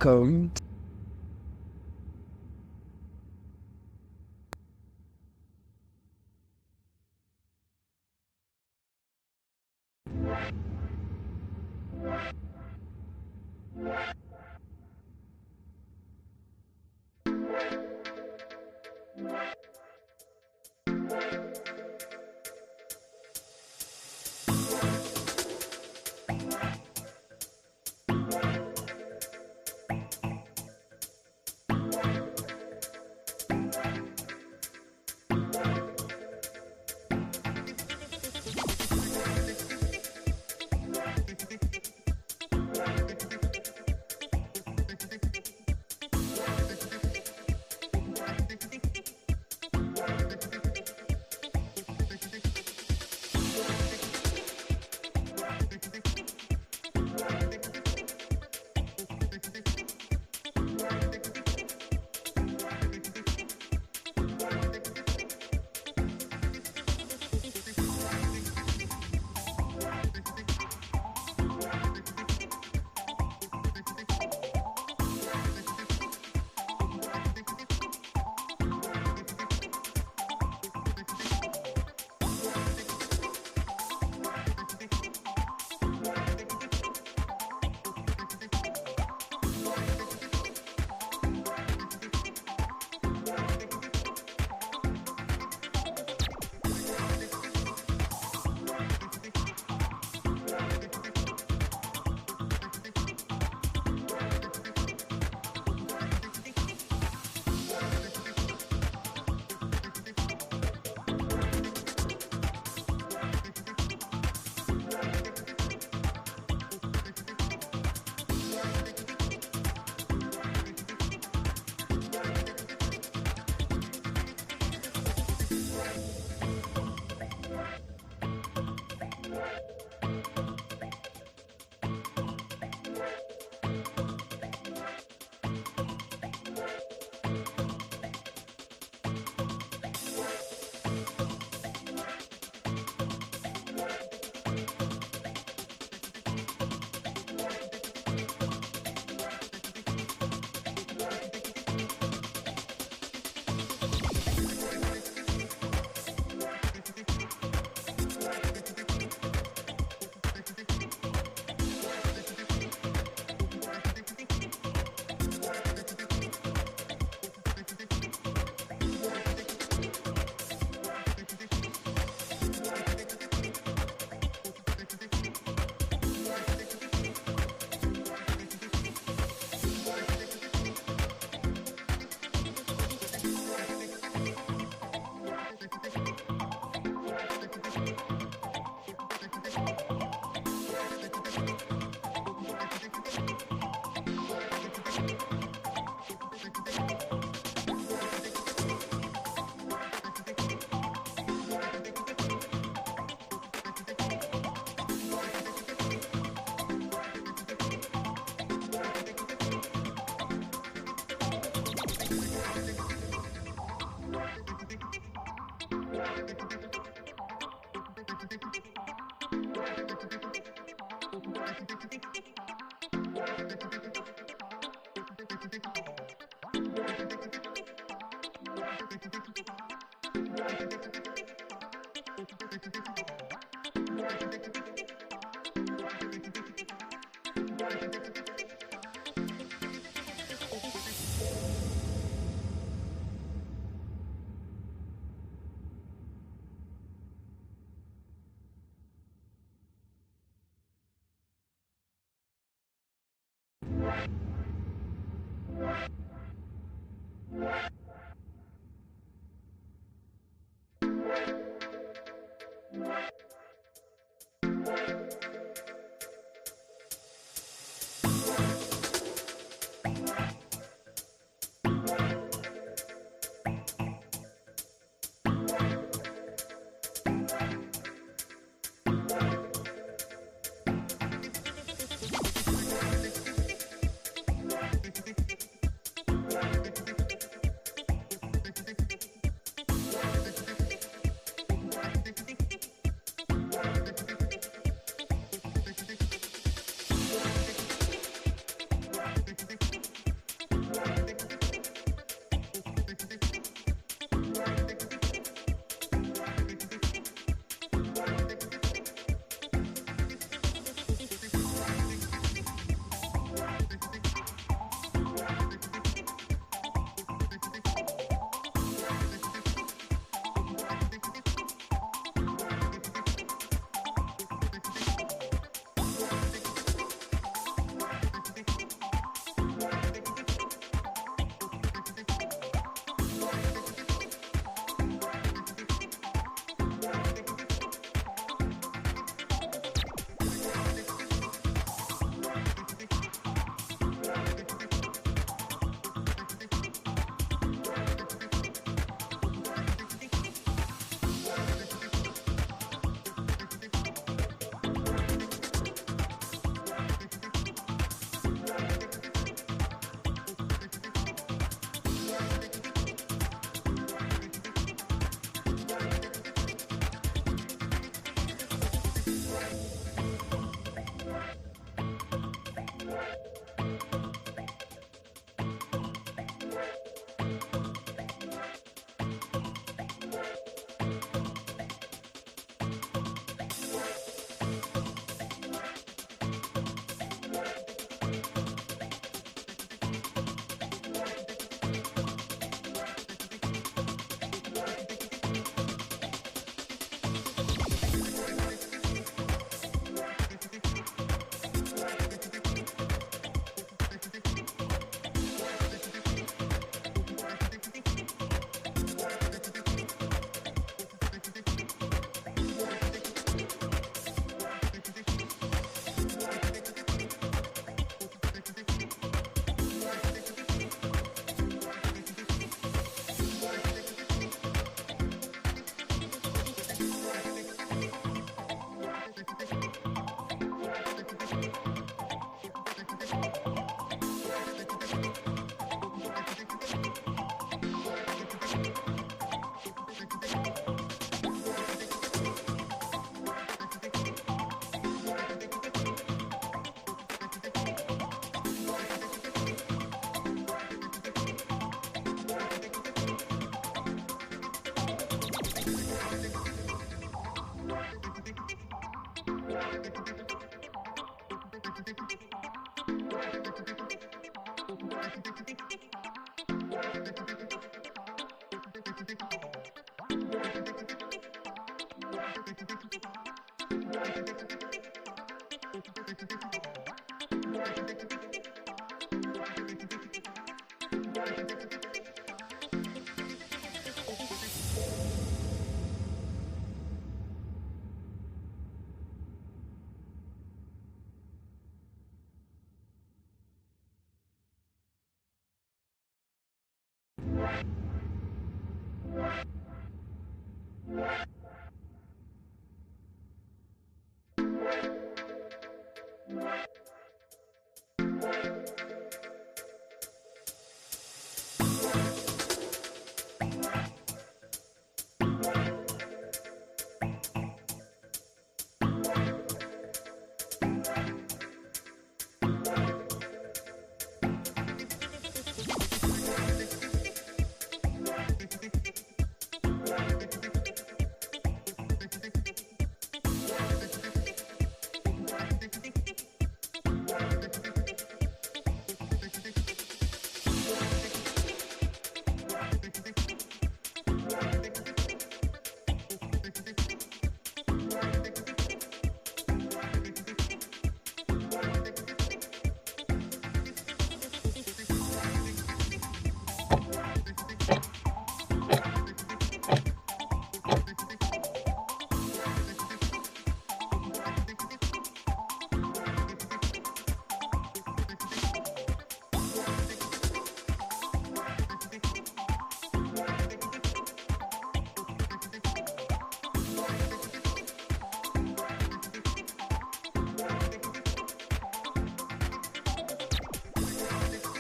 Welcome.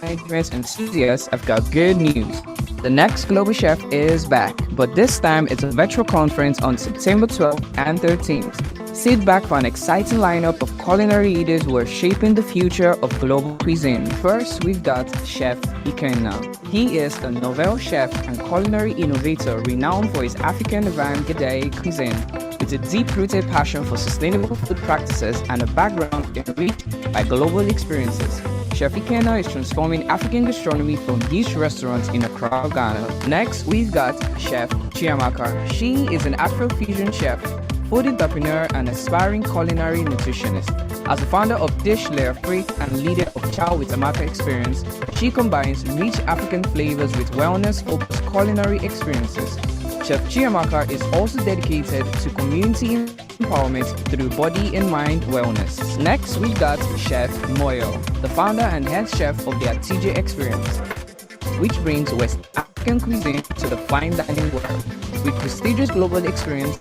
management enthusiasts, I've got good news. The next Global Chef is back, but this time it's a virtual conference on September 12th and 13th. Sit back for an exciting lineup of culinary leaders who are shaping the future of global cuisine. First, we've got Chef Ikenna. He is a novel chef and culinary innovator renowned for his African Van Gede cuisine. With a deep-rooted passion for sustainable food practices and a background enriched by global experiences, Chef Ikenna is transforming African gastronomy from niche restaurants in Accra, Ghana. Next, we've got Chef Chiamaka. She is an Afro-fusion chef, food entrepreneur, and aspiring culinary nutritionist. As the founder of Dish Layer Freak and leader of Chow with Amaka Experience, she combines rich African flavors with wellness-focused culinary experiences. Chef Chiamaka is also dedicated to community empowerment through body and mind wellness. Next, we got Chef Moyo, the founder and head chef of the TJ Experience, which brings West African cuisine to the fine dining world. With prestigious global experience,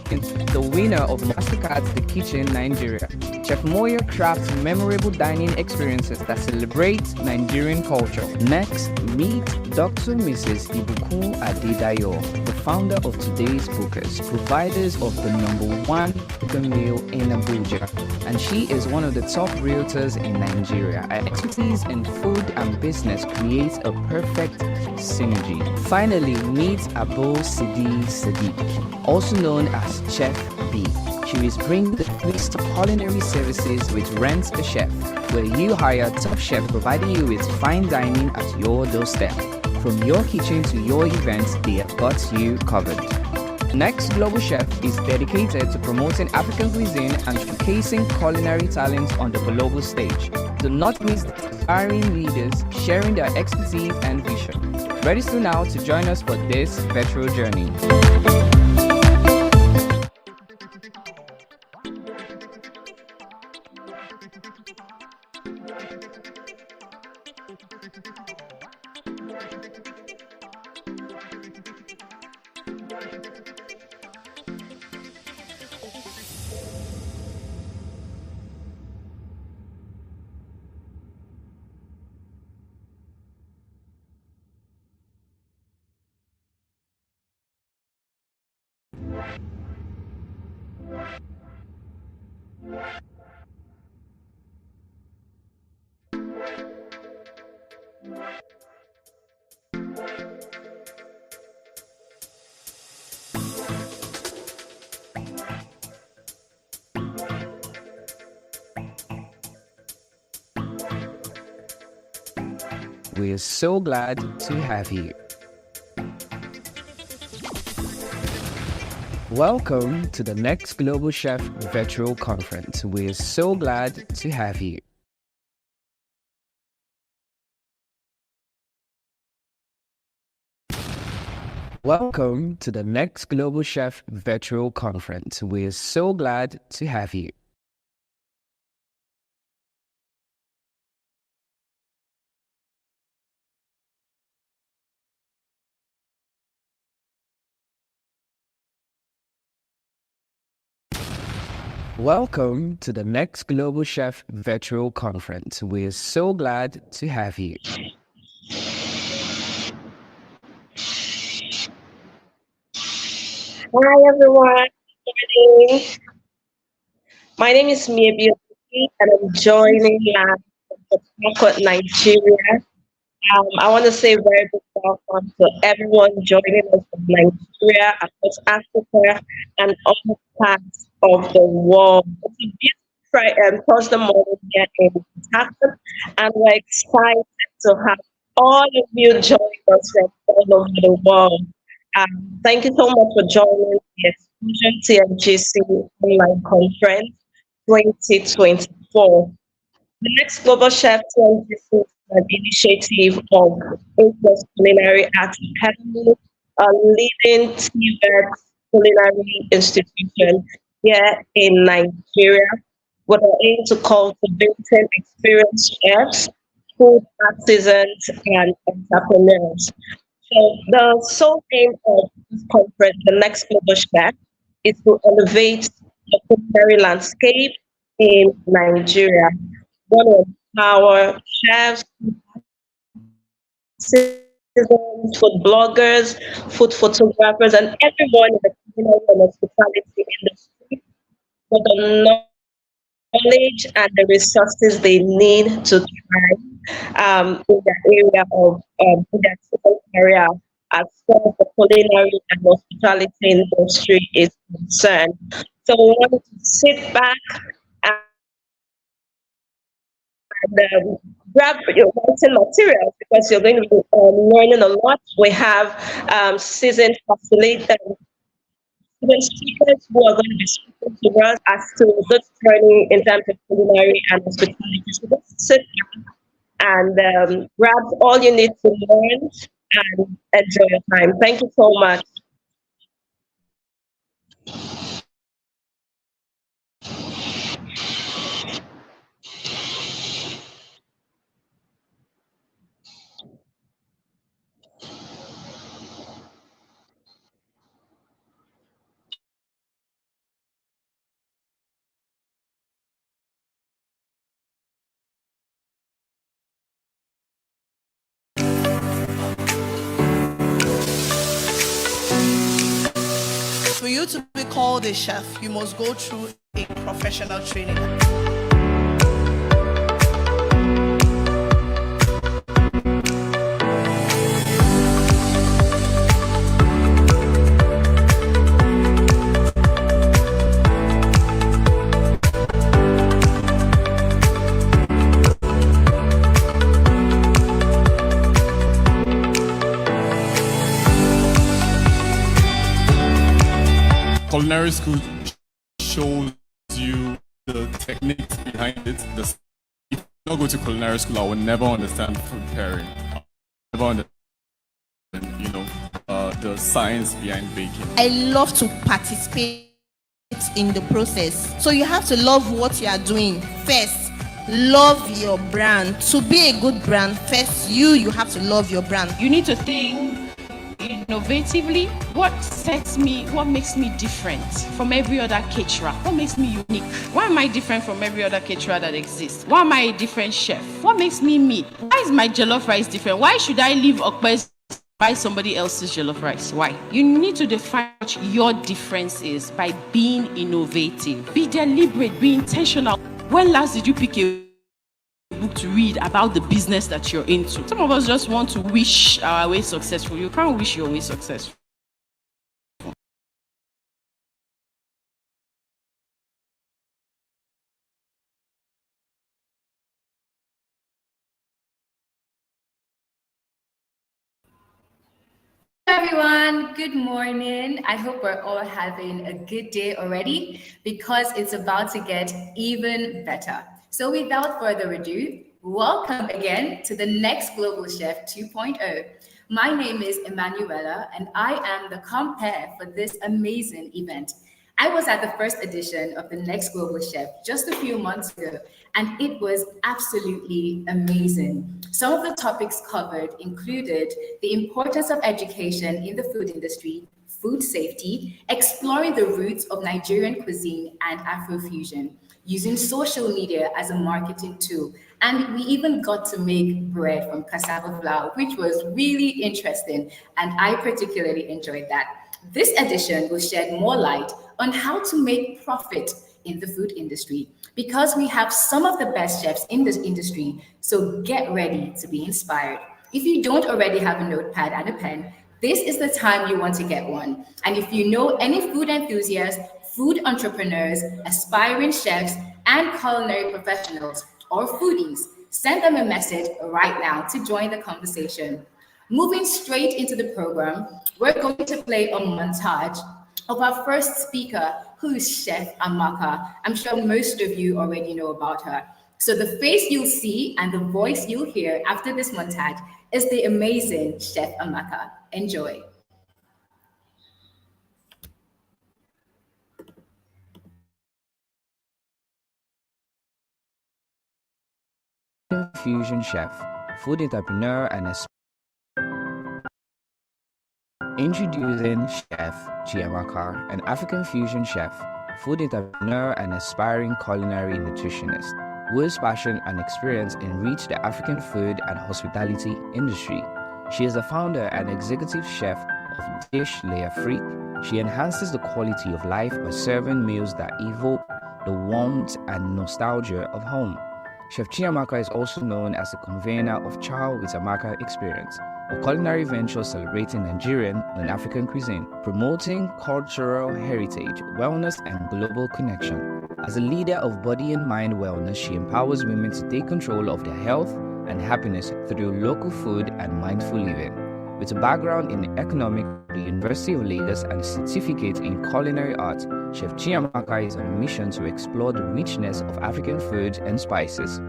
the winner of Mastercard's The Kitchen Nigeria, Chef Moyo crafts memorable dining experiences that celebrate Nigerian culture. Next, meet Dr. Mrs. Ibukun Adedayo, the founder of Today's Bookers, providers of the #1 African meal in Abuja, and she is one of the top realtors in Nigeria. Her expertise in food and business creates a perfect synergy. Finally, meet Abo Sidi Sadiq, also known as Chef B. She is bringing the twist to culinary services with Rent a Chef, where you hire a top chef providing you with fine dining at your doorstep. From your kitchen to your events, they have got you covered. Next Global Chef is dedicated to promoting African cuisine and showcasing culinary talents on the global stage. Do not miss the inspiring leaders sharing their expertise and vision. Register now to join us for this virtual journey. We are so glad to have you. Welcome to the next Global Chef Virtual Conference. We are so glad to have you. Welcome to the next Global Chef Virtual Conference. We are so glad to have you. Welcome to the next Global Chef Virtual Conference. We are so glad to have you. Hi everyone. Good morning. My name is Maybe and I'm joining live from Concord, Nigeria. I want to say a very big welcome to everyone joining us from Nigeria, across Africa, and other parts of the world. It's a beautiful Thursday morning here in Manhattan, and we're excited to have all of you join us from all over the world. Thank you so much for joining the Exclusion TNGC online conference 2024. The next Global Chef 2024 is an initiative of A Culinary Arts Academy, a leading TVET culinary institution here in Nigeria, with an aim to cultivating experienced chefs, food artisans, and entrepreneurs. So the sole aim of this conference, the next Global Chef, is to elevate the culinary landscape in Nigeria. Want to empower chefs, citizens, food bloggers, food photographers, and everyone in the culinary and hospitality industry for the knowledge and the resources they need to thrive in the area of in that certain area as far as the culinary and hospitality industry is concerned. So we want to sit back and grab your writing materials because you're going to be learning a lot. We have seasoned student speakers who are going to be speaking to us as to this journey in terms of culinary and hospitality. So just sit and grab all you need to learn and enjoy your time. Thank you so much. For you to be called a chef, you must go through a professional training. Culinary school shows you the techniques behind it. If I don't go to culinary school, I will never understand food pairing. I will never understand, the science behind baking. I love to participate in the process. So you have to love what you are doing first. Love your brand. To be a good brand, first you have to love your brand. You need to think innovatively. What makes me different from every other caterer? What makes me unique? Why am I different from every other caterer that exists? Why am I a different chef? What makes me me? Why is my jollof rice different? Why should I leave Okpes buy somebody else's jollof rice? Why? You need to define what your difference is by being innovative. Be deliberate, be intentional. When last did you pick a book to read about the business that you're into? Some of us just want to wish our way successful. You can't wish your way successful. Everyone, good morning. I hope we're all having a good day already because it's about to get even better. So without further ado, welcome again to the next Global Chef 2.0. My name is Emanuela and I am the compere for this amazing event. I was at the first edition of the Next Global Chef just a few months ago, and it was absolutely amazing. Some of the topics covered included the importance of education in the food industry, food safety, exploring the roots of Nigerian cuisine and Afrofusion, using social media as a marketing tool, and we even got to make bread from cassava flour, which was really interesting, and I particularly enjoyed that. This edition will shed more light on how to make profit in the food industry because we have some of the best chefs in this industry. So get ready to be inspired. If you don't already have a notepad and a pen, this is the time you want to get one. And if you know any food enthusiasts, food entrepreneurs, aspiring chefs, and culinary professionals or foodies, send them a message right now to join the conversation. Moving straight into the program, we're going to play a montage of our first speaker, who is Chef Amaka. I'm sure most of you already know about her. So the face you'll see and the voice you'll hear after this montage is the amazing Chef Amaka. Enjoy. Fusion chef, food entrepreneur, and introducing Chef Chiamaka, an African fusion chef, food entrepreneur, and aspiring culinary nutritionist, whose passion and experience enrich the African food and hospitality industry. She is the founder and executive chef of Dish Layer Freak. She enhances the quality of life by serving meals that evoke the warmth and nostalgia of home. Chef Chiamaka is also known as the convener of Chow with Amaka Experience, a culinary venture celebrating Nigerian and African cuisine, promoting cultural heritage, wellness, and global connection. As a leader of body and mind wellness, she empowers women to take control of their health and happiness through local food and mindful living. With a background in economics at the University of Lagos and a certificate in culinary arts, Chef Chiamaka is on a mission to explore the richness of African food and spices.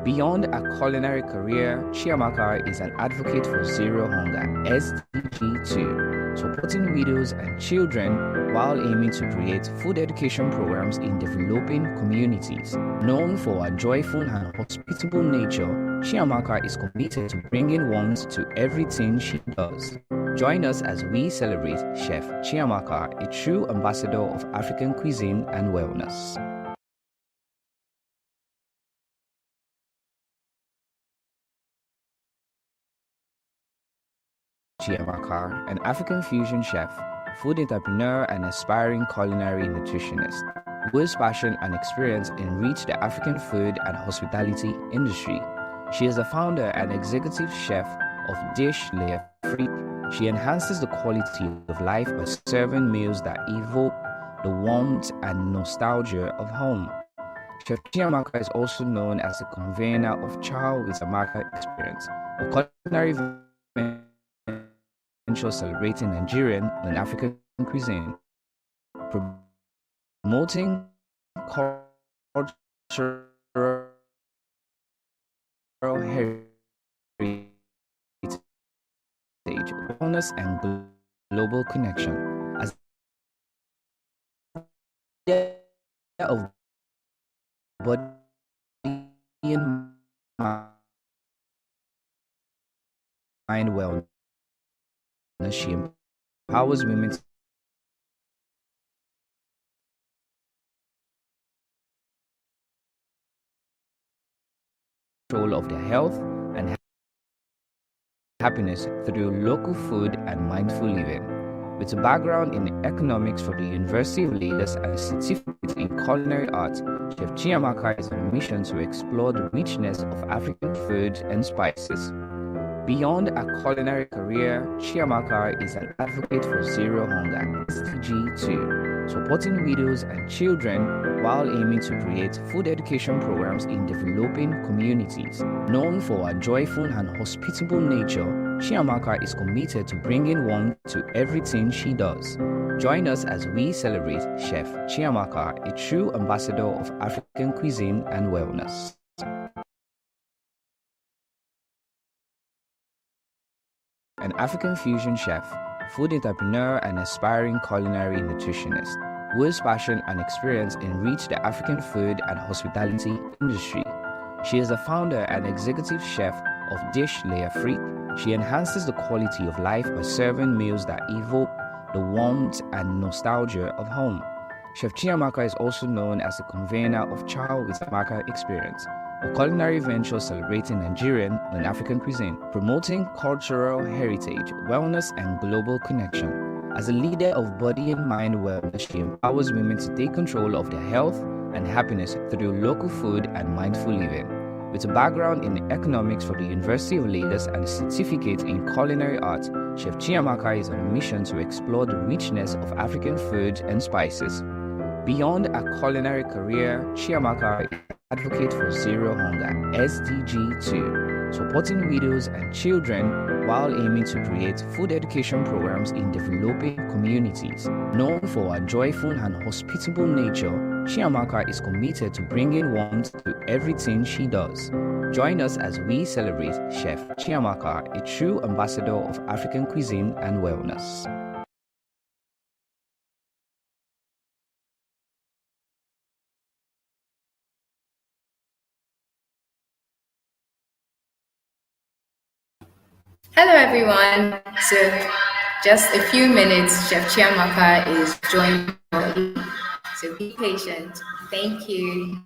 Beyond a culinary career, Chiamaka is an advocate for Zero Hunger (SDG2), supporting widows and children while aiming to create food education programs in developing communities. Known for her joyful and hospitable nature, Chiamaka is committed to bringing warmth to everything she does. Join us as we celebrate Chef Chiamaka, a true ambassador of African cuisine and wellness. Chiamaka, an African fusion chef, food entrepreneur, and aspiring culinary nutritionist, whose passion and experience enrich the African food and hospitality industry. She is the founder and executive chef of Dish Layer Freak. She enhances the quality of life by serving meals that evoke the warmth and nostalgia of home. Chef Chiamaka is also known as the convener of Chow with Amaka Experience, a culinary venture celebrating Nigerian and African cuisine, promoting cultural heritage, wellness, and global connection. As leader of body and mind wellness, she empowers women to control of their health and happiness through local food and mindful living. With a background in economics from the University of Lagos and a certificate in culinary arts, Chef Chiamaka is on a mission to explore the richness of African food and spices. Beyond a culinary career, Chiamaka is an advocate for Zero Hunger (SDG2), supporting widows and children while aiming to create food education programs in developing communities. Known for her joyful and hospitable nature, Chiamaka is committed to bringing warmth to everything she does. Join us as we celebrate Chef Chiamaka, a true ambassador of African cuisine and wellness. An African fusion chef, food entrepreneur, and aspiring culinary nutritionist, whose passion and experience enrich the African food and hospitality industry. She is the founder and executive chef of Dish Layer Freak. She enhances the quality of life by serving meals that evoke the warmth and nostalgia of home. Chef Chiamaka is also known as the convener of Chow with Amaka Experience, a culinary venture celebrating Nigerian and African cuisine, promoting cultural heritage, wellness, and global connection. As a leader of body and mind wellness, she empowers women to take control of their health and happiness through local food and mindful living. With a background in economics from the University of Lagos and a certificate in culinary arts, Chef Chiamaka is on a mission to explore the richness of African food and spices. Beyond a culinary career, Chiamaka is an advocate for Zero Hunger (SDG2), supporting widows and children while aiming to create food education programs in developing communities. Known for her joyful and hospitable nature, Chiamaka is committed to bringing warmth to everything she does. Join us as we celebrate Chef Chiamaka, a true ambassador of African cuisine and wellness. Hello, everyone. So, just a few minutes, Chef Chiamaka is joining. So, be patient. Thank you.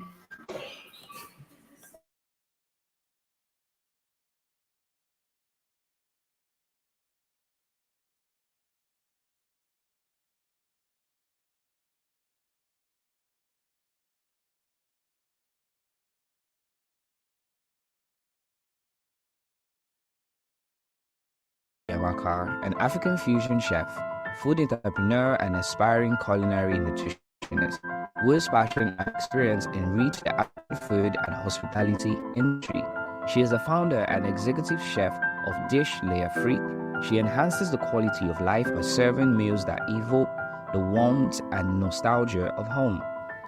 Chiamaka, an African fusion chef, food entrepreneur, and aspiring culinary nutritionist whose passion and experience enrich the African food and hospitality industry. She is the founder and executive chef of Dish L'Afrique. She enhances the quality of life by serving meals that evoke the warmth and nostalgia of home.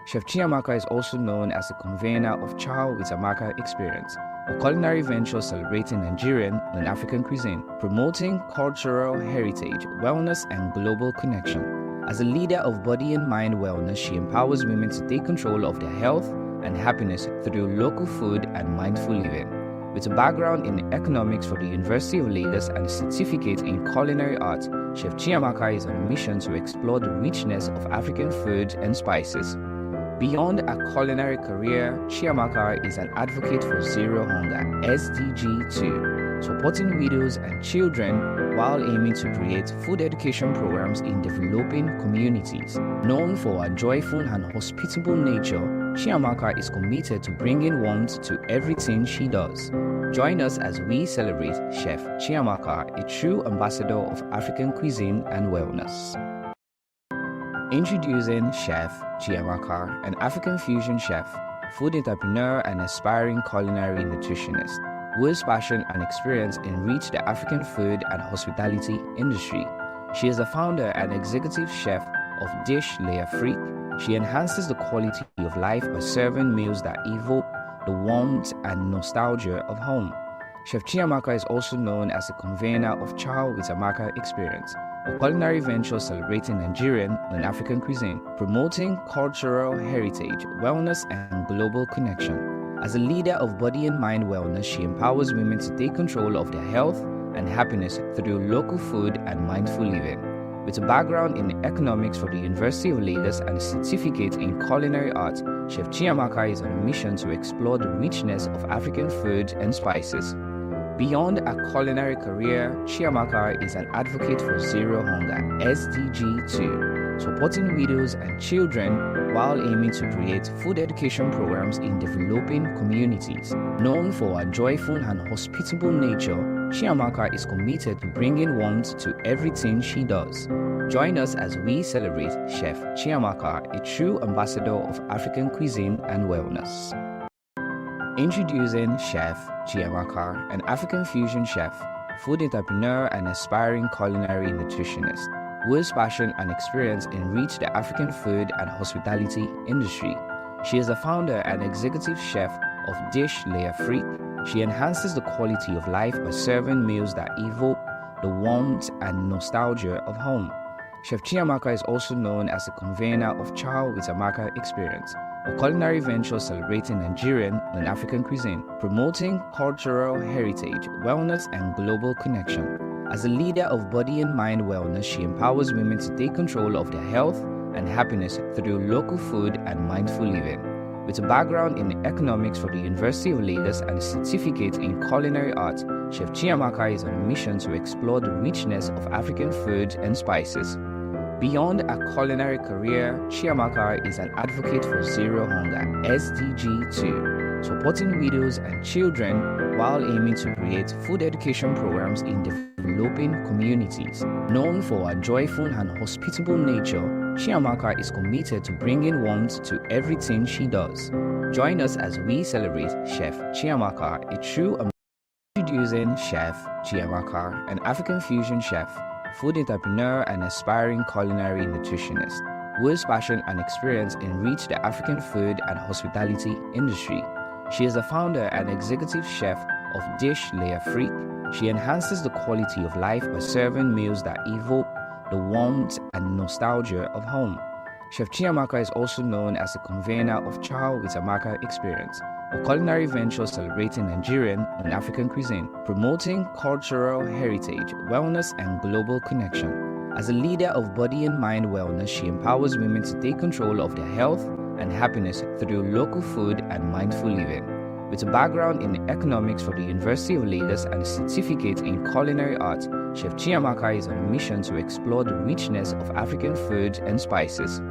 Chef Chiamaka is also known as the convener of Chow with Amaka Experience, a culinary venture celebrating Nigerian and African cuisine, promoting cultural heritage, wellness, and global connection. As a leader of body and mind wellness, she empowers women to take control of their health and happiness through local food and mindful living. With a background in economics from the University of Lagos and a certificate in culinary arts, Chef Chiamaka is on a mission to explore the richness of African food and spices. Beyond a culinary career, Chiamaka is an advocate for Zero Hunger (SDG 2), supporting widows and children while aiming to create food education programs in developing communities. Known for her joyful and hospitable nature, Chiamaka is committed to bringing warmth to everything she does. Join us as we celebrate Chef Chiamaka, a true ambassador of African cuisine and wellness. Introducing Chef Chiamaka, an African fusion chef, food entrepreneur, and aspiring culinary nutritionist whose passion and experience enrich the African food and hospitality industry. She is the founder and executive chef of Dish L'Afrique. She enhances the quality of life by serving meals that evoke the warmth and nostalgia of home. Chef Chiamaka is also known as the convener of Chow with Amaka Experience, a culinary venture celebrating Nigerian and African cuisine, promoting cultural heritage, wellness, and global connection. As a leader of body and mind wellness, she empowers women to take control of their health and happiness through local food and mindful living. With a background in economics from the University of Lagos and a certificate in culinary arts, Chef Chiamaka is on a mission to explore the richness of African food and spices. Beyond a culinary career, Chiamaka is an advocate for Zero Hunger (SDG 2), supporting widows and children while aiming to create food education programs in developing communities. Known for her joyful and hospitable nature, Chiamaka is committed to bringing warmth to everything she does. Join us as we celebrate Chef Chiamaka, a true ambassador of African cuisine and wellness. Introducing Chef Chiamaka, an African fusion chef, food entrepreneur, and aspiring culinary nutritionist whose passion and experience enrich the African food and hospitality industry. She is the founder and executive chef of Dish L'Afrique. She enhances the quality of life by serving meals that evoke the warmth and nostalgia of home. Chef Chiamaka is also known as the convener of Chow with Amaka Experience, a culinary venture celebrating Nigerian and African cuisine, promoting cultural heritage, wellness, and global connection. As a leader of body and mind wellness, she empowers women to take control of their health and happiness through local food and mindful living. With a background in economics from the University of Lagos and a certificate in culinary arts, Chef Chiamaka is on a mission to explore the richness of African food and spices. Beyond a culinary career, Chiamaka is an advocate for Zero Hunger (SDG 2), supporting widows and children while aiming to create food education programs in developing communities. Known for her joyful and hospitable nature, Chiamaka is committed to bringing warmth to everything she does. Join us as we celebrate Chef Chiamaka, a true Introducing Chef Chiamaka, an African fusion chef, food entrepreneur, and aspiring culinary nutritionist whose passion and experience enrich the African food and hospitality industry. She is the founder and executive chef of Dish L'Afrique. She enhances the quality of life by serving meals that evoke the warmth and nostalgia of home. Chef Chiamaka is also known as the convener of Chow with Amaka Experience, a culinary venture celebrating Nigerian and African cuisine, promoting cultural heritage, wellness, and global connection. As a leader of body and mind wellness, she empowers women to take control of their health and happiness through local food and mindful living. With a background in economics from the University of Lagos and a certificate in culinary arts, Chef Chiamaka is on a mission to explore the richness of African food and spices.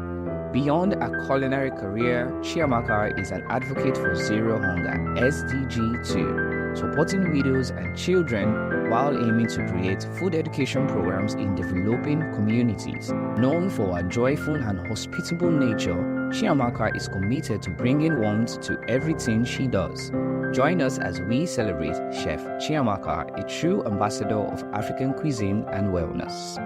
Beyond a culinary career, Chiamaka is an advocate for Zero Hunger (SDG 2), supporting widows and children while aiming to create food education programs in developing communities. Known for her joyful and hospitable nature, Chiamaka is committed to bringing warmth to everything she does. Join us as we celebrate Chef Chiamaka, a true ambassador of African cuisine and wellness.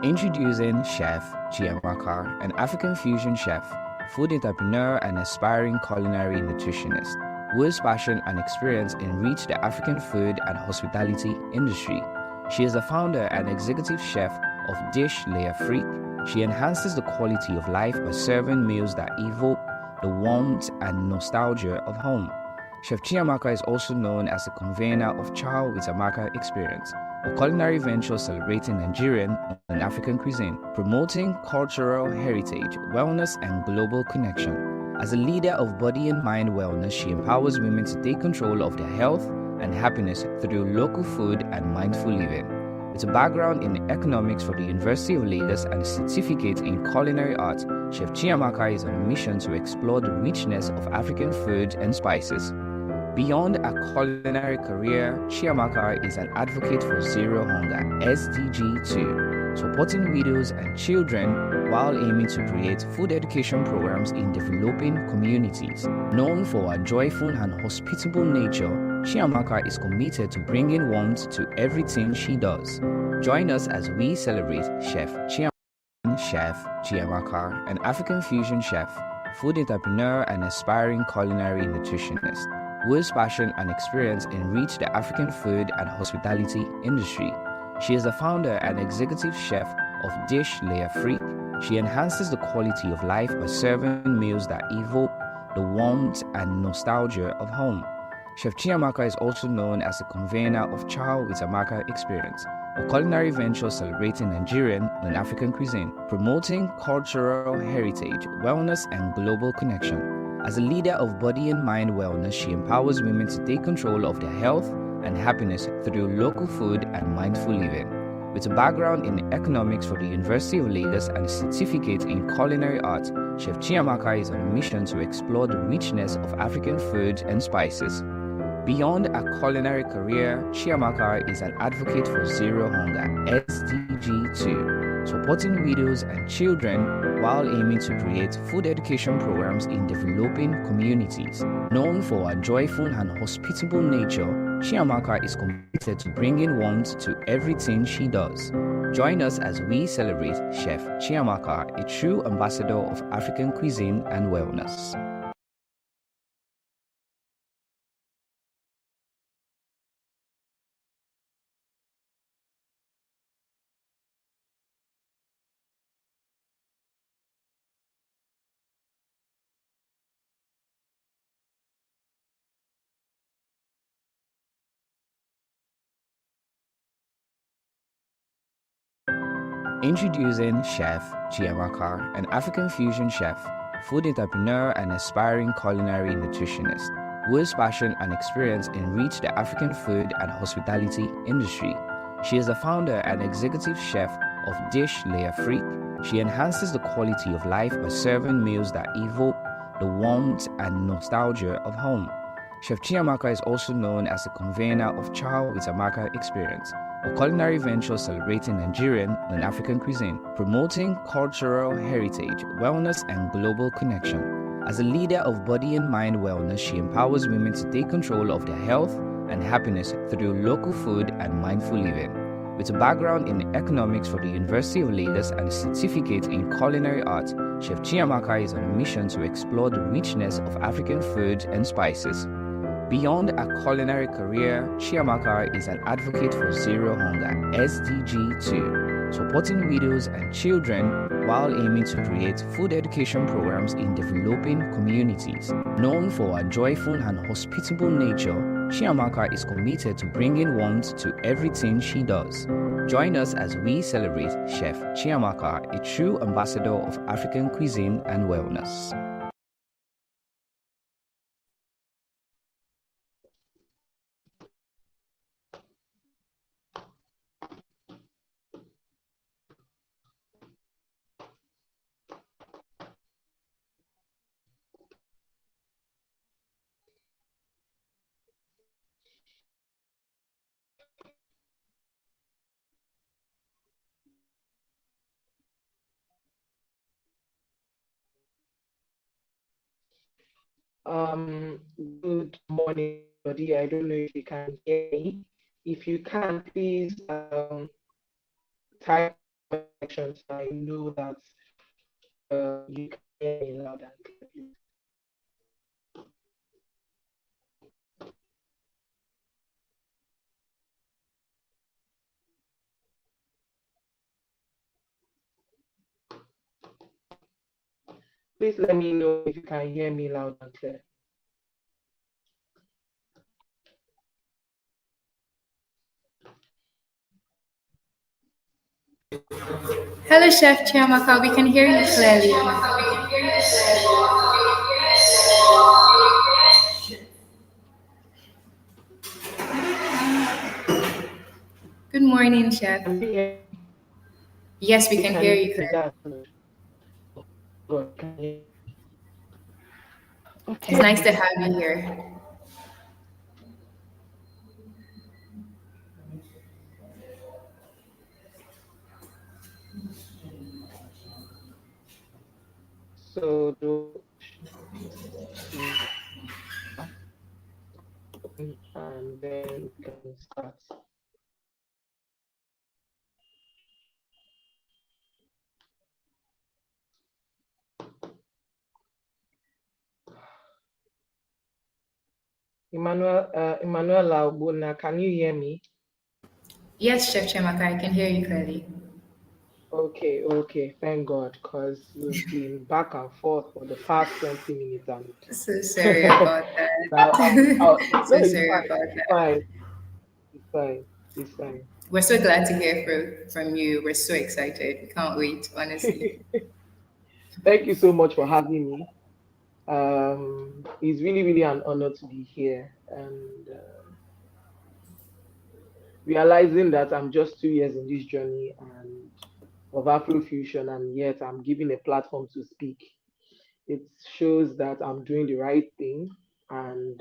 Introducing Chef Chiamaka, an African fusion chef, food entrepreneur and aspiring culinary nutritionist, whose passion and experience enrich the African food and hospitality industry. She is the founder and executive chef of Dish L'Afrique. She enhances the quality of life by serving meals that evoke the warmth and nostalgia of home. Chef Chiamaka is also known as the convener of Chow with Amaka Experience, a culinary venture celebrating Nigerian and African cuisine, promoting cultural heritage, wellness, and global connection. As a leader of body and mind wellness, she empowers women to take control of their health and happiness through local food and mindful living. With a background in economics from the University of Lagos and a certificate in culinary arts, Chef Chiamaka is on a mission to explore the richness of African food and spices. Beyond a culinary career, Chiamaka is an advocate for Zero Hunger (SDG 2), supporting widows and children while aiming to create food education programs in developing communities. Known for her joyful and hospitable nature, Chiamaka is committed to bringing warmth to everything she does. Join us as we celebrate Chef Chiamaka, an African fusion chef, food entrepreneur and aspiring culinary nutritionist, whose passion and experience enrich the African food and hospitality industry. She is the founder and executive chef of Dish L'Afrique. She enhances the quality of life by serving meals that evoke the warmth and nostalgia of home. Chef Chiamaka is also known as the convener of Chow with Amaka Experience, a culinary venture celebrating Nigerian and African cuisine, promoting cultural heritage, wellness, and global connection. As a leader of body and mind wellness, she empowers women to take control of their health and happiness through local food and mindful living. With a background in economics from the University of Lagos and a certificate in culinary arts, Chef Chiamaka is on a mission to explore the richness of African food and spices. Beyond a culinary career, Chiamaka is an advocate for Zero Hunger (SDG 2), supporting widows and children while aiming to create food education programs in developing communities. Known for her joyful and hospitable nature, Chiamaka is committed to bringing warmth to everything she does. Join us as we celebrate Chef Chiamaka, a true ambassador of African cuisine and wellness. Introducing Chef Chiamaka, an African fusion chef, food entrepreneur and aspiring culinary nutritionist, whose passion and experience enrich the African food and hospitality industry. She is the founder and executive chef of Dish L'Afrique. She enhances the quality of life by serving meals that evoke the warmth and nostalgia of home. Chef Chiamaka is also known as the convener of Chow with Amaka Experience, a culinary venture celebrating Nigerian and African cuisine, promoting cultural heritage, wellness, and global connection. As a leader of body and mind wellness, she empowers women to take control of their health and happiness through local food and mindful living. With a background in economics from the University of Lagos and a certificate in culinary arts, Chef Chiamaka is on a mission to explore the richness of African food and spices. Beyond a culinary career, Chiamaka is an advocate for Zero Hunger (SDG 2), supporting widows and children while aiming to create food education programs in developing communities. Known for her joyful and hospitable nature, Chiamaka is committed to bringing warmth to everything she does. Join us as we celebrate Chef Chiamaka, a true ambassador of African cuisine and wellness. Good morning, everybody. I don't know if you can hear me. If you can, please type in the comment section so I know that you can hear me loud and clear, please. Please let me know if you can hear me loud and clear. Hello, Chef Chiamaka. We can hear you clearly. Good morning, Chef. Can you hear me? Yes, we You can can hear hear you me. clearly. That's good. God, you can hear me. It's nice to Okay. have you here. So and then we can start. Emmanuel Laubuna, can you hear me? Yes, Chef Chiamaka, I can hear you clearly. Okay, thank God, because we've been back and forth for the past 20 minutes and So sorry about now, that. no, So it's sorry fine, about it's that. fine, it's fine, it's fine. We're so glad to hear from you. We're so excited. We can't wait, honestly. Thank you so much for having me. It's really an honor to be here and realizing that I'm just 2 years in this journey and of Afrofusion, and yet I'm given a platform to speak. It shows that I'm doing the right thing, and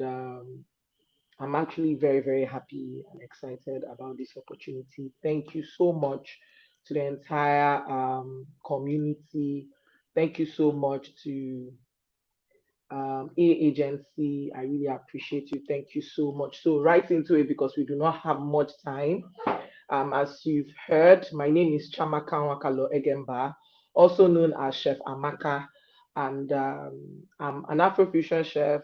I'm actually very happy and excited about this opportunity. Thank you so much to the entire community. Thank you so much to A Agency. I really appreciate you. Thank you so much. So, right into it because we do not have much time. As you've heard, my name is Chiamaka Wakalo Egemba, also known as Chef Amaka, and I'm an Afrofusion chef.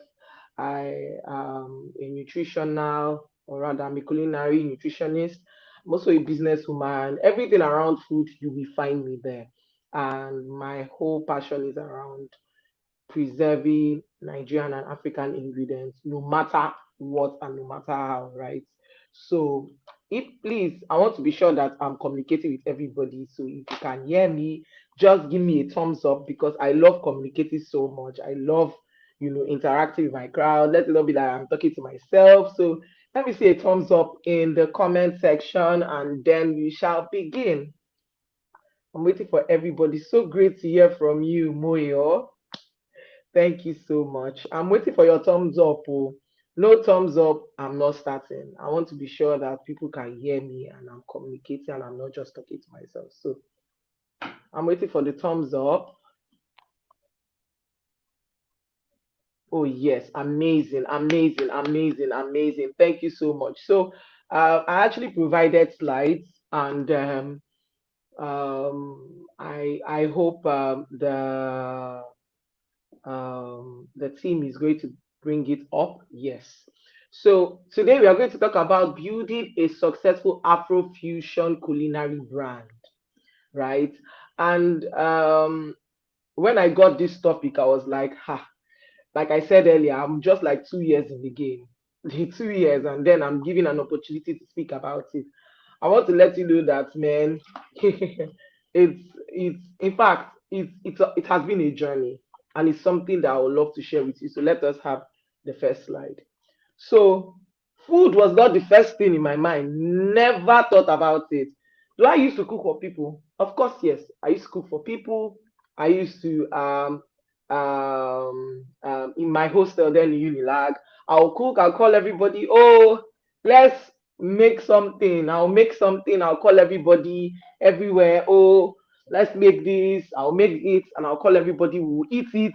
I am a nutritional, or rather, I'm a culinary nutritionist. I'm also a businesswoman. Everything around food, you will find me there. And my whole passion is around preserving Nigerian and African ingredients, no matter what and no matter how, right? So, if please, I want to be sure that I'm communicating with everybody. So, if you can hear me, just give me a thumbs up because I love communicating so much. I love, interacting with my crowd. Let it not be like I'm talking to myself. So, let me see a thumbs up in the comment section and then we shall begin. I'm waiting for everybody. So great to hear from you, Moyo. Thank you so much. I'm waiting for your thumbs up. Oh. No thumbs up, I'm not starting. I want to be sure that people can hear me and I'm communicating and I'm not just talking to myself. So I'm waiting for the thumbs up. Oh, yes, amazing. Thank you so much. So I actually provided slides and I hope the team is going to bring it up. Yes. So today we are going to talk about building a successful Afrofusion culinary brand, right? And when I got this topic, I was like, ha, like I said earlier, I'm just like 2 years in the game. The 2 years, and then I'm given an opportunity to speak about it. I want to let you know that, man, it's in fact it has been a journey, and it's something that I would love to share with you. So let us have the first slide. So food was not the first thing in my mind. Never thought about it. Do I used to cook for people? Of course, yes. I used to cook for people. I used to in my hostel then in Unilag. I'll cook, I'll call everybody, oh, let's make something. I'll make something, I'll call everybody everywhere. Oh, let's make this, I'll make it, and I'll call everybody, we'll eat it,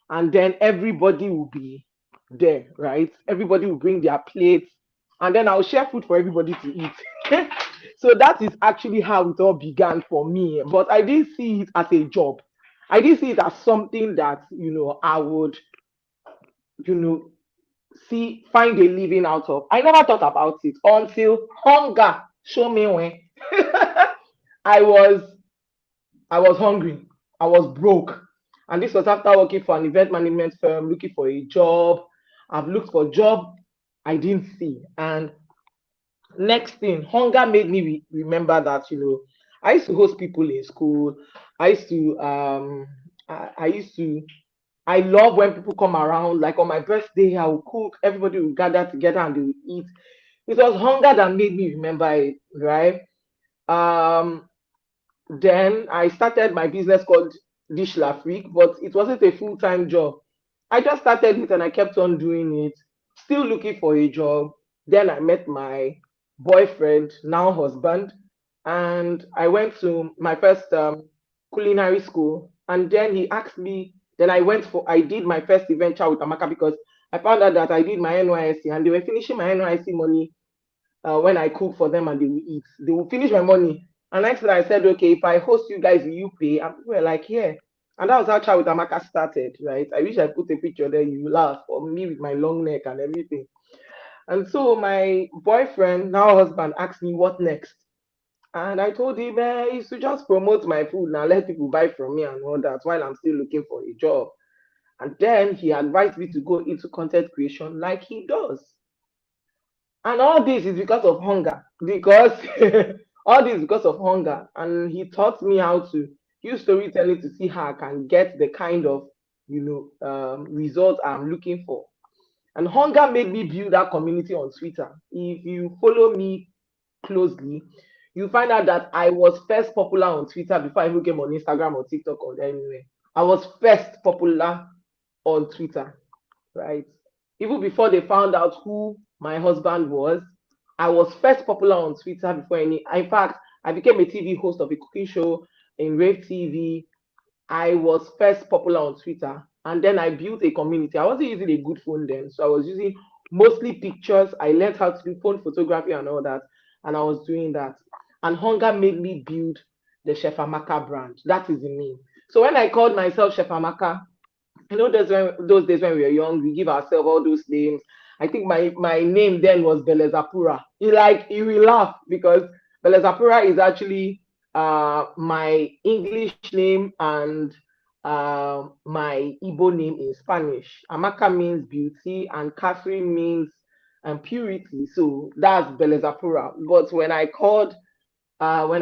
and then everybody will be there, right? Everybody will bring their plates, and then I'll share food for everybody to eat. So that is actually how it all began for me. But I didn't see it as a job. I didn't see it as something that, I would, you know, find a living out of. I never thought about it until hunger showed me when I was I was hungry. I was broke. And this was after working for an event management firm, looking for a job. I've looked for a job I didn't see. And next thing, hunger made me remember that, I used to host people in school. I used to, I used to, I love when people come around. Like on my birthday, I will cook. Everybody will gather together and they will eat. It was hunger that made me remember it, right? Um, then I started my business called Dish Lafrique, but it wasn't a full-time job. I just started it and I kept on doing it, still looking for a job. Then I met my boyfriend, now husband, and I went to my first culinary school. And then he asked me, then I did my first event with Chiamaka because I found out that I did my NYSC and they were finishing my NYSC money when I cook for them and they will eat. They will finish my money. And next thing I said, okay, if I host you guys, will you pay? And people were like, yeah. And that was how Chow with Amaka started, right? I wish I put a picture there, you laugh, or me with my long neck and everything. And so my boyfriend, now husband, asked me what next. And I told him, is to just promote my food now, let people buy from me and all that while I'm still looking for a job. And then he advised me to go into content creation like he does. And all this is because of hunger. Because all this is because of hunger. And he taught me how to use storytelling to see how I can get the kind of results I'm looking for. And hunger made me build that community on Twitter. If you follow me closely, you find out that I was first popular on Twitter before I even came on Instagram or TikTok or anywhere. I was first popular on Twitter, right? Even before they found out who my husband was, I was first popular on Twitter before any. In fact, I became a TV host of a cooking show in Rave TV. I was first popular on Twitter, and then I built a community. I wasn't using a good phone then, so I was using mostly pictures. I learned how to do phone photography and all that, and I was doing that. And hunger made me build the Chef Amaka brand. That is the name. So when I called myself Chef Amaka, those days when we were young, we give ourselves all those names. I think my name then was Belezapura. You will laugh because Belezapura is actually my English name and my Igbo name in Spanish. Amaka means beauty and Catherine means purity. So that's Belezapura. But when I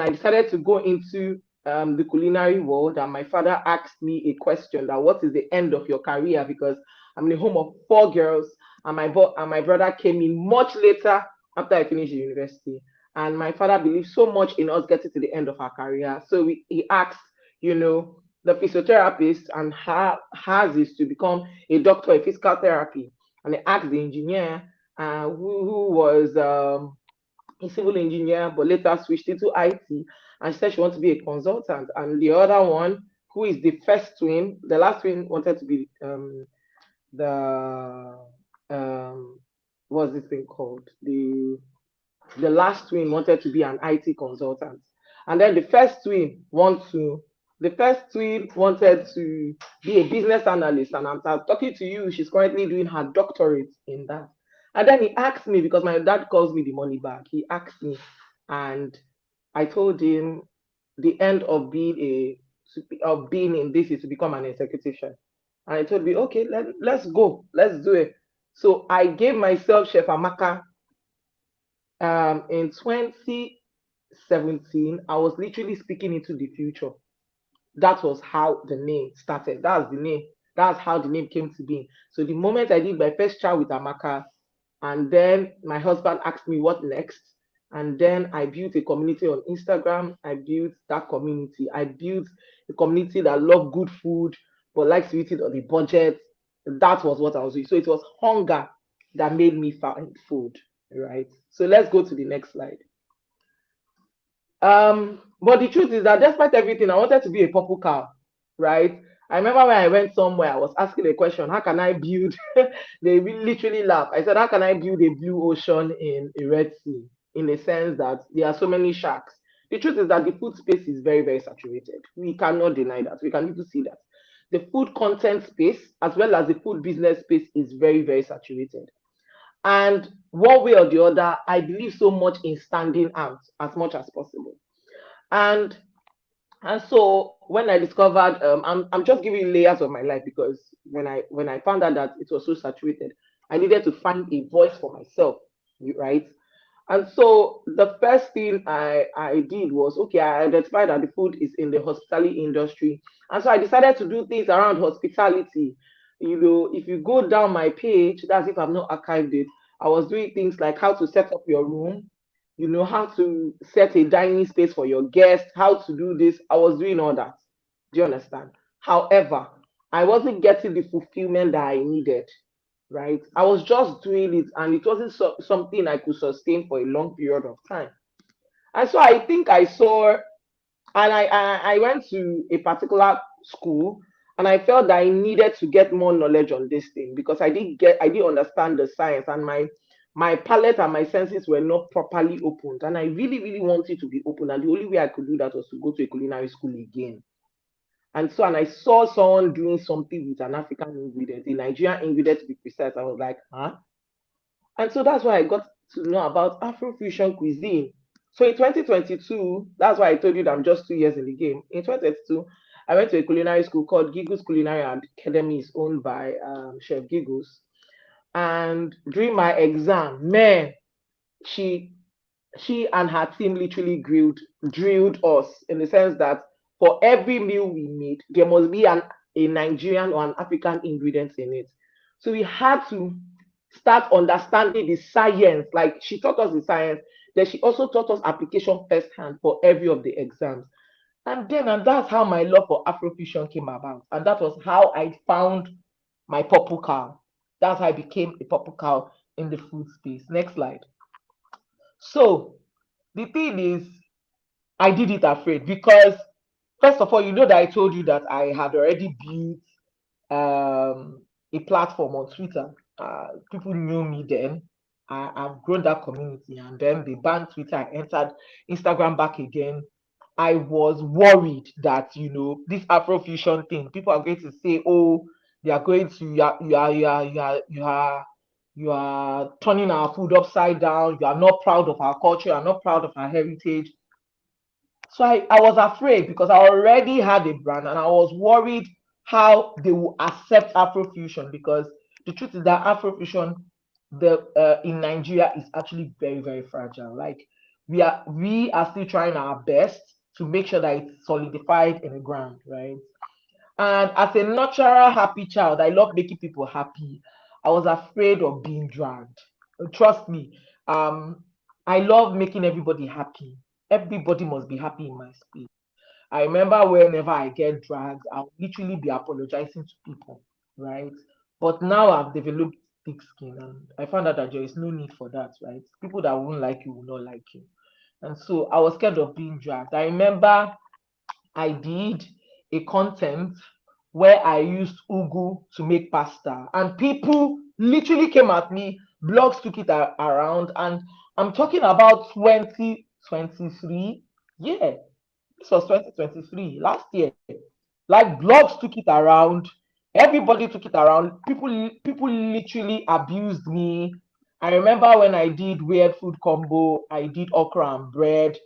decided to go into the culinary world, and my father asked me a question that what is the end of your career? Because I'm in a home of four girls, and my brother came in much later after I finished the university. And my father believed so much in us getting to the end of our career. So he asked, the physiotherapist, and hers is to become a doctor in physical therapy. And he asked the engineer, who was a civil engineer, but later switched into IT. And she said she wants to be a consultant. And the other one, who is the first twin, the last twin wanted to be the what's this thing called? The last twin wanted to be an IT consultant. And then the first twin wanted to be a business analyst. And I'm talking to you, she's currently doing her doctorate in that. And then he asked me, because my dad calls me the money bag, he asked me, and I told him the end of being in this is to become an executive chef. And I told him, okay, let's go, let's do it. So I gave myself Chef Amaka in 2017. I was literally speaking into the future. That was how the name started. That's the name. That's how the name came to be. So the moment I did my first child with Amaka, and then my husband asked me what next. And then I built a community on Instagram. I built that community. I built a community that loved good food, but likes to eat it on a budget. That was what I was doing. So it was hunger that made me find food, right? So let's go to the next slide. But the truth is that despite everything, I wanted to be a purple cow, right? I remember when I went somewhere, I was asking a question, how can I build? They literally laugh. I said, how can I build a blue ocean in a Red Sea? In the sense that there are so many sharks. The truth is that the food space is very, very saturated. We cannot deny that. We can even see that. The food content space, as well as the food business space, is very, very saturated. And one way or the other, I believe so much in standing out as much as possible. And and so when I discovered, I'm just giving you layers of my life because when I found out that it was so saturated, I needed to find a voice for myself, right? And so the first thing I did was, okay, I identified that the food is in the hospitality industry. And so I decided to do things around hospitality. If you go down my page, that's if I've not archived it, I was doing things like how to set up your room, how to set a dining space for your guests, how to do this. I was doing all that. Do you understand? However, I wasn't getting the fulfillment that I needed, right? I was just doing it and it wasn't something I could sustain for a long period of time. And so I think I saw, and I went to a particular school and I felt that I needed to get more knowledge on this thing because I didn't understand the science and my palate and my senses were not properly opened. And I really, really wanted to be open. And the only way I could do that was to go to a culinary school again. And I saw someone doing something with an African ingredient, a Nigerian ingredient to be precise. I was like, huh? And so that's why I got to know about Afrofusion cuisine. So in 2022, that's why I told you that I'm just 2 years in the game. In 2022, I went to a culinary school called Giggles Culinary Academy, is owned by Chef Giggles. And during my exam, man, she she and her team literally drilled us in the sense that for every meal we made, there must be a Nigerian or an African ingredient in it. So we had to start understanding the science. Like she taught us the science, then she also taught us application firsthand for every of the exams. And that's how my love for Afrofusion came about. And that was how I found my purple cow. That's how I became a purple cow in the food space. Next slide. So the thing is, I did it afraid because, first of all, you know that I told you that I had already built a platform on Twitter. People knew me then. I've grown that community, and then they banned Twitter. I entered Instagram back again. I was worried that this Afrofusion thing, people are going to say, "Oh, they are going to you are turning our food upside down. You are not proud of our culture. You are not proud of our heritage." So I was afraid because I already had a brand and I was worried how they will accept Afrofusion because the truth is that Afrofusion in Nigeria is actually very, very fragile. Like we are still trying our best to make sure that it's solidified in the ground, right? And as a natural happy child, I love making people happy. I was afraid of being dragged. Trust me, um, I love making everybody happy. Everybody must be happy in my space. I remember whenever I get dragged, I'll literally be apologizing to people, right? But now I've developed thick skin and I found out that there is no need for that, right? People that won't like you will not like you. And so I was scared of being dragged. I remember I did a content where I used ugu to make pasta, and people literally came at me. Blogs took it around, and I'm talking about 2023. Yeah, this was 2023, last year. Like blogs took it around, everybody took it around. People literally abused me. I remember when I did weird food combo, I did okra and bread,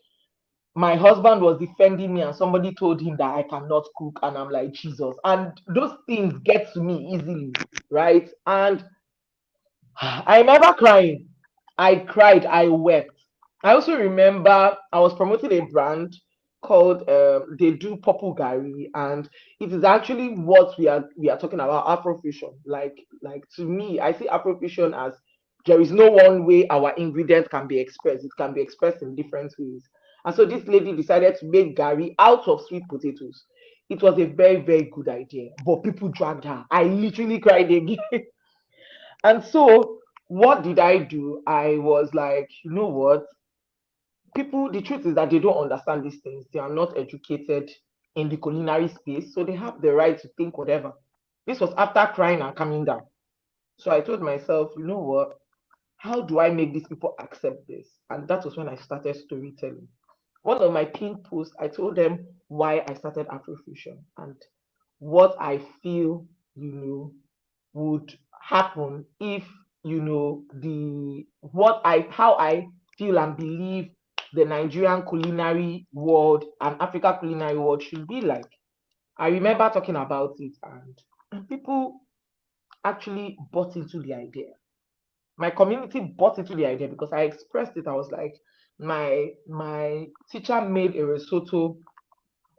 my husband was defending me and somebody told him that I cannot cook and I'm like Jesus, and those things get to me easily, right? And I remember crying. I cried, I wept. I also remember I was promoting a brand called they do purple gari, and it is actually what we are talking about, Afrofusion. Like to me, I see Afrofusion as there is no one way our ingredient can be expressed. It can be expressed in different ways. And so this lady decided to make gari out of sweet potatoes. It was a very, very good idea, but people dragged her. I literally cried again. And so, what did I do? I was like, you know what? People, the truth is that they don't understand these things. They are not educated in the culinary space, so they have the right to think whatever. This was after crying and coming down. So I told myself, you know what? How do I make these people accept this? And that was when I started storytelling. One of my pinned posts, I told them why I started Afrofusion and what I feel, would happen if, the what I how I feel and believe the Nigerian culinary world and Africa culinary world should be like. I remember talking about it, and people actually bought into the idea. My community bought into the idea because I expressed it. I was like, my teacher made a risotto,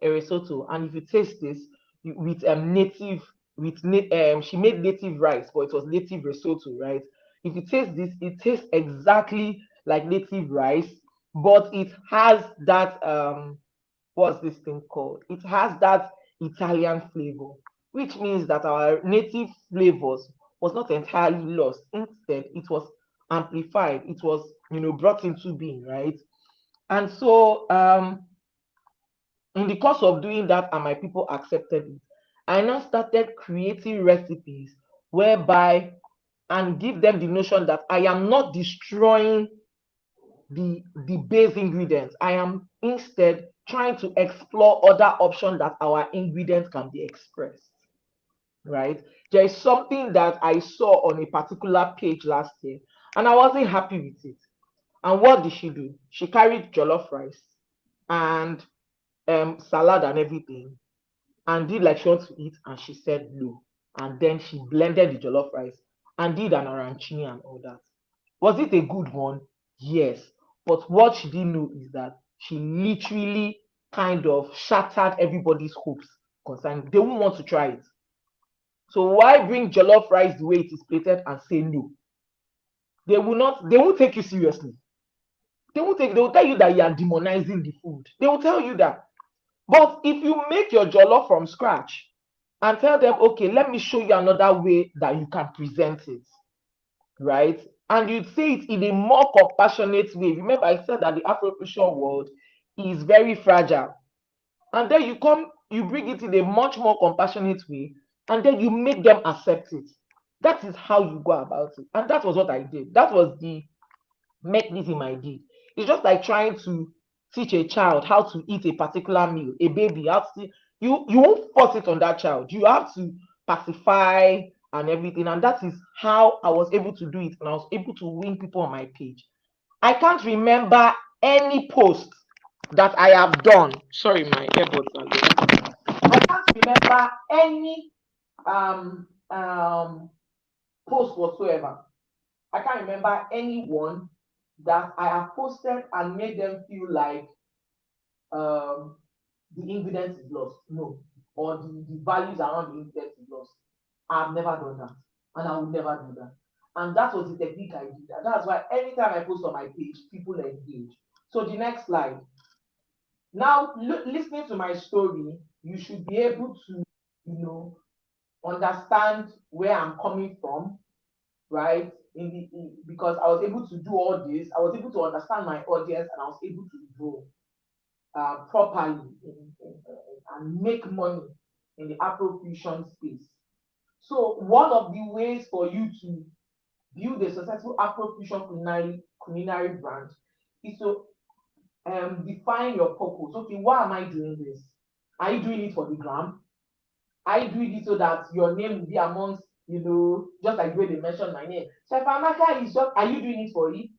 and if you taste this with native she made native rice, but it was native risotto, right? If you taste this, it tastes exactly like native rice, but it has that what's this thing called? It has that Italian flavor, which means that our native flavors was not entirely lost. Instead, it was amplified. It was, brought into being, right? And so, in the course of doing that, and my people accepted it, I now started creating recipes whereby and give them the notion that I am not destroying the base ingredients. I am instead trying to explore other options that our ingredients can be expressed, right? There is something that I saw on a particular page last year, and I wasn't happy with it. And what did she do? She carried jollof rice and salad and everything, and did like she wants to eat, and she said no. And then she blended the jollof rice and did an arancini and all that. Was it a good one? Yes. But what she didn't know is that she literally kind of shattered everybody's hopes concerning. They won't want to try it. So why bring jollof rice the way it is plated and say no? They will not. They won't take you seriously. They will tell you that you are demonizing the food. They will tell you that. But if you make your jollof from scratch and tell them, okay, let me show you another way that you can present it, right? And you say it in a more compassionate way. Remember, I said that the Afrofusion world is very fragile. And then you bring it in a much more compassionate way, and then you make them accept it. That is how you go about it. And that was what I did. That was the mechanism I did. It's just like trying to teach a child how to eat a particular meal, a baby. You won't force it on that child. You have to pacify and everything. And that is how I was able to do it. And I was able to win people on my page. I can't remember any post that I have done. Sorry, my earbuds are low. I can't remember any um um post whatsoever. I can't remember anyone that I have posted and made them feel like um the ingredients is lost. No. Or the values around the ingredients is lost. I've never done that. And I will never do that. And that was the technique I did. And that's why anytime I post on my page, people engage. So the next slide. Now, listening to my story, you should be able to, understand where I'm coming from, right? Because I was able to do all this, I was able to understand my audience, and I was able to grow properly and make money in the Afrofusion space. So one of the ways for you to build a successful Afrofusion culinary brand is to define your purpose. Okay, why am I doing this? Are you doing it for the gram? Are you doing it so that your name will be amongst, just like the way they mentioned my name? So Chiamaka is just, are you doing it for it?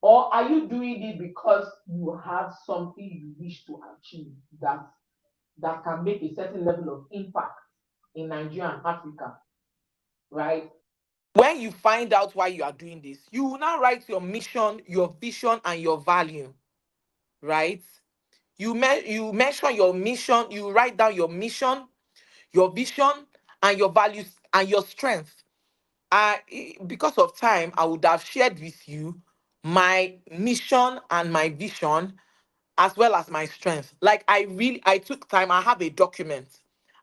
Or are you doing it because you have something you wish to achieve that can make a certain level of impact in Nigeria and Africa, right? When you find out why you are doing this, you will now write your mission, your vision, and your value, right? You mention your mission, you write down your mission, your vision, and your values and your strength. Because of time, I would have shared with you my mission and my vision as well as my strength. Like I took time, I have a document.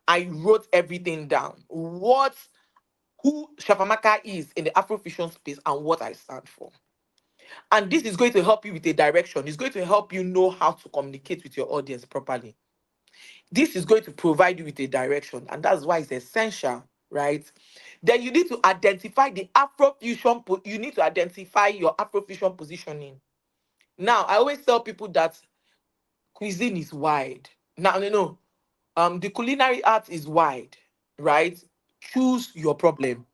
I wrote everything down. Who Chiamaka is in the Afrofusion space and what I stand for. And this is going to help you with a direction. It's going to help you know how to communicate with your audience properly. This is going to provide you with a direction, and that's why it's essential, right? Then you need to identify the Afrofusion. You need to identify your Afrofusion positioning. Now, I always tell people that cuisine is wide. Now, the culinary art is wide, right? Choose your problem.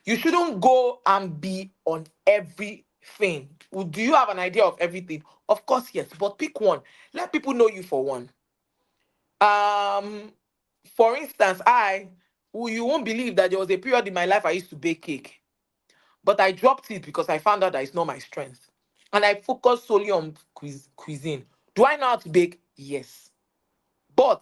You shouldn't go and be on everything. Well, do you have an idea of everything? Of course, yes, but pick one. Let people know you for one. Um, for instance, you won't believe that there was a period in my life I used to bake cake, but I dropped it because I found out that it's not my strength, and I focused solely on cuisine. Do I know how to bake? Yes, but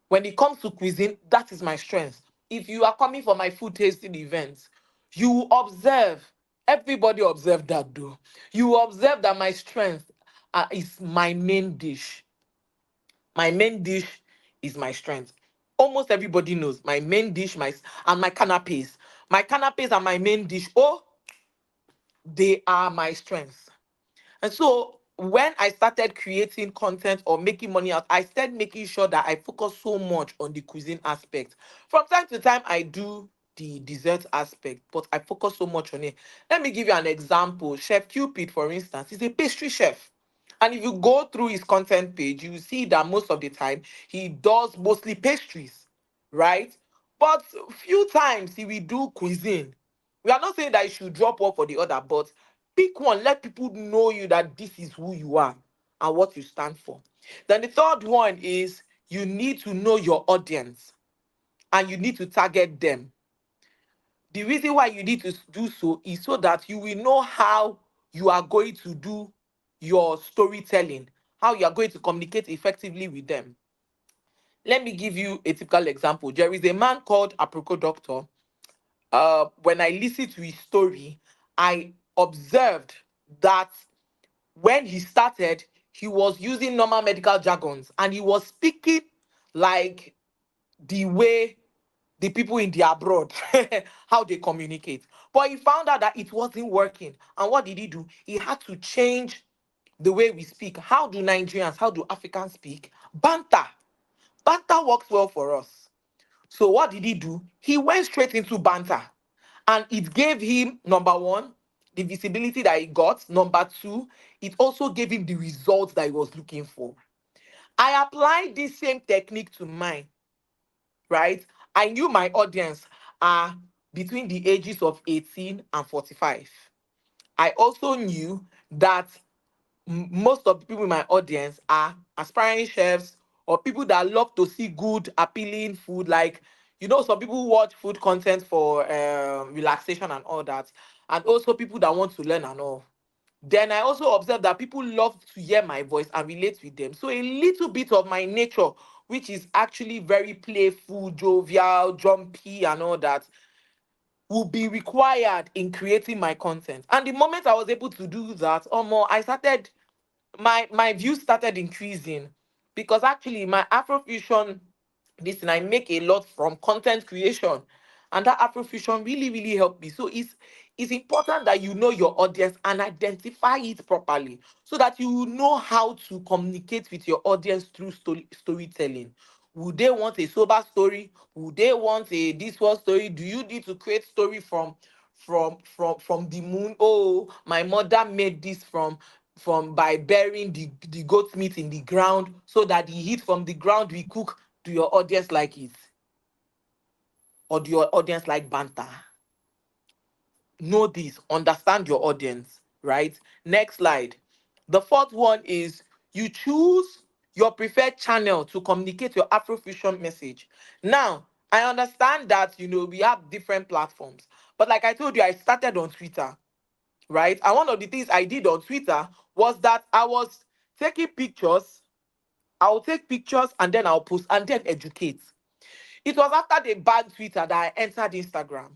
when it comes to cuisine, that is my strength. If you are coming for my food tasting events, you will observe. Everybody observe that, though. You will observe that my strength is my main dish. My main dish is my strength. Almost everybody knows my main dish, and my canapes. My canapes are my main dish. Oh, they are my strength. And so when I started creating content or making money out, I started making sure that I focus so much on the cuisine aspect. From time to time, I do the dessert aspect, but I focus so much on it. Let me give you an example. Chef Cupid, for instance, is a pastry chef. And if you go through his content page, you see that most of the time he does mostly pastries, right? But few times he will do cuisine. We are not saying that you should drop one for the other, but pick one. Let people know you that this is who you are and what you stand for. Then the third one is you need to know your audience and you need to target them. The reason why you need to do so is so that you will know how you are going to do your storytelling, how you are going to communicate effectively with them. Let me give you a typical example. There is a man called Apricot Doctor. When I listened to his story, I observed that when he started, he was using normal medical jargons and he was speaking like the way the people in the abroad how they communicate. But he found out that it wasn't working. And what did he do? He had to change the way we speak. How do Nigerians, how do Africans speak? Banter. Banter works well for us. So what did he do? He went straight into banter. And it gave him, number one, the visibility that he got. Number two, it also gave him the results that he was looking for. I applied this same technique to mine, right? I knew my audience are between the ages of 18 and 45. I also knew that most of the people in my audience are aspiring chefs or people that love to see good, appealing food. Like, some people watch food content for relaxation and all that. And also people that want to learn and all. Then I also observed that people love to hear my voice and relate with them. So a little bit of my nature, which is actually very playful, jovial, jumpy, and all that, will be required in creating my content. And the moment I was able to do that, I started my views started increasing because actually my Afrofusion, listen, I make a lot from content creation, and that Afrofusion really, really helped me. So it's important that you know your audience and identify it properly so that you know how to communicate with your audience through storytelling. Would they want a sober story? Would they want a this one story? Do you need to create story from the moon? Oh, my mother made this from by burying the goat meat in the ground so that the heat from the ground we cook. Do your audience like it? Or do your audience like banter? Know this, understand your audience, right? Next slide. The fourth one is you choose your preferred channel to communicate your Afrofusion message. Now, I understand that we have different platforms, but like I told you, I started on Twitter, right? And one of the things I did on Twitter was that I was taking pictures. I'll take pictures and then I'll post and then educate. It was after they banned Twitter that I entered Instagram.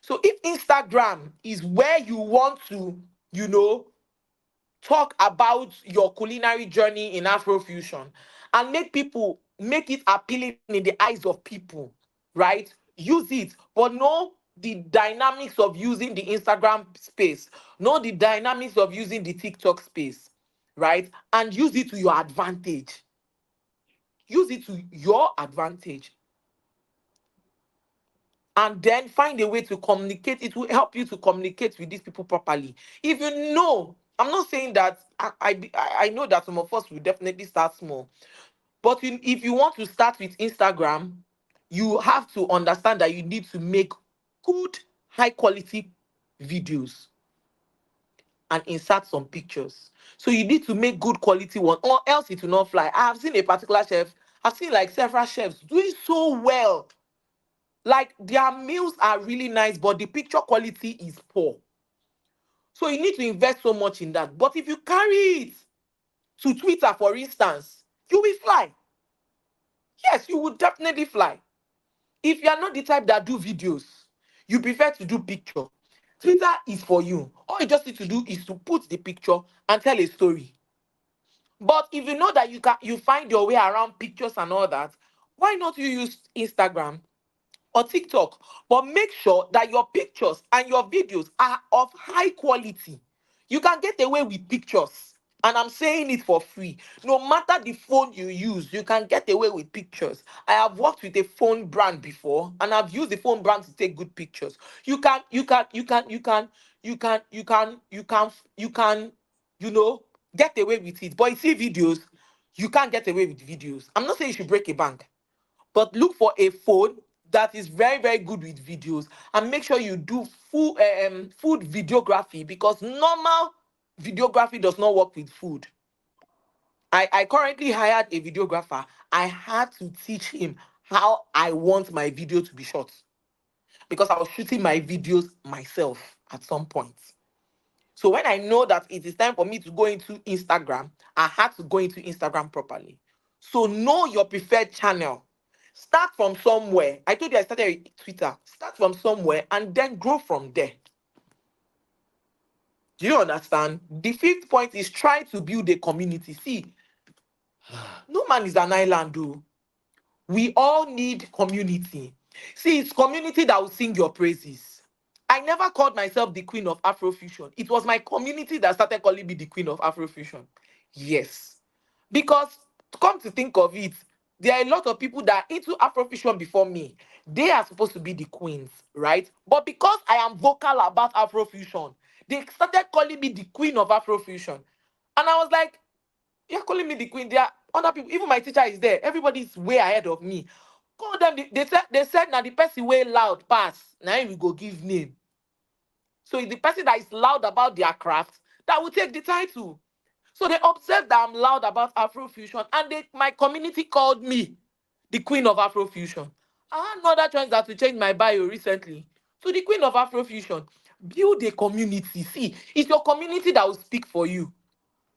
So if Instagram is where you want to, talk about your culinary journey in Afrofusion and make it appealing in the eyes of people, right? Use it, but know the dynamics of using the Instagram space, know the dynamics of using the TikTok space, right? And use it to your advantage. Use it to your advantage. And then find a way to communicate. It will help you to communicate with these people properly. If you know, I'm not saying that I know that some of us will definitely start small, but if you want to start with Instagram, you have to understand that you need to make good, high quality videos and insert some pictures. So you need to make good quality one, or else it will not fly. I have seen a particular chef, I've seen like several chefs doing so well. Like their meals are really nice, but the picture quality is poor. So you need to invest so much in that. But if you carry it to Twitter, for instance, you will fly. Yes, you will definitely fly. If you are not the type that do videos, you prefer to do picture, Twitter is for you. All you just need to do is to put the picture and tell a story. But if you know that you find your way around pictures and all that, why not you use Instagram or TikTok? But make sure that your pictures and your videos are of high quality. You can get away with pictures, and I'm saying it for free. No matter the phone you use, you can get away with pictures. I have worked with a phone brand before, and I've used the phone brand to take good pictures. You can, you know, get away with it. But you see videos, you can't get away with videos. I'm not saying you should break a bank, but look for a phone that is very, very good with videos, and make sure you do full food videography, because normal videography does not work with food. I currently hired a videographer. I had to teach him how I want my video to be shot, because I was shooting my videos myself at some point. So when I know that it is time for me to go into Instagram, I had to go into Instagram properly. So know your preferred channel. Start from somewhere. I told you I started with Twitter. Start from somewhere and then grow from there. Do you understand? The fifth point is try to build a community. See, no man is an island, though. We all need community. See, it's community that will sing your praises. I never called myself the queen of Afrofusion. It was my community that started calling me the queen of Afrofusion. Yes. Because, come to think of it, there are a lot of people that are into Afrofusion before me. They are supposed to be the queens, right? But because I am vocal about Afrofusion, they started calling me the queen of Afrofusion. And I was like, you're calling me the queen. There are other people. Even my teacher is there. Everybody's way ahead of me. Call them. They said now the person way loud pass. Now we go give name. So it's the person that is loud about their craft that will take the title. So they observed that I'm loud about Afrofusion, and my community called me the queen of Afrofusion. I had no other choice than to change my bio recently to the queen of Afrofusion. Build a community. See, it's your community that will speak for you.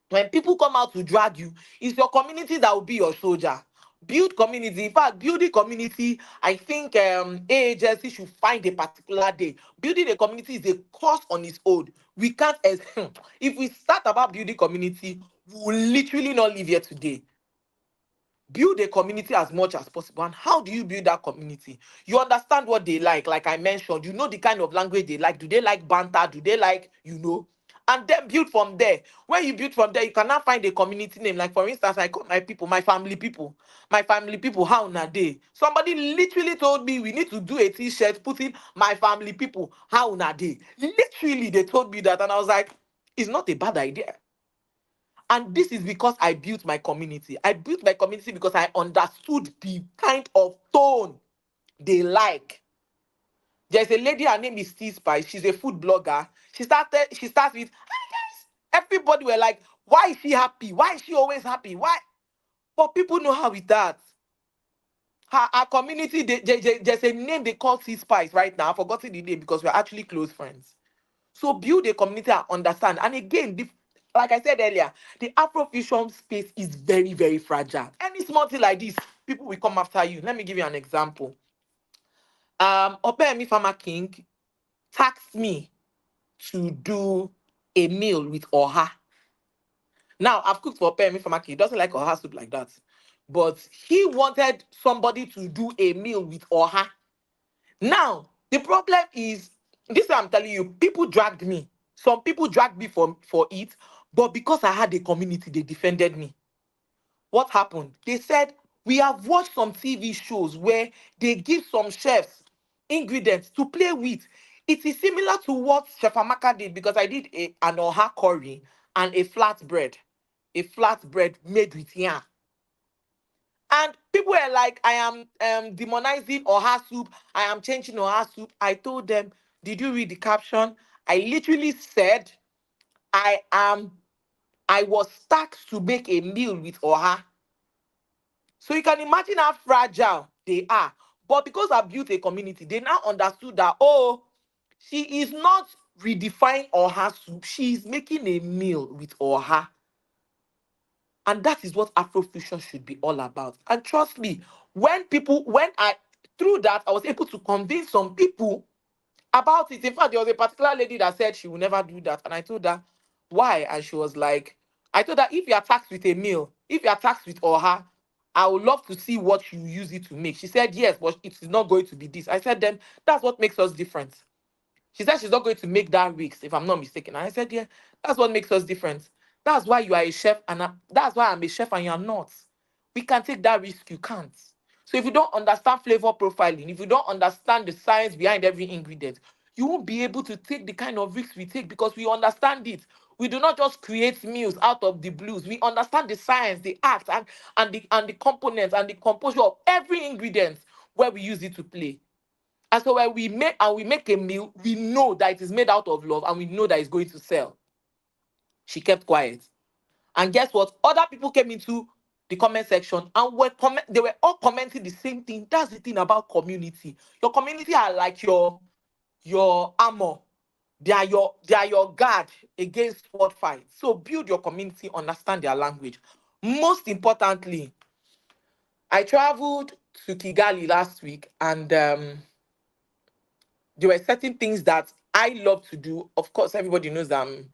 When people come out to drag you, it's your community that will be your soldier. Build community. In fact, building community, I think AHSC should find a particular day. Building a community is a course on its own. We can't, if we start about building community, we will literally not live here today. Build a community as much as possible. And how do you build that community? You understand what they like I mentioned. You know the kind of language they like. Do they like banter? Do they like, and then build from there. When you build from there, you cannot find a community name. Like, for instance, I call my people, my family people. My family people, how na they? Somebody literally told me we need to do a t-shirt putting my family people, how na they? Literally, they told me that. And I was like, it's not a bad idea. And this is because I built my community. I built my community because I understood the kind of tone they like. There's a lady, her name is T Spice. She's a food blogger. She starts with, "Hi guys." Everybody were like, why is she happy? Why is she always happy? Why? But people know how it that. Her community, there's a name they call T Spice right now. I've forgotten the name because we're actually close friends. So build a community and understand. And again, like I said earlier, the Afrofusion space is very, very fragile. Any small thing like this, people will come after you. Let me give you an example. Opeyemi Farmer King tasked me to do a meal with Oha. Now, I've cooked for Opeyemi Farmer King. He doesn't like Oha soup like that. But he wanted somebody to do a meal with Oha. Now, the problem is, this is what I'm telling you, people dragged me. Some people dragged me for it, but because I had a community, they defended me. What happened? They said, We have watched some TV shows where they give some chefs ingredients to play with. It is similar to what Chef Amaka did, because I did an oha curry and a flatbread made with yam. And people were like, I am demonizing oha soup. I am changing oha soup. I told them, did you read the caption? I literally said, I am, I was tasked to make a meal with oha. So you can imagine how fragile they are. But because I built a community, they now understood that, oh, she is not redefining oha soup. She is making a meal with oha. And that is what Afrofusion should be all about. And trust me, through that, I was able to convince some people about it. In fact, there was a particular lady that said she will never do that. And I told her, why? And she was like, I told her, if you are taxed with a meal, if you are taxed with oha, I would love to see what you use it to make. She said, yes, but it is not going to be this. I said, then that's what makes us different. She said she's not going to make that risk, if I'm not mistaken. And I said, yeah, that's what makes us different. That's why you are a chef, and that's why I'm a chef and you're not. We can take that risk, you can't. So if you don't understand flavor profiling, if you don't understand the science behind every ingredient, you won't be able to take the kind of risks we take, because we understand it. We do not just create meals out of the blues. We understand the science, the art, and the components and the composure of every ingredient where we use it to play. And so when we make a meal, we know that it is made out of love and we know that it's going to sell. She kept quiet. And guess what? Other people came into the comment section and they were all commenting the same thing. That's the thing about community. Your community are like your armor. They are your guard against sword fight. So build your community, understand their language. Most importantly, I traveled to Kigali last week, and there were certain things that I love to do. Of course, everybody knows I'm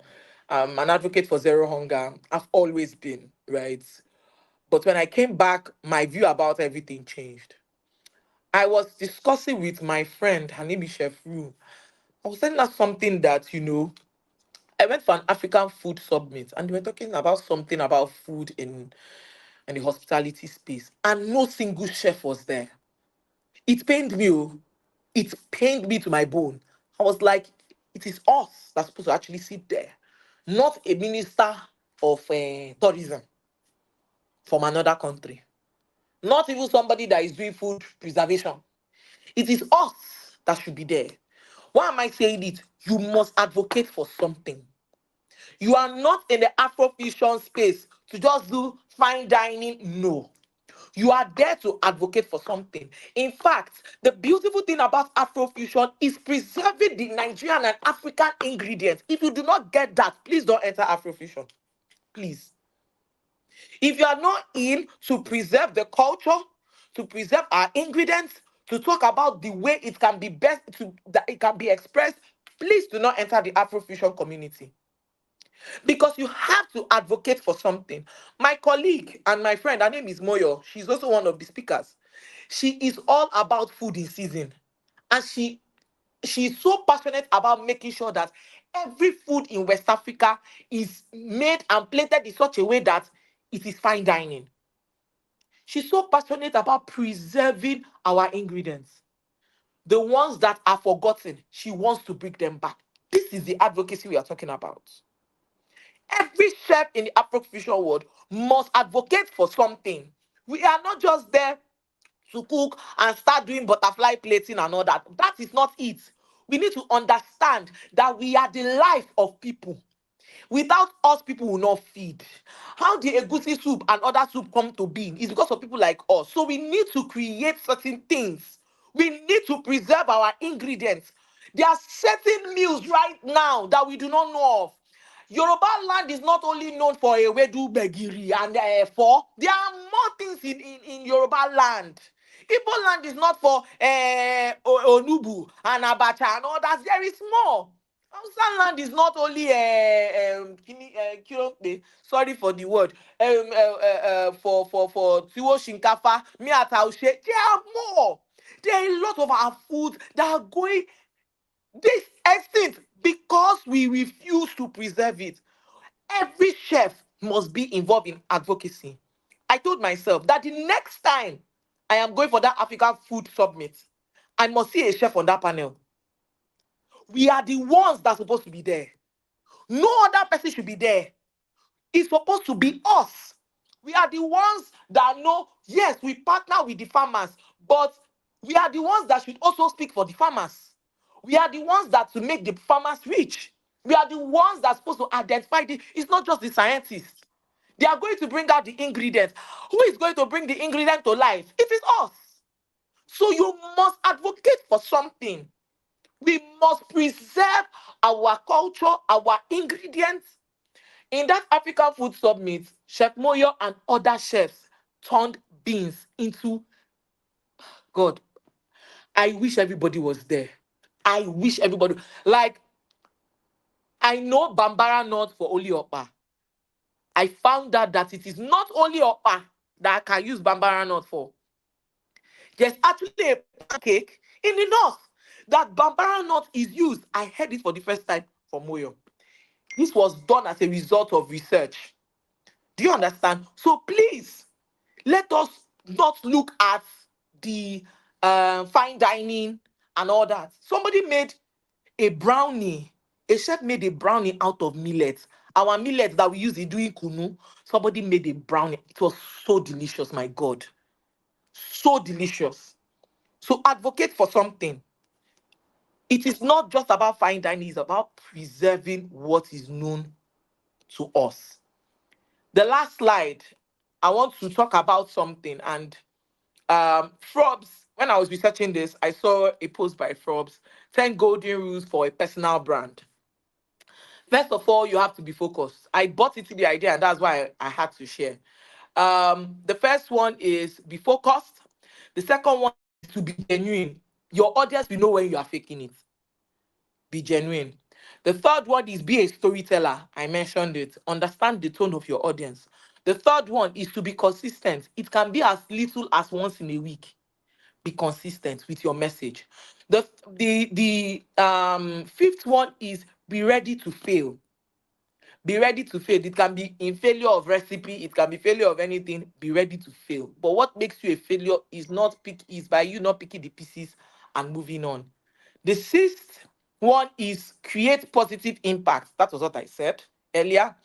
an advocate for zero hunger. I've always been, right? But when I came back, my view about everything changed. I was discussing with my friend, her name is Chef Ru. I was telling her something that, I went for an African food summit and we were talking about something about food in the hospitality space, and no single chef was there. It pained me. Oh. It pained me to my bone. I was like, it is us that's supposed to actually sit there, not a minister of tourism from another country, not even somebody that is doing food preservation. It is us that should be there. Why am I saying it? You must advocate for something. You are not in the Afrofusion space to just do fine dining. No. You are there to advocate for something. In fact, the beautiful thing about Afrofusion is preserving the Nigerian and African ingredients. If you do not get that, please don't enter Afrofusion. Please. If you are not in to preserve the culture, to preserve our ingredients, to talk about the way it can be best, that it can be expressed, please do not enter the Afrofusion community. Because you have to advocate for something. My colleague and my friend, her name is Moyo. She's also one of the speakers. She is all about food in season. And she's so passionate about making sure that every food in West Africa is made and plated in such a way that it is fine dining. She's so passionate about preserving our ingredients. The ones that are forgotten, she wants to bring them back. This is the advocacy we are talking about. Every chef in the Afrofusion world must advocate for something. We are not just there to cook and start doing butterfly plating and all that. That is not it. We need to understand that we are the life of people. Without us, people will not feed. How the egusi soup and other soup come to being is because of people like us. So we need to create certain things. We need to preserve our ingredients. There are certain meals right now that we do not know of. Yoruba land is not only known for ewedu, begiri, and for. There are more things in Yoruba land. Igbo land is not for onubu and abacha and all that. There is more. Hausa land is not only sorry for the word, for tiwo shinkafa, miataushe. There are more. There are a lot of our foods that are going this extinct because we refuse to preserve it. Every chef must be involved in advocacy. I told myself that the next time I am going for that African Food Summit, I must see a chef on that panel. We are the ones that's supposed to be there. No other person should be there. It's supposed to be us. We are the ones that know, yes, we partner with the farmers, but we are the ones that should also speak for the farmers. We are the ones that to make the farmers rich. We are the ones that's supposed to identify it's not just the scientists. They are going to bring out the ingredients. Who is going to bring the ingredient to life? It is us. So you must advocate for something. We must preserve our culture, our ingredients. In that African Food Summit, Chef Moyo and other chefs turned beans into God. I wish everybody was there. I wish everybody, like, I know Bambara not for only Opa. I found out that it is not only Opa that I can use Bambara nut for. There's actually a pancake in the north that Bambara nut is used. I heard it for the first time from Moyo. This was done as a result of research. Do you understand? So please, let us not look at the fine dining and all that. Somebody made a brownie. A chef made a brownie out of millet. Our millet that we use in doing kunu. Somebody made a brownie. It was so delicious, my God. So delicious. So advocate for something. It is not just about fine dining, it's about preserving what is known to us. The last slide, I want to talk about something. And Frobs, when I was researching this, I saw a post by Frobs, 10 golden rules for a personal brand. First of all, you have to be focused. I bought into the idea, and that's why I had to share. The first one is be focused. The second one is to be genuine. Your audience will know when you are faking it. Be genuine. The third one is be a storyteller. I mentioned it. Understand the tone of your audience. The third one is to be consistent. It can be as little as once in a week. Be consistent with your message. The fifth one is be ready to fail. Be ready to fail. It can be in failure of recipe, it can be failure of anything. Be ready to fail. But what makes you a failure is by you not picking the pieces and moving on. The sixth one is create positive impact. That was what I said earlier.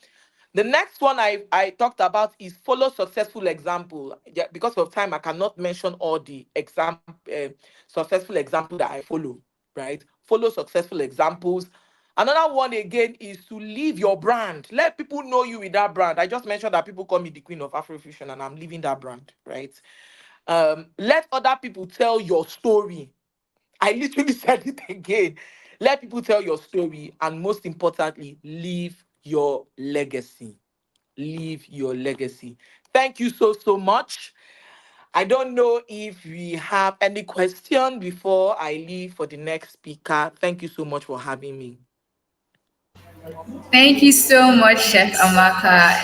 The next one I talked about is follow successful example. Yeah, because of time, I cannot mention all the successful example that I follow, right? Follow successful examples. Another one again is to leave your brand. Let people know you with that brand. I just mentioned that people call me the queen of Afrofusion and I'm leaving that brand, right? Let other people tell your story. I literally said it again. Let people tell your story, and most importantly, leave your legacy. Leave your legacy. Thank you so much. I don't know if we have any question before I leave for the next speaker. Thank you so much for having me. Thank you so much, Chef Amaka.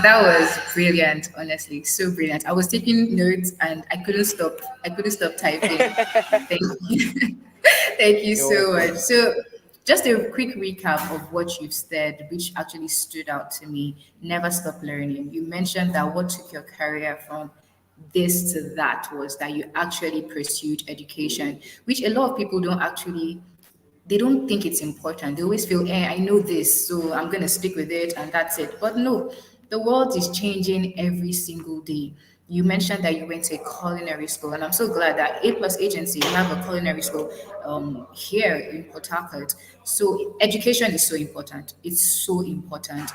That was brilliant, honestly, so brilliant. I was taking notes and I couldn't stop. I couldn't stop typing. Thank you. Thank you You're so much. welcome. So, just a quick recap of what you've said, which actually stood out to me. Never stop learning. You mentioned that what took your career from this to that was that you actually pursued education, which a lot of people don't actually, they don't think it's important. They always feel, I know this, so I'm going to stick with it and that's it. But no, the world is changing every single day. You mentioned that you went to a culinary school, and I'm so glad that A Plus Agency, you have a culinary school here in Port Harcourt. So education is so important. It's so important.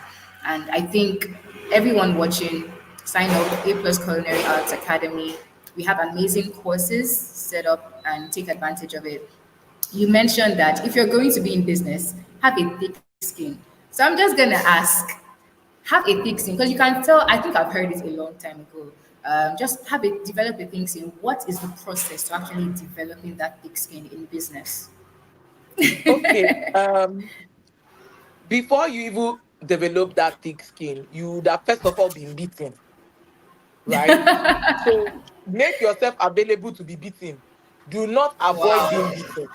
And I think everyone watching, sign up A Plus Culinary Arts Academy. We have amazing courses set up and take advantage of it. You mentioned that if you're going to be in business, have a thick skin. So I'm just gonna ask, have a thick skin because you can tell. I think I've heard it a long time ago. Just develop a thick skin. What is the process to actually developing that thick skin in business? Okay. Before you even develop that thick skin, you would have first of all been beaten, right? So make yourself available to be beaten. Do not avoid being Wow. beaten.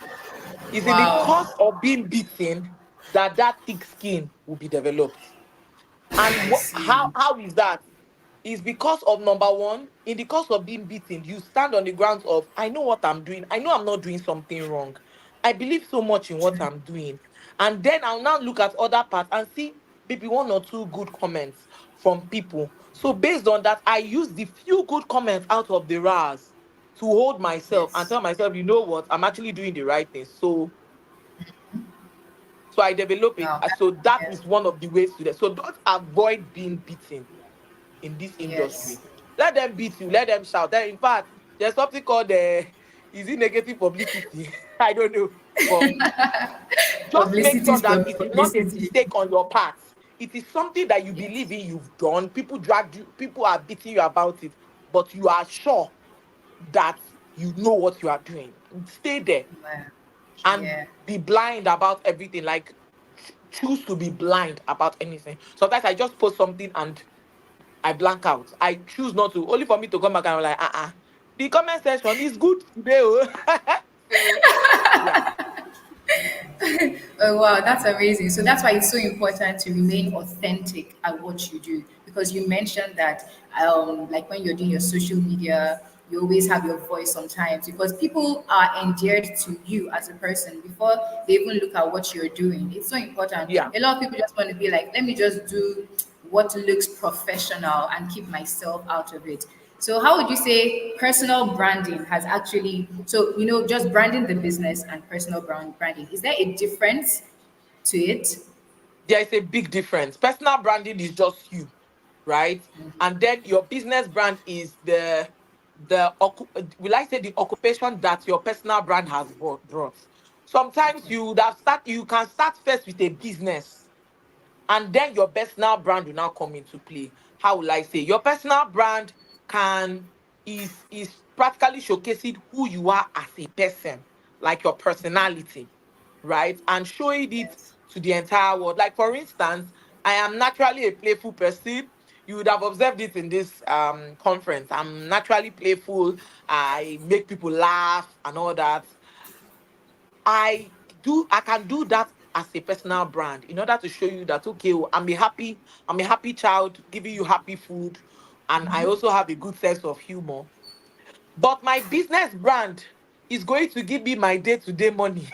It's in the Wow. course of being beaten that thick skin will be developed. And I how see. how is that? is because of number one, in the course of being beaten, you stand on the grounds of, I know what I'm doing. I know I'm not doing something wrong. I believe so much in what True. I'm doing. And then I'll now look at other parts and see maybe one or two good comments from people. So based on that, I use the few good comments out of the RAS to hold myself and Yes. tell myself, you know what, I'm actually doing the right thing. So I develop it. Wow. So that Yeah. is one of the ways to that. So don't avoid being beaten in this industry. Yes. Let them beat you, let them shout. Then, in fact, there's something called is it negative publicity? I don't know. But just make Publicity sure is that it is not a publicity. mistake on your part. It is something that you believe Yes. in, you've done. People dragged you, people are beating you about it, but you are sure that you know what you are doing. Stay there Wow. and Yeah. be blind about everything. Like choose to be blind about anything. Sometimes I just post something and I blank out. I choose not to, only for me to come back and I'm like, the comment section is good today. Oh. So, yeah, Oh wow, that's amazing. So that's why it's so important to remain authentic at what you do, because you mentioned that like when you're doing your social media, you always have your voice sometimes, because people are endeared to you as a person before they even look at what you're doing. It's so important. yeah. A lot of people just want to be like, let me just do what looks professional and keep myself out of it. So, how would you say personal branding has actually, so, just branding the business and personal branding, is there a difference to it? There is a big difference. Personal branding is just you, right? And then your business brand is will I say the occupation that your personal brand has brought. Sometimes you can start first with a business and then your personal brand will now come into play. How will I say? Your personal brand can is practically showcasing who you are as a person, like your personality, right? And showing it Yes. to the entire world. Like for instance, I am naturally a playful person. You would have observed it in this conference. I'm naturally playful. I make people laugh and all that. I can do that as a personal brand in order to show you that okay, oh, I'm a happy child giving you happy food, and I also have a good sense of humor. But my business brand is going to give me my day-to-day money.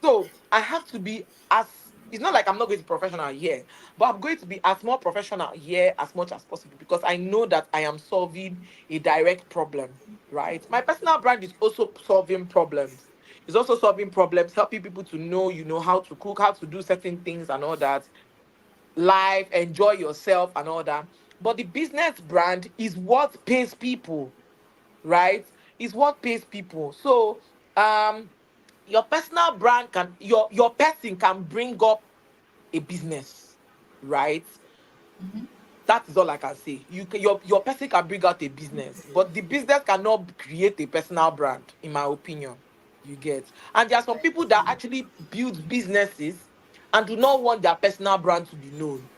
So I have to be as it's not like I'm not going to be professional here, but I'm going to be as more professional here as much as possible because I know that I am solving a direct problem, right? My personal brand is also solving problems. It's also solving problems, helping people to know, how to cook, how to do certain things and all that. Life, enjoy yourself and all that. But the business brand is what pays people, right? Is what pays people. So your personal brand your person can bring up a business, right? That is all I can say. Your person can bring out a business, but the business cannot create a personal brand, in my opinion. You get. And there are some people that actually build businesses and do not want their personal brand to be known.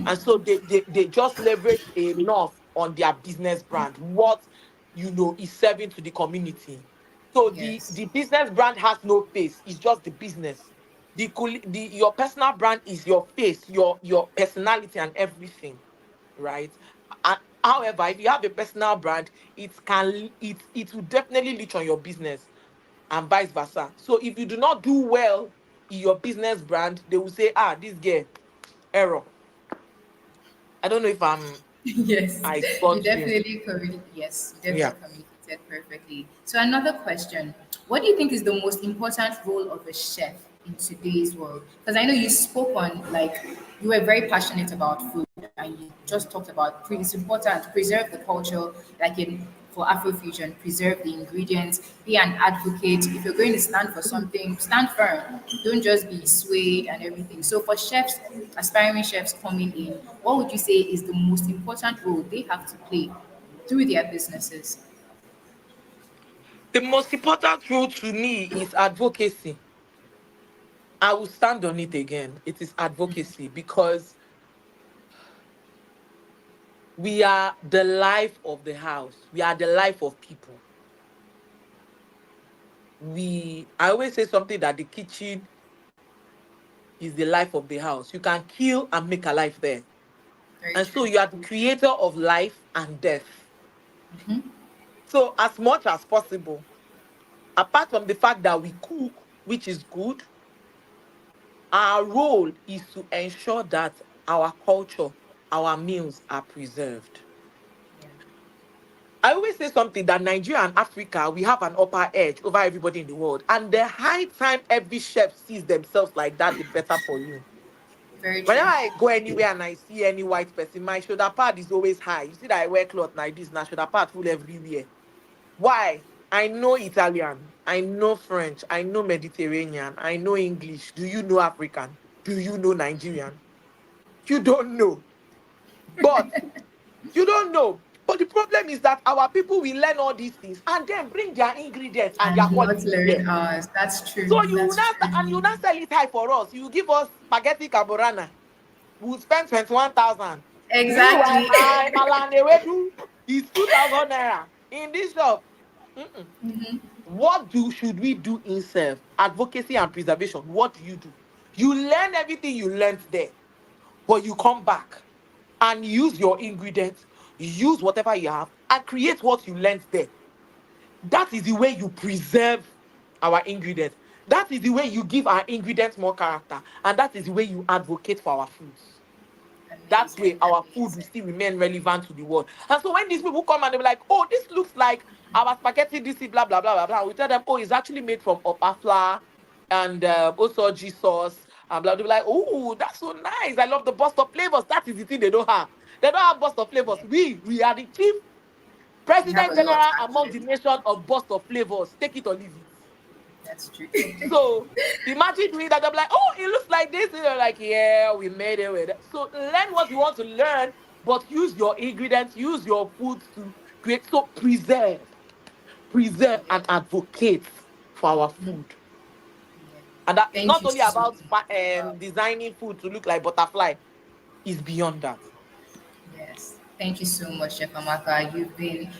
And so they just leverage enough on their business brand, what is serving to the community. So Yes. the business brand has no face, it's just the business. Your personal brand is your face, your personality and everything, right? However, if you have a personal brand, it will definitely leach on your business and vice versa. So if you do not do well in your business brand, they will say, this girl, error. I don't know if Yes, I you got you. definitely yes, you Yeah. definitely communicated perfectly. So another question: what do you think is the most important role of a chef in today's world? Because I know you spoke on, like, you were very passionate about food, and you just talked about it's important to preserve the culture, like in for Afrofusion, preserve the ingredients, be an advocate. If you're going to stand for something, stand firm. Don't just be swayed and everything. So for chefs, aspiring chefs coming in, what would you say is the most important role they have to play through their businesses? The most important role to me is advocacy. I will stand on it again. It is advocacy because we are the life of the house. We are the life of people. I always say something that the kitchen is the life of the house. You can kill and make a life there. Very And so true. you are the creator of life and death. Hmm. So, as much as possible, apart from the fact that we cook, which is good, our role is to ensure that our culture, our meals are preserved. Yeah. I always say something that Nigeria and Africa, we have an upper edge over everybody in the world. And the high time every chef sees themselves like that, the better for you. Very Whenever true. I go anywhere and I see any white person, my shoulder pad is always high. You see that I wear cloth like this, now shoulder pad full everywhere. Why? I know Italian, I know French, I know Mediterranean, I know English. Do you know African? Do you know Nigerian? You don't know. But you don't know. But the problem is that our people will learn all these things and then bring their ingredients and their And not quality there. learn ours. That's true. So you will That's not true. and you will not sell it high for us. You give us spaghetti carbonara. We'll spend 21,000. Meanwhile, Exactly. my Malane Wedu is 2,000 naira in this shop. Mm-mm. Hmm. What should we do in self advocacy and preservation? What do? You learn everything you learned there, but you come back and use your ingredients, use whatever you have, and create what you learned there. That is the way you preserve our ingredients. That is the way you give our ingredients more character, and that is the way you advocate for our foods. That way Amazing. our food will Amazing. still remain relevant to the world. And so when these people come and they're like, oh, this looks like our spaghetti, this, blah, blah, blah, blah, blah, we tell them, oh, it's actually made from upper flour and osoji sauce, and blah. They'll be like, oh, that's so nice. I love the burst of flavors. That is the thing they don't have. They don't have burst of flavors. Yeah. We are the chief We have a president lot general among the actually. nation of burst of flavors. Take it or leave it. That's true. So imagine doing that. I'm like, oh, it looks like this. And you're like, yeah, we made it with it. So learn what you want to learn, but use your ingredients, use your foods to create. So preserve Yeah. and advocate for our Mhm. food. Yeah. And that it's Thank not you only so about much. Wow. designing food to look like butterfly, it's beyond that. Yes. Thank you so much, Chef Amaka. You're Everything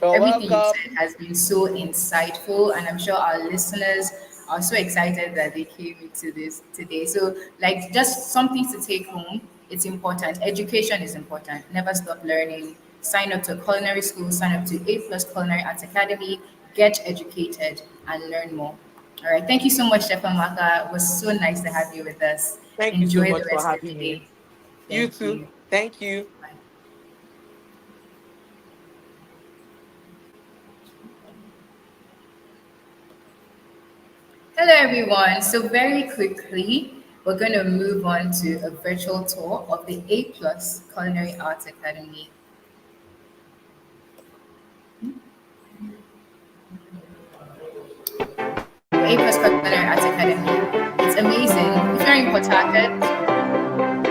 you've welcome. said has been so insightful, and I'm sure our listeners are so excited that they came into this today. So, like, just something to take home. It's important. Education is important. Never stop learning. Sign up to a culinary school, sign up to A Plus Culinary Arts Academy, get educated, and learn more. All right. Thank you so much, Chef Amaka. It was so nice to have you with us. Thank you so Enjoy much the for rest of the having me. day. You Thank too. you. Thank you. Bye. Hello, everyone. So very quickly, we're going to move on to a virtual tour of the A Plus Culinary Arts Academy. A Plus Culinary Arts Academy. It's amazing. If you're in Port Harcourt,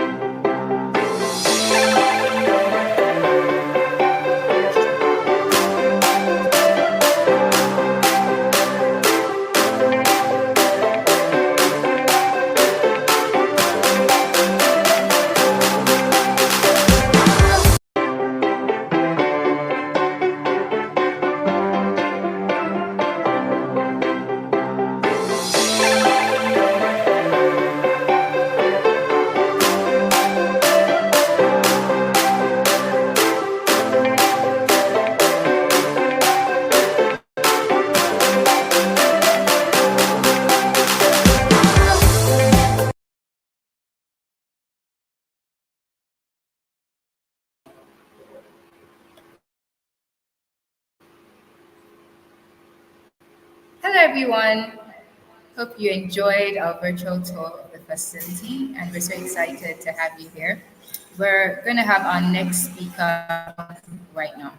hello, everyone. Hope you enjoyed our virtual tour of the facility, and we're so excited to have you here. We're going to have our next speaker right now,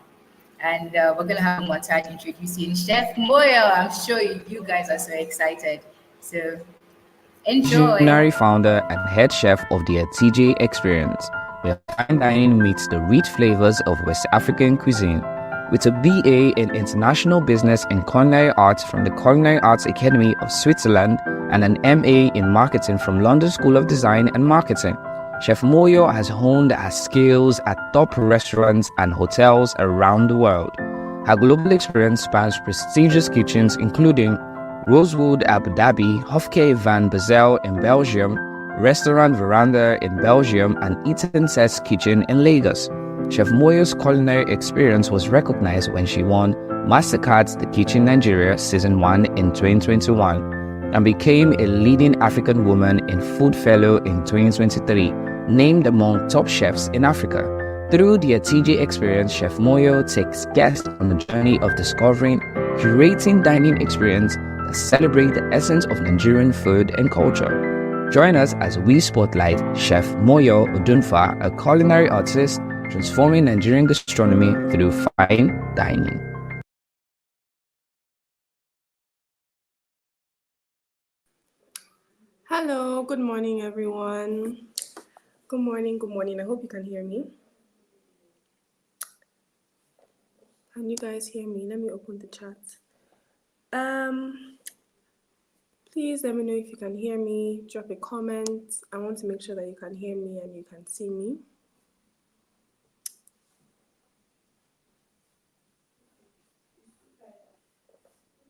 and we're going to have a montage introducing Chef Moyo. I'm sure you guys are so excited. So enjoy. Visionary founder and head chef of the TJ Experience, where fine dining meets the rich flavors of West African cuisine. With a BA in International Business and Culinary Arts from the Culinary Arts Academy of Switzerland and an MA in Marketing from London School of Design and Marketing, Chef Moyo has honed her skills at top restaurants and hotels around the world. Her global experience spans prestigious kitchens including Rosewood Abu Dhabi, Hofke van Basel in Belgium, Restaurant Veranda in Belgium, and Eaton Sets Kitchen in Lagos. Chef Moyo's culinary experience was recognized when she won MasterCard's The Kitchen Nigeria Season 1 in 2021 and became a leading African woman in Food Fellow in 2023, named among top chefs in Africa. Through the TJ experience, Chef Moyo takes guests on the journey of discovering, curating dining experience that celebrate the essence of Nigerian food and culture. Join us as we spotlight Chef Moyo Odunfa, a culinary artist transforming Nigerian gastronomy through fine dining. Hello, good morning, everyone. Good morning, good morning. I hope you can hear me. Can you guys hear me? Let me open the chat. Please let me know if you can hear me. Drop a comment. I want to make sure that you can hear me and you can see me.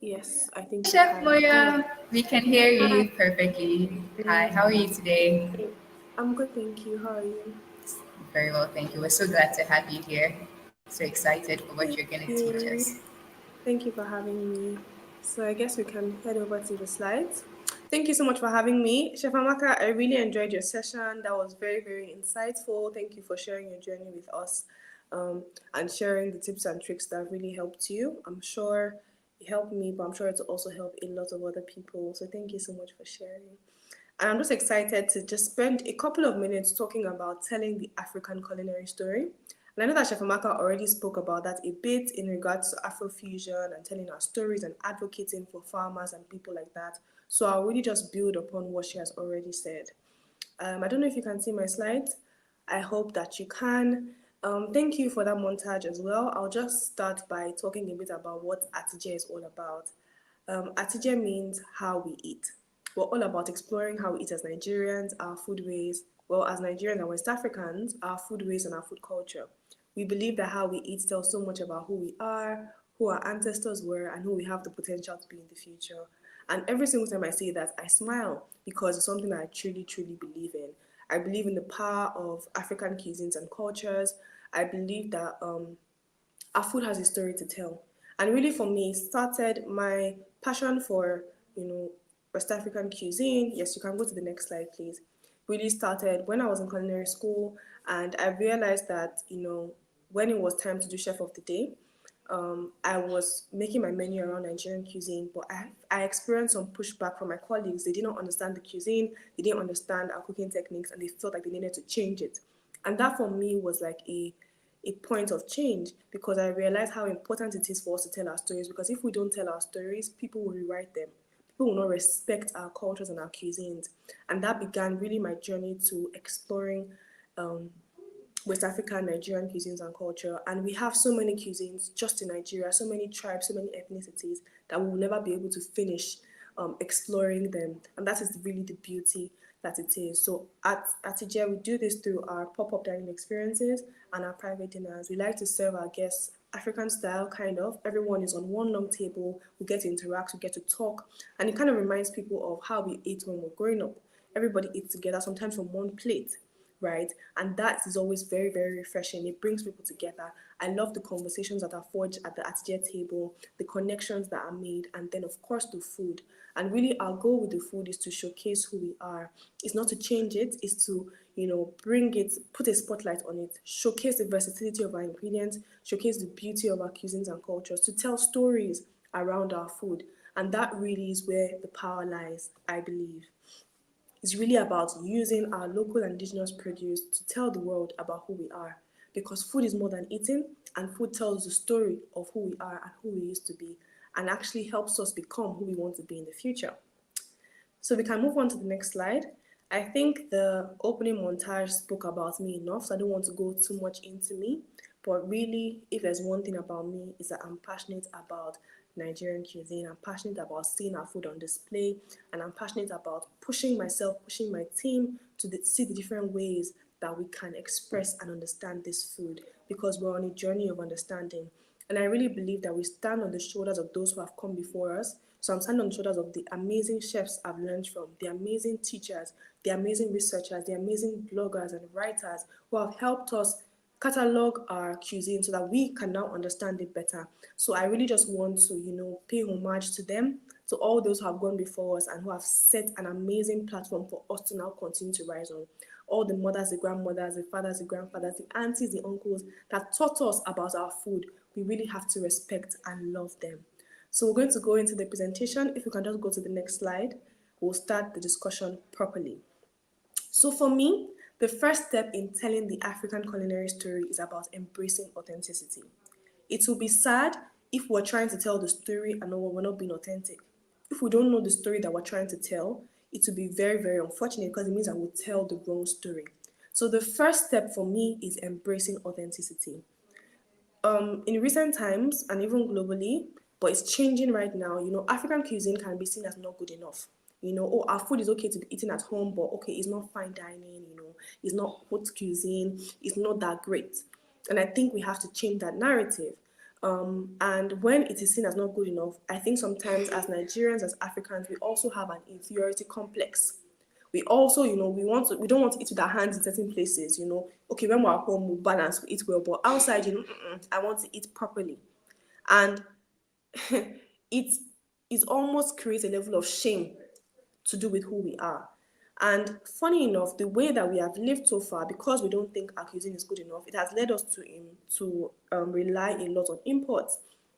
Yes, I think you Chef can. Moya, we can hear you perfectly. Hi, how are you today? I'm good, thank you. How are you? Very well, thank you. We're so glad to have you here. So excited for what you're going to teach us. Thank you for having me. So I guess we can head over to the slides. Thank you so much for having me. Chef Amaka, I really enjoyed your session. That was very, very insightful. Thank you for sharing your journey with us and sharing the tips and tricks that really helped you. I'm sure it helped me, but I'm sure it will also help a lot of other people. So thank you so much for sharing. And I'm just excited to just spend a couple of minutes talking about telling the African culinary story. And I know that Chef Amaka already spoke about that a bit in regards to Afrofusion and telling our stories and advocating for farmers and people like that. So I'll really just build upon what she has already said. I don't know if you can see my slides. I hope that you can. Thank you for that montage as well. I'll just start by talking a bit about what Atije is all about. Atije means how we eat. We're all about exploring how we eat as Nigerians, our food ways, well, as Nigerians and West Africans, our food ways and our food culture. We believe that how we eat tells so much about who we are, who our ancestors were, and who we have the potential to be in the future. And every single time I say that, I smile because it's something that I truly, truly believe in. I believe in the power of African cuisines and cultures. I believe that our food has a story to tell. And really for me, started my passion for, West African cuisine. Yes, you can go to the next slide, please. Really started when I was in culinary school, and I realized that, when it was time to do Chef of the Day, I was making my menu around Nigerian cuisine, but I experienced some pushback from my colleagues. They didn't understand the cuisine, they didn't understand our cooking techniques, and they felt like they needed to change it. And that for me was like a point of change because I realized how important it is for us to tell our stories. Because if we don't tell our stories, people will rewrite them. People will not respect our cultures and our cuisines. And that began really my journey to exploring West African, Nigerian cuisines and culture. And we have so many cuisines just in Nigeria, so many tribes, so many ethnicities that we will never be able to finish exploring them. And that is really the beauty that it is. So at Atije, we do this through our pop-up dining experiences and our private dinners. We like to serve our guests African style, kind of. Everyone is on one long table. We get to interact, we get to talk. And it kind of reminds people of how we ate when we were growing up. Everybody eats together, sometimes from one plate, right? And that is always very, very refreshing. It brings people together. I love the conversations that are forged at the Atije table, the connections that are made, and then of course the food. And really our goal with the food is to showcase who we are. It's not to change it, it's to, bring it, put a spotlight on it, showcase the versatility of our ingredients, showcase the beauty of our cuisines and cultures, to tell stories around our food. And that really is where the power lies, I believe. It's really about using our local indigenous produce to tell the world about who we are. Because food is more than eating, and food tells the story of who we are and who we used to be, and actually helps us become who we want to be in the future. So we can move on to the next slide. I think the opening montage spoke about me enough, so I don't want to go too much into me. But really, if there's one thing about me, is that I'm passionate about Nigerian cuisine. I'm passionate about seeing our food on display, and I'm passionate about pushing myself, pushing my team to see the different ways that we can express and understand this food, because we're on a journey of understanding. And I really believe that we stand on the shoulders of those who have come before us. So I'm standing on the shoulders of the amazing chefs I've learned from, the amazing teachers, the amazing researchers, the amazing bloggers and writers who have helped us catalog our cuisine so that we can now understand it better. So I really just want to, pay homage to them, to all those who have gone before us and who have set an amazing platform for us to now continue to rise on. All the mothers, the grandmothers, the fathers, the grandfathers, the aunties, the uncles that taught us about our food, we really have to respect and love them. So we're going to go into the presentation. If we can just go to the next slide, we'll start the discussion properly. So for me, the first step in telling the African culinary story is about embracing authenticity. It will be sad if we're trying to tell the story and we're not being authentic. If we don't know the story that we're trying to tell, it will be very, very unfortunate because it means that we'll tell the wrong story. So the first step for me is embracing authenticity. In recent times and even globally, but it's changing right now, African cuisine can be seen as not good enough. Our food is okay to be eaten at home, but okay, it's not fine dining, it's not haute cuisine, it's not that great. And I think we have to change that narrative. And when it is seen as not good enough, I think sometimes as Nigerians, as Africans, we also have an inferiority complex. We also, we don't want to eat with our hands in certain places, Okay, when we're at home, we balance, we eat well, but outside, I want to eat properly. And it almost creates a level of shame to do with who we are. And funny enough, the way that we have lived so far, because we don't think our cuisine is good enough, it has led us to rely a lot on imports.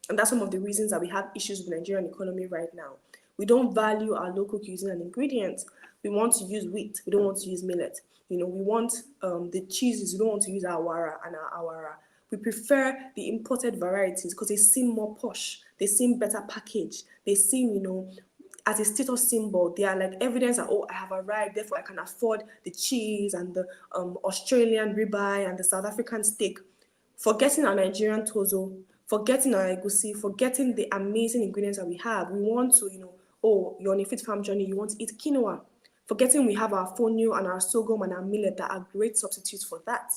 And that's some of the reasons that we have issues with the Nigerian economy right now. We don't value our local cuisine and ingredients. We want to use wheat. We don't want to use millet. We want the cheeses. We don't want to use our awara and our awara. We prefer the imported varieties because they seem more posh. They seem better packaged. They seem, as a status symbol. They are like evidence that, I have arrived, therefore I can afford the cheese and the Australian ribeye and the South African steak. Forgetting our Nigerian tozo, forgetting our egusi, forgetting the amazing ingredients that we have. We want to, you're on a fit farm journey, you want to eat quinoa. Forgetting we have our fonio and our sorghum and our millet that are great substitutes for that.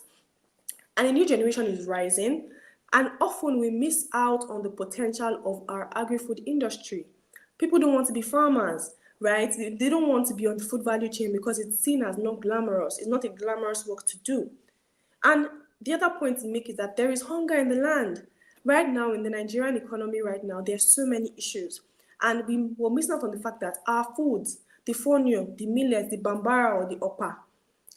And a new generation is rising, and often we miss out on the potential of our agri-food industry. People don't want to be farmers, right? They don't want to be on the food value chain because it's seen as not glamorous. It's not a glamorous work to do. And the other point to make is that there is hunger in the land. Right now, in the Nigerian economy right now, there are so many issues. And we're missing out on the fact that our foods, the fonio, the millet, the bambara, or the opa,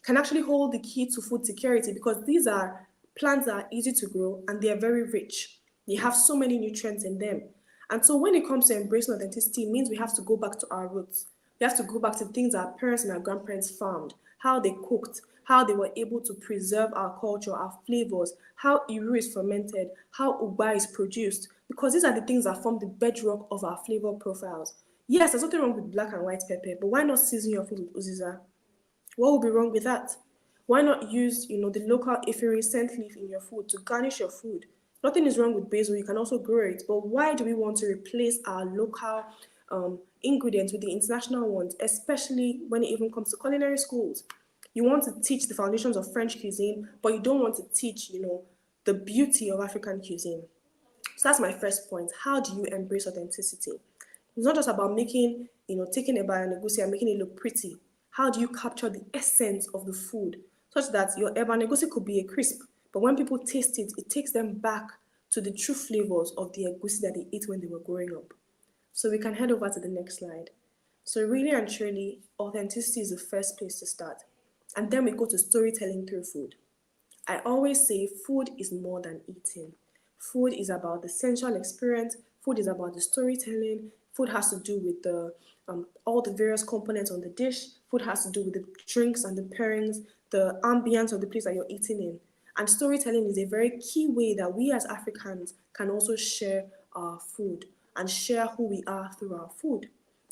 can actually hold the key to food security because these are plants that are easy to grow and they are very rich. They have so many nutrients in them. And so when it comes to embracing authenticity, it means we have to go back to our roots. We have to go back to things our parents and our grandparents farmed, how they cooked, how they were able to preserve our culture, our flavors, how iru is fermented, how uba is produced, because these are the things that form the bedrock of our flavor profiles. Yes, there's nothing wrong with black and white pepper, but why not season your food with uziza? What would be wrong with that? Why not use, the local Ifiri scent leaf in your food to garnish your food? Nothing is wrong with basil, you can also grow it, but why do we want to replace our local ingredients with the international ones, especially when it even comes to culinary schools? You want to teach the foundations of French cuisine, but you don't want to teach, the beauty of African cuisine. So that's my first point. How do you embrace authenticity? It's not just about making, taking a bite and egusi and making it look pretty. How do you capture the essence of the food such that your eba egusi could be a crisp, but when people taste it, it takes them back to the true flavors of the egusi that they ate when they were growing up. So we can head over to the next slide. So really and truly, authenticity is the first place to start. And then we go to storytelling through food. I always say food is more than eating. Food is about the sensual experience. Food is about the storytelling. Food has to do with the all the various components on the dish. Food has to do with the drinks and the pairings, the ambience of the place that you're eating in. And storytelling is a very key way that we as Africans can also share our food and share who we are through our food.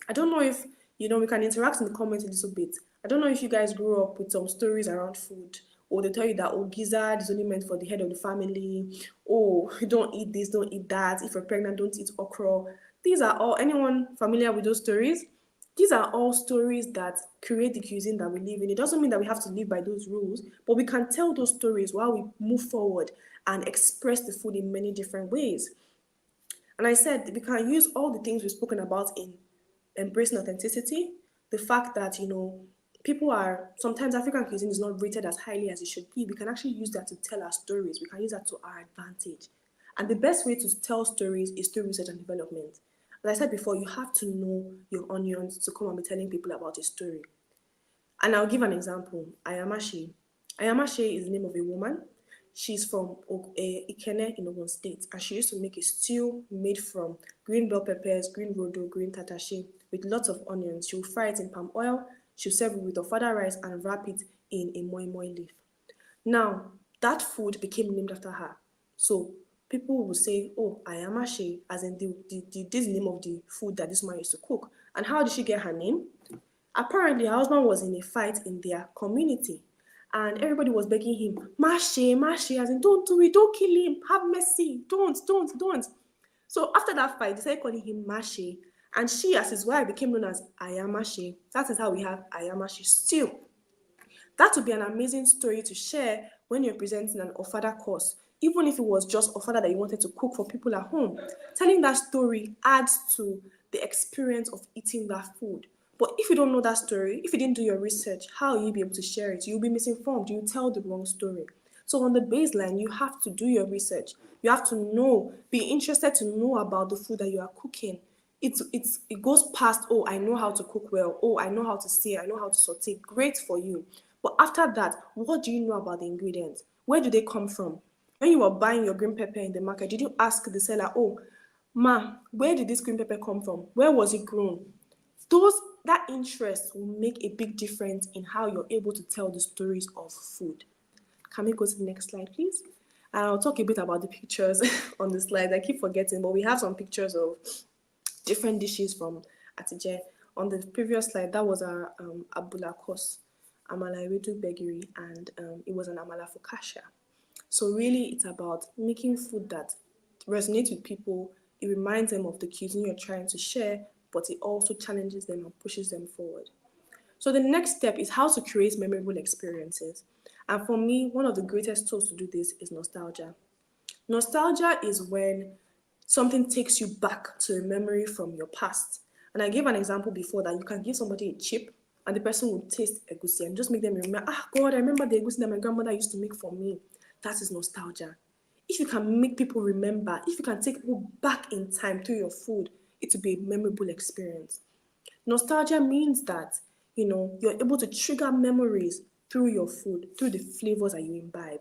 I don't know if, we can interact in the comments a little bit. I don't know if you guys grew up with some stories around food, or they tell you that, gizzard is only meant for the head of the family. Don't eat this, don't eat that. If you're pregnant, don't eat okra. These are all, anyone familiar with those stories? These are all stories that create the cuisine that we live in. It doesn't mean that we have to live by those rules, but we can tell those stories while we move forward and express the food in many different ways. And I said we can use all the things we've spoken about in embracing authenticity, the fact that, people are, sometimes African cuisine is not rated as highly as it should be. We can actually use that to tell our stories. We can use that to our advantage. And the best way to tell stories is through research and development. As I said before, you have to know your onions to come and be telling people about a story. And I'll give an example. Ayamashi. Ayamashi is the name of a woman. She's from Ikenna in Ogun State, and she used to make a stew made from green bell peppers, green rodo, green tatashi, with lots of onions. She'll fry it in palm oil, she'll serve it with ofada rice and wrap it in a moi leaf. Now, that food became named after her. So people will say, oh, Ayamashi, as in this is the name of the food that this woman used to cook. And how did she get her name? Apparently, her husband was in a fight in their community, and everybody was begging him, Mashe, as in, don't do it, don't kill him, have mercy, don't. So after that fight, they started calling him Mashe, and she, as his wife, became known as Ayamashe. That is how we have Ayamashi stew. That would be an amazing story to share when you're presenting an ofada course, even if it was just ofada that you wanted to cook for people at home. Telling that story adds to the experience of eating that food. But if you don't know that story, if you didn't do your research, how will you be able to share it? You'll be misinformed. You'll tell the wrong story. So on the baseline, you have to do your research. You have to know, be interested to know about the food that you are cooking. It goes past, oh, I know how to cook well. Oh, I know how to sear. I know how to saute. Great for you. But after that, what do you know about the ingredients? Where do they come from? When you were buying your green pepper in the market, did you ask the seller, oh, ma, where did this green pepper come from? Where was it grown? That interest will make a big difference in how you're able to tell the stories of food. Can we go to the next slide, please? And I'll talk a bit about the pictures on the slide. I keep forgetting, but we have some pictures of different dishes from Atije. On the previous slide, that was our abula kos, amala ewedu begiri, and it was an amala focaccia. So really, it's about making food that resonates with people. It reminds them of the cuisine you're trying to share, but it also challenges them and pushes them forward. So the next step is how to create memorable experiences. And for me, one of the greatest tools to do this is nostalgia. Nostalgia is when something takes you back to a memory from your past. And I gave an example before that you can give somebody a chip and the person will taste egusi and just make them remember, God, I remember the egusi that my grandmother used to make for me. That is nostalgia. If you can make people remember, if you can take people back in time through your food, it will be a memorable experience. Nostalgia means that, you're able to trigger memories through your food, through the flavors that you imbibe.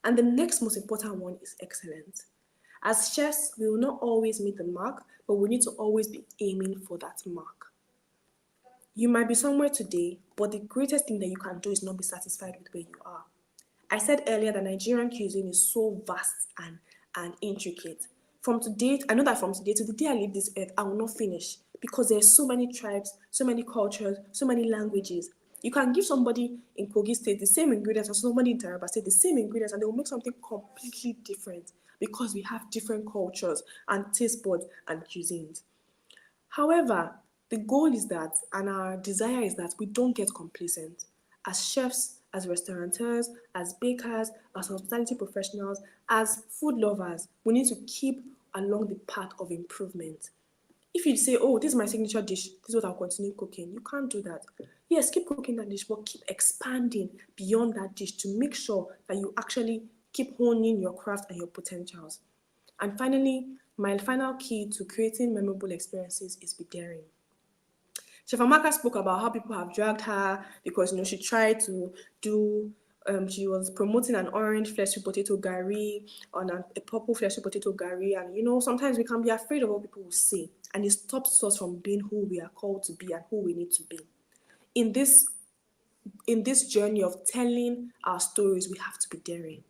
And the next most important one is excellence. As chefs, we will not always meet the mark, but we need to always be aiming for that mark. You might be somewhere today, but the greatest thing that you can do is not be satisfied with where you are. I said earlier that Nigerian cuisine is so vast and intricate. I know that from today to the day I leave this earth, I will not finish because there's so many tribes, so many cultures, so many languages. You can give somebody in Kogi State the same ingredients as somebody in Taraba State the same ingredients, and they will make something completely different because we have different cultures and taste buds and cuisines. However, the goal is that, and our desire is that we don't get complacent. As chefs, as restaurateurs, as bakers, as hospitality professionals, as food lovers, we need to keep along the path of improvement. If you say, oh, this is my signature dish, this is what I'll continue cooking, you can't do that. Yes, keep cooking that dish, but keep expanding beyond that dish to make sure that you actually keep honing your craft and your potentials. And finally, my final key to creating memorable experiences is be daring. Chiamaka spoke about how people have dragged her because she tried to do. She was promoting an orange fleshy potato gari on a purple fleshy potato gari, and sometimes we can be afraid of what people will say, and it stops us from being who we are called to be and who we need to be. In this journey of telling our stories, we have to be daring.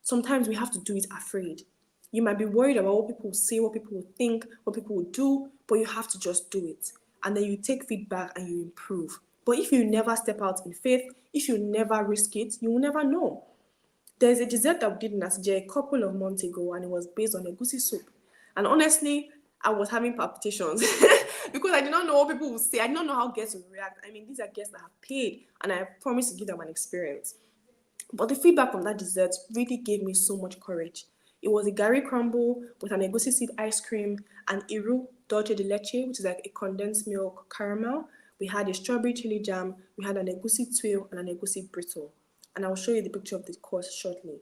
Sometimes we have to do it afraid. You might be worried about what people will say, what people will think, what people will do, but you have to just do it. And then you take feedback and you improve. But if you never step out in faith, if you never risk it, you will never know. There's a dessert that we did in Asije a couple of months ago, and it was based on egusi soup. And honestly, I was having palpitations because I did not know what people would say. I did not know how guests would react. These are guests that have paid, and I promised to give them an experience. But the feedback from that dessert really gave me so much courage. It was a Gary crumble with an egusi seed ice cream, an Iru dulce de leche, which is like a condensed milk caramel. We had a strawberry chili jam, we had an egusi tuile, and an egusi brittle. And I'll show you the picture of the course shortly.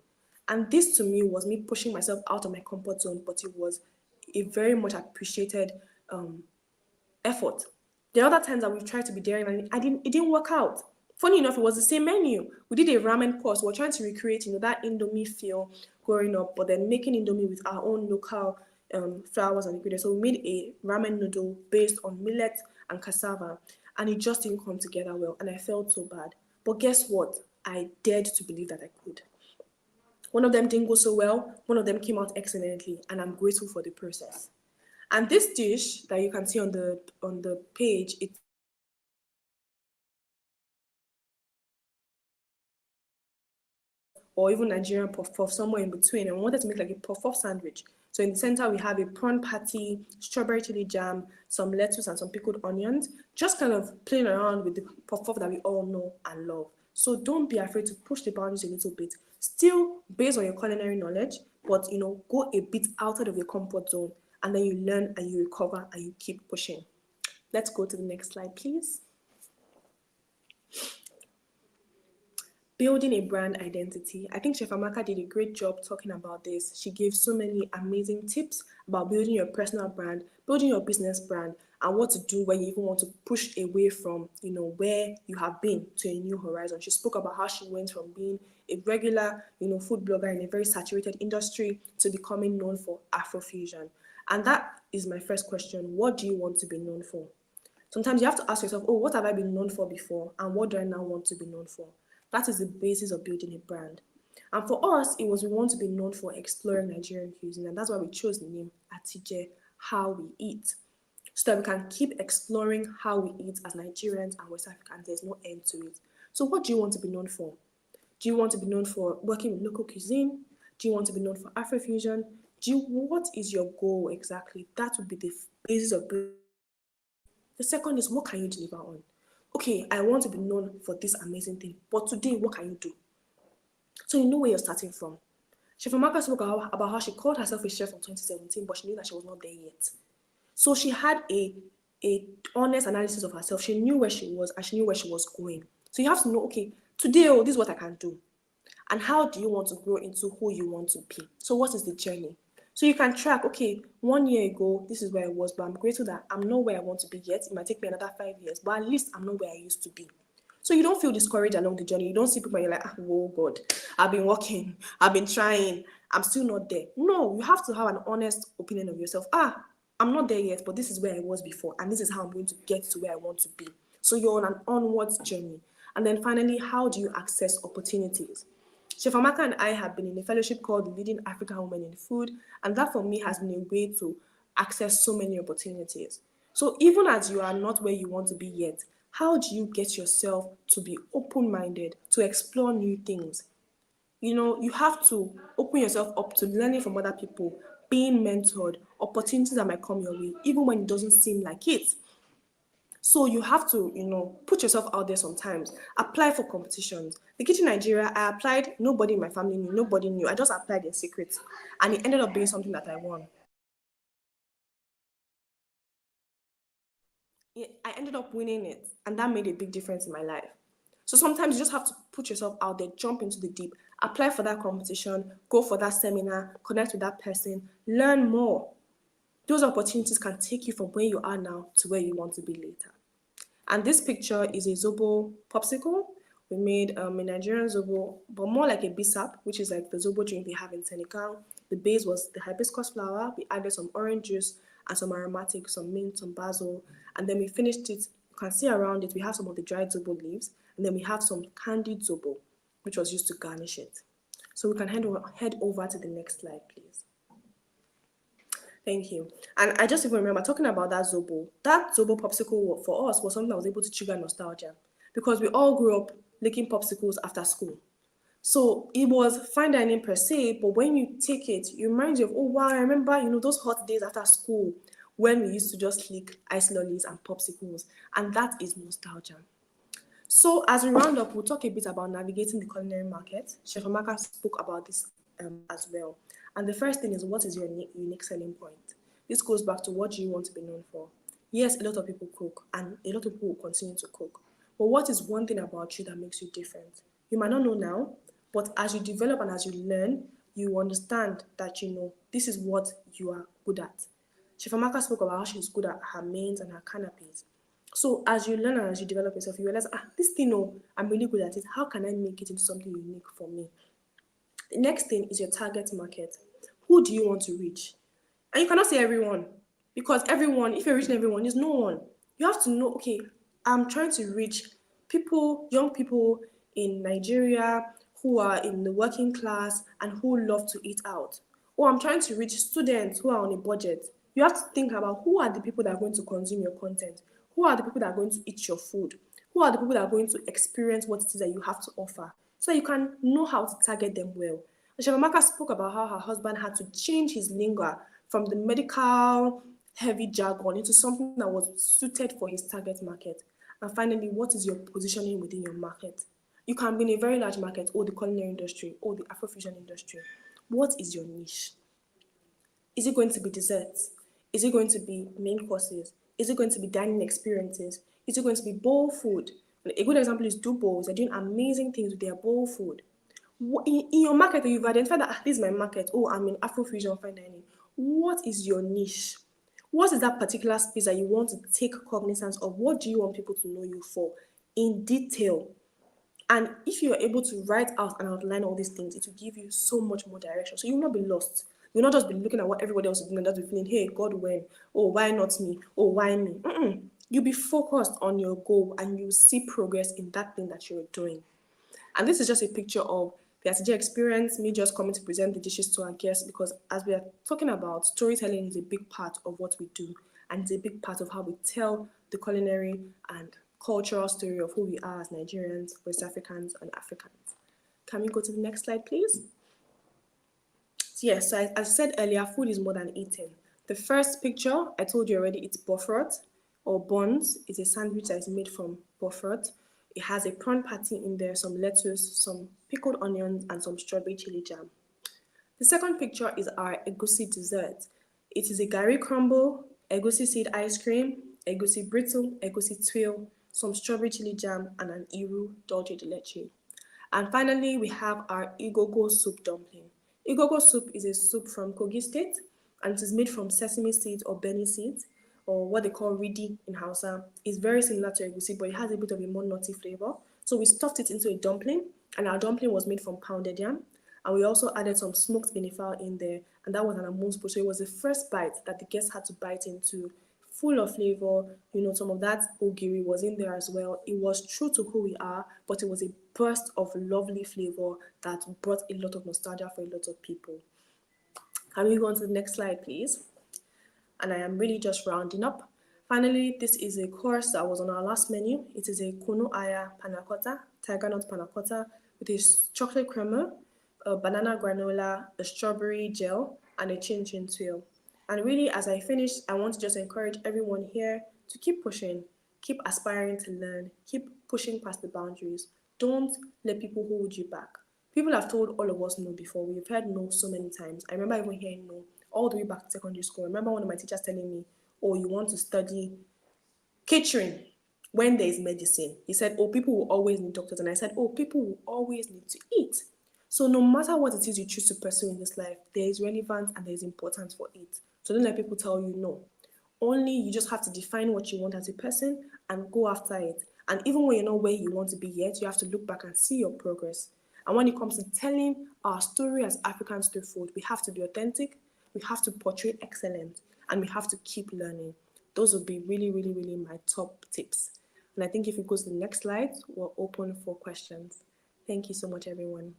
And this to me was me pushing myself out of my comfort zone, but it was a very much appreciated effort. There are other times that we've tried to be daring and it didn't work out. Funny enough, it was the same menu. We did a ramen course. We're trying to recreate, that Indomie feel growing up, but then making Indomie with our own local flours and ingredients. So we made a ramen noodle based on millet and cassava, and it just didn't come together well, and I felt so bad. But guess what? I dared to believe that I could. One of them didn't go so well, one of them came out excellently, and I'm grateful for the process. And this dish that you can see on the page, it's or even Nigerian puff puff, somewhere in between. And we wanted to make like a puff puff sandwich. So in the center, we have a prawn patty, strawberry chili jam, some lettuce, and some pickled onions. Just kind of playing around with the puff puff that we all know and love. So don't be afraid to push the boundaries a little bit. Still based on your culinary knowledge, but go a bit outside of your comfort zone, and then you learn and you recover and you keep pushing. Let's go to the next slide, please. Building a brand identity. I think Chef Amaka did a great job talking about this. She gave so many amazing tips about building your personal brand, building your business brand, and what to do when you even want to push away from, where you have been to a new horizon. She spoke about how she went from being a regular, food blogger in a very saturated industry to becoming known for Afrofusion. And that is my first question. What do you want to be known for? Sometimes you have to ask yourself, oh, what have I been known for before? And what do I now want to be known for? That is the basis of building a brand. And for us, we want to be known for exploring Nigerian cuisine. And that's why we chose the name Atije, How We Eat. So that we can keep exploring how we eat as Nigerians and West Africans. There's no end to it. So what do you want to be known for? Do you want to be known for working with local cuisine? Do you want to be known for Afrofusion? What is your goal exactly? That would be the basis of building. The second is, what can you deliver on? Okay, I want to be known for this amazing thing, but today, what can you do? So you know where you're starting from. Chef Amaka spoke about how she called herself a chef in 2017, but she knew that she was not there yet. So she had a honest analysis of herself. She knew where she was and she knew where she was going. So you have to know, okay, today, this is what I can do. And how do you want to grow into who you want to be? So what is the journey? So you can track, okay, 1 year ago, this is where I was, but I'm grateful that I'm not where I want to be yet. It might take me another 5 years, but at least I'm not where I used to be. So you don't feel discouraged along the journey. You don't see people and you're like, oh God, I've been working, I've been trying, I'm still not there. No, you have to have an honest opinion of yourself. I'm not there yet, but this is where I was before, and this is how I'm going to get to where I want to be. So you're on an onwards journey. And then finally, how do you access opportunities? Chef Amaka and I have been in a fellowship called Leading African Women in Food, and that for me has been a way to access so many opportunities. So even as you are not where you want to be yet, how do you get yourself to be open-minded, to explore new things? You have to open yourself up to learning from other people, being mentored, opportunities that might come your way, even when it doesn't seem like it. So you have to, put yourself out there sometimes. Apply for competitions. The Kitchen Nigeria, I applied. Nobody in my family knew. Nobody knew. I just applied in secret. And it ended up being something that I won. I ended up winning it. And that made a big difference in my life. So sometimes you just have to put yourself out there, jump into the deep, apply for that competition, go for that seminar, connect with that person, learn more. Those opportunities can take you from where you are now to where you want to be later. And this picture is a Zobo popsicle. We made a Nigerian Zobo, but more like a bisap, which is like the Zobo drink they have in Senegal. The base was the hibiscus flower. We added some orange juice and some aromatics, some mint, some basil. And then we finished it. You can see around it, we have some of the dried Zobo leaves. And then we have some candied Zobo, which was used to garnish it. So we can head over to the next slide, please. Thank you. And I just even remember talking about that Zobo popsicle for us was something that was able to trigger nostalgia because we all grew up licking popsicles after school. So it was fine dining per se, but when you take it, it reminds you of, oh wow, I remember, those hot days after school when we used to just lick ice lollies and popsicles. And that is nostalgia. So, as we round up, we'll talk a bit about navigating the culinary market. Chef Amaka spoke about this as well. And the first thing is, what is your unique selling point? This goes back to what do you want to be known for? Yes, a lot of people cook, and a lot of people will continue to cook. But what is one thing about you that makes you different? You might not know now, but as you develop and as you learn, you understand that this is what you are good at. Chef Amaka spoke about how she's good at her mains and her canapes. So as you learn and as you develop yourself, you realize, this thing, I'm really good at it. How can I make it into something unique for me? The next thing is your target market. Who do you want to reach? And you cannot say everyone, because everyone, if you're reaching everyone, is no one. You have to know, okay, I'm trying to reach people, young people in Nigeria who are in the working class and who love to eat out. Or I'm trying to reach students who are on a budget. You have to think about who are the people that are going to consume your content. Who are the people that are going to eat your food? Who are the people that are going to experience what it is that you have to offer? So you can know how to target them well. And Shamamaka spoke about how her husband had to change his lingua from the medical heavy jargon into something that was suited for his target market. And finally, what is your positioning within your market? You can be in a very large market, or the culinary industry, or the Afrofusion industry. What is your niche? Is it going to be desserts? Is it going to be main courses? Is it going to be dining experiences? Is it going to be bowl food? A good example is Dubos. They're doing amazing things with their bowl food. In your market, you've identified that this is my market. Oh, I'm in Afrofusion fine dining. What is your niche? What is that particular space that you want to take cognizance of? What do you want people to know you for in detail? And if you're able to write out and outline all these things, it will give you so much more direction. So you will not be lost. You'll not just be looking at what everybody else is doing and just be feeling, hey, God, when? Oh, why not me? Oh, why me? You'll be focused on your goal and you see progress in that thing that you're doing. And this is just a picture of the ATJ experience, me just coming to present the dishes to our guests, because as we are talking about, storytelling is a big part of what we do, and it's a big part of how we tell the culinary and cultural story of who we are as Nigerians, West Africans, and Africans. Can we go to the next slide, please? So yes, so as I said earlier, food is more than eating. The first picture, I told you already, it's bofrot or buns. It's a sandwich that is made from bofrot. It has a prawn patty in there, some lettuce, some pickled onions, and some strawberry chili jam. The second picture is our egusi dessert. It is a gari crumble, egusi seed ice cream, egusi brittle, egusi tuile, some strawberry chili jam, and an iru dulce de leche. And finally, we have our igogo soup dumpling. Igogo soup is a soup from Kogi State, and it is made from sesame seeds or beni seeds, or what they call ridi in Hausa. It's very similar to egusi, but it has a bit of a more nutty flavor. So we stuffed it into a dumpling, and our dumpling was made from pounded yam. And we also added some smoked benifal in there, and that was an amuse bouche. So it was the first bite that the guests had to bite into, full of flavor. Some of that ogiri was in there as well. It was true to who we are, but it was a burst of lovely flavor that brought a lot of nostalgia for a lot of people. Can we go on to the next slide, please? And I am really just rounding up. Finally, this is a course that was on our last menu. It is a kunu aya panna cotta, tiger nut panna cotta, with a chocolate creamer, a banana granola, a strawberry gel, and a chin chin tuile. And really, as I finish, I want to just encourage everyone here to keep pushing, keep aspiring to learn, keep pushing past the boundaries. Don't let people hold you back. People have told all of us no before. We've heard no so many times. I remember even hearing no all the way back to secondary school. I remember one of my teachers telling me, oh, you want to study catering when there is medicine. He said, oh, people will always need doctors. And I said, oh, people will always need to eat. So no matter what it is you choose to pursue in this life, there is relevance and there is importance for it. So don't let people tell you no. Only you just have to define what you want as a person and go after it. And even when you're not where you want to be yet, you have to look back and see your progress. And when it comes to telling our story as Africans through food, we have to be authentic, we have to portray excellence, and we have to keep learning. Those would be really, really, really my top tips. And I think if we go to the next slide, we're open for questions. Thank you so much, everyone.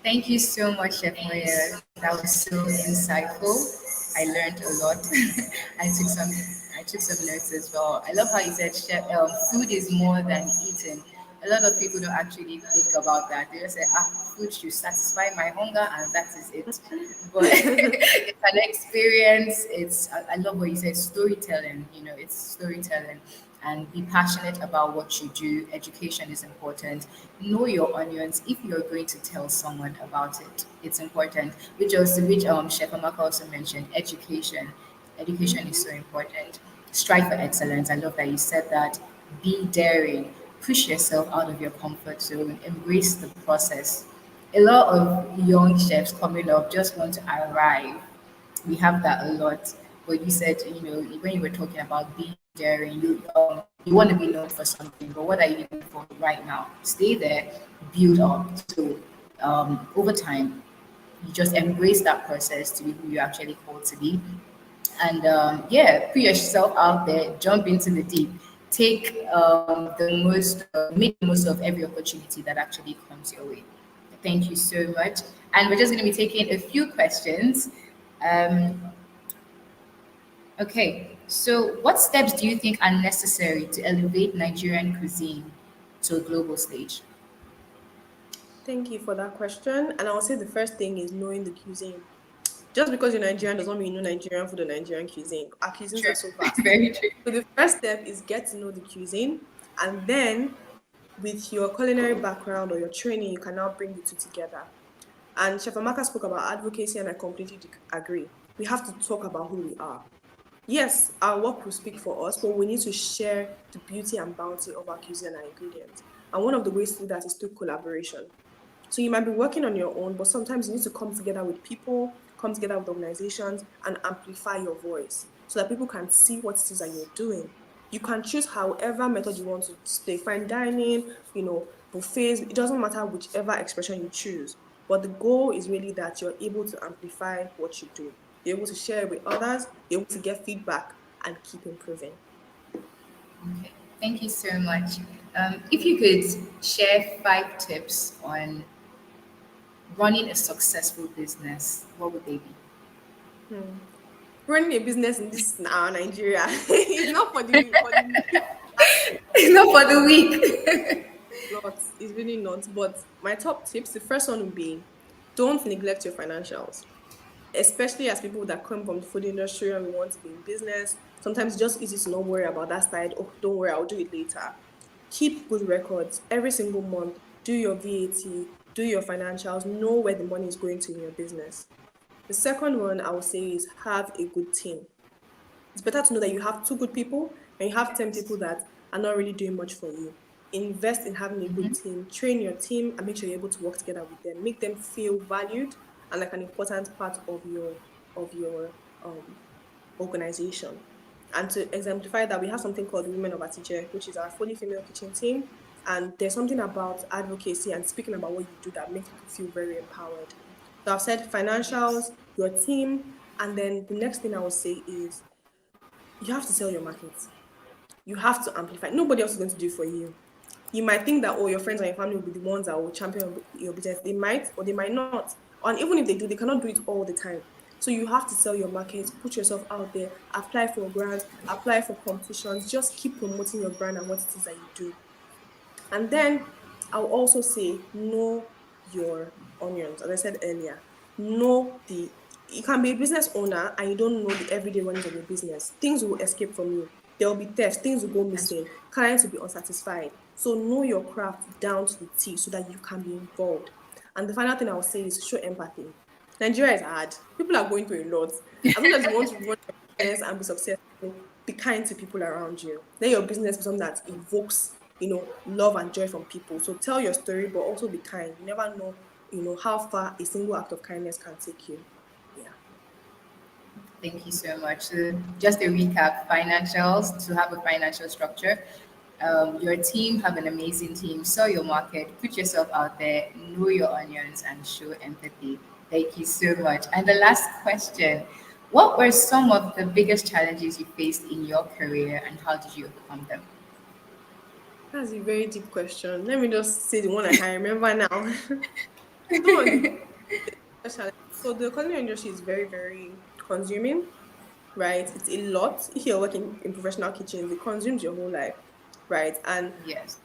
Thank you so much, Chef Moyo. That was so insightful. I learned a lot. I took some notes as well. I love how you said, Chef, food is more than eating. A lot of people don't actually think about that. They just say, food should satisfy my hunger, and that is it. But it's an experience. I love what you said, storytelling. It's storytelling. And be passionate about what you do. Education is important. Know your onions. If you're going to tell someone about it, it's important. Which Chef Amaka also mentioned, education. Education is so important. Strive for excellence. I love that you said that. Be daring. Push yourself out of your comfort zone. Embrace the process. A lot of young chefs coming up just want to arrive. We have that a lot. But you said, when you were talking about being daring, you want to be known for something, but what are you looking for right now? Stay there, build up. So over time, you just embrace that process to be who you're actually called to be. And yeah, put yourself out there, jump into the deep, make the most of every opportunity that actually comes your way. Thank you so much. And we're just going to be taking a few questions. Um, okay, so what steps do you think are necessary to elevate Nigerian cuisine to a global stage? Thank you for that question. And I'll say the first thing is knowing the cuisine. Just because you're Nigerian does not mean you know Nigerian food or Nigerian cuisine. Our cuisines True. are so vast. Very true. So the first step is get to know the cuisine, and then with your culinary background or your training, you can now bring the two together. And Chef Amaka spoke about advocacy, and I completely agree. We have to talk about who we are. Yes, our work will speak for us, but we need to share the beauty and bounty of our cuisine and ingredients. And one of the ways to do that is through collaboration. So you might be working on your own, but sometimes you need to come together with people, come together with organizations, and amplify your voice so that people can see what it is that you're doing. You can choose however method you want to stay, fine dining, buffets. It doesn't matter whichever expression you choose. But the goal is really that you're able to amplify what you do. You're able to share it with others, you're able to get feedback and keep improving. Okay. Thank you so much. If you could share 5 tips on running a successful business, what would they be? Hmm. Running a business in this now Nigeria is not for the Not for the week. not. It's really not. But my top tips, the first one would be don't neglect your financials. Especially as people that come from the food industry and we want to be in business. Sometimes it's just easy to not worry about that side. Oh, don't worry, I'll do it later. Keep good records every single month. Do your VAT, do your financials, know where the money is going to in your business. The second one I would say is have a good team. It's better to know that you have 2 good people and you have 10 people that are not really doing much for you. Invest in having a good team, train your team, and make sure you're able to work together with them. Make them feel valued and like an important part of your um, organization. And to exemplify that, we have something called the Women of Atije, which is our fully female kitchen team. And there's something about advocacy and speaking about what you do that makes people feel very empowered. So I've said financials, your team, and then the next thing I will say is you have to sell your market. You have to amplify. Nobody else is going to do it for you. You might think that, oh, your friends and your family will be the ones that will champion your business. They might or they might not. And even if they do, they cannot do it all the time. So you have to sell your market, put yourself out there, apply for grants, apply for competitions, just keep promoting your brand and what it is that you do. And then I'll also say know your onions. As I said earlier, know the you can be a business owner and you don't know the everyday runnings of your business. Things will escape from you. There will be thefts, things will go That's missing, clients will be unsatisfied. So know your craft down to the T so that you can be involved. And the final thing I will say is show empathy. Nigeria is hard. People are going through a lot. As much as you want to run your business and be successful, be kind to people around you. Let your business be something that evokes, love and joy from people. So tell your story, but also be kind. You never know, how far a single act of kindness can take you. Yeah. Thank you so much. So just a recap, financials, to have a financial structure. Your team, have an amazing team. Sell your market, put yourself out there, know your onions, and show empathy. Thank you so much. And the last question, what were some of the biggest challenges you faced in your career and how did you overcome them? That's a very deep question. Let me just say the one I can remember now. Some of the biggest challenges. So the culinary industry is very, very consuming, right? It's a lot. If you're working in professional kitchens, it consumes your whole life, right? And Yes.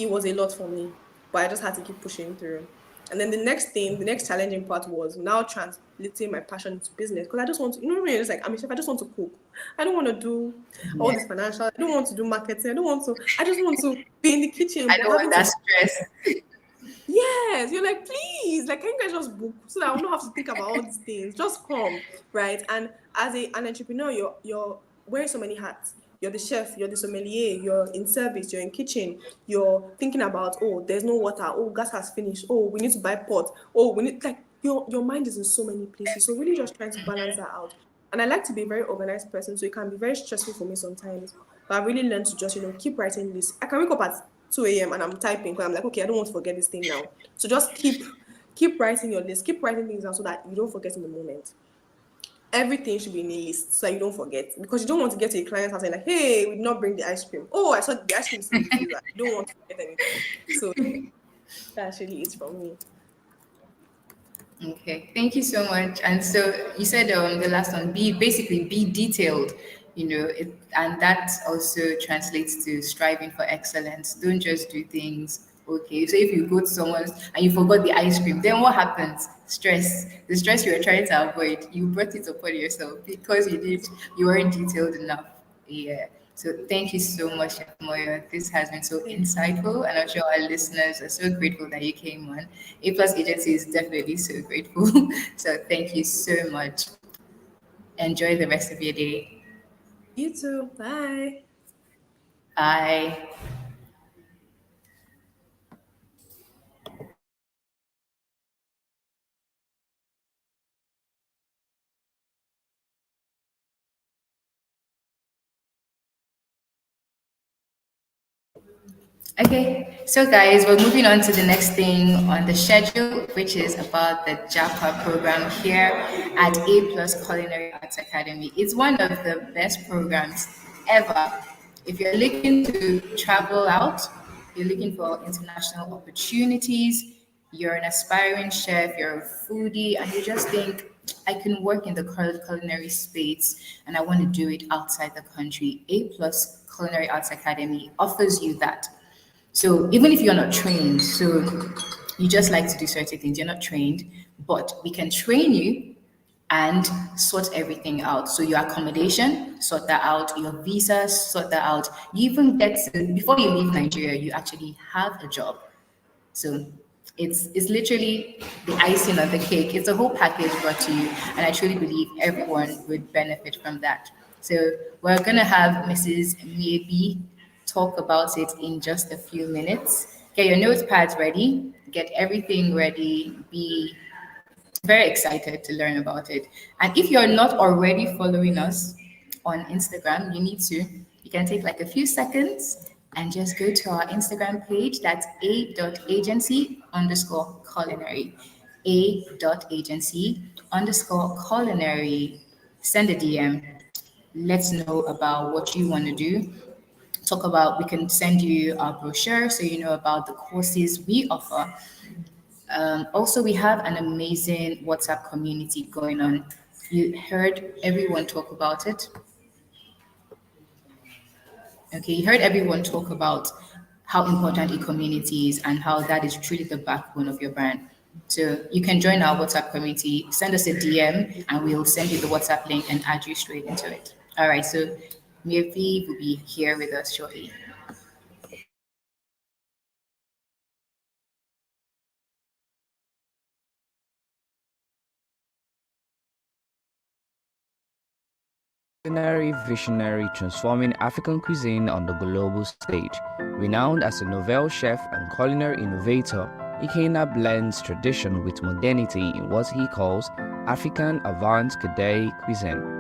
it was a lot for me, but I just had to keep pushing through. And then the next thing, the next challenging part was now translating my passion into business, because I just want to, when you're just like, I'm a chef, I just want to cook. I don't want to do all Yeah. this financial, I don't want to do marketing, I just want to be in the kitchen, I but don't want having that to, stress. yes, you're like, please, like, can you guys just book so that I don't have to think about all these things? Just come, right? And as an entrepreneur, you're wearing so many hats. You're the chef, you're the sommelier, you're in service, you're in kitchen, you're thinking about, oh, there's no water, oh, gas has finished, oh, we need to buy pot, oh, we need, like, your mind is in so many places. So really just trying to balance that out. And I like to be a very organized person, so it can be very stressful for me sometimes. But I really learned to just, keep writing lists. I can wake up at 2 a.m. and I'm typing because I'm like, okay, I don't want to forget this thing now. So just keep writing your list, keep writing things down so that you don't forget in the moment. Everything should be in a list so that you don't forget. Because you don't want to get to a client's house and like, hey, we did not bring the ice cream. Oh, I saw the ice cream is in the freezer. You don't want to forget anything. So that's really it from me. Okay, thank you so much. And so you said the last one, be detailed, and that also translates to striving for excellence. Don't just do things. Okay, so if you go to someone's and you forgot the ice cream, then what happens? Stress. The stress you were trying to avoid, you brought it upon yourself because you weren't detailed enough. Yeah. So thank you so much, Chef Moyo. This has been so insightful, and I'm sure our listeners are so grateful that you came on. A Plus Agency is definitely so grateful. So thank you so much. Enjoy the rest of your day. You too. Bye. Bye. Okay, so guys, we're moving on to the next thing on the schedule, which is about the Japa program here at A Plus Culinary Arts Academy. It's one of the best programs ever. If you're looking to travel out, you're looking for international opportunities, you're an aspiring chef, you're a foodie, and you just think, I can work in the culinary space and I want to do it outside the country. A Plus Culinary Arts Academy offers you that. So even if you're not trained, so you just like to do certain things, you're not trained, but we can train you and sort everything out. So your accommodation, sort that out, your visas, sort that out. You even get to, before you leave Nigeria, you actually have a job. So it's literally the icing on the cake. It's a whole package brought to you, and I truly believe everyone would benefit from that. So we're gonna have Mrs. Miebi talk about it in just a few minutes. Get your notepads ready, get everything ready, be very excited to learn about it. And if you're not already following us on Instagram, you need to. You can take like a few seconds and just go to our Instagram page. That's a.agency_culinary. A.agency_culinary. Send a DM. Let's know about what you want to do. Talk about, we can send you our brochure so you know about the courses we offer. Also, we have an amazing WhatsApp community going on. You heard everyone talk about it. Okay, you heard everyone talk about how important a community is and how that is truly the backbone of your brand. So you can join our WhatsApp community, send us a DM, and we'll send you the WhatsApp link and add you straight into it. All right, so Mirvi will be here with us shortly. Culinary visionary transforming African cuisine on the global stage. Renowned as a novel chef and culinary innovator, Ikenna blends tradition with modernity in what he calls African avant-garde cuisine.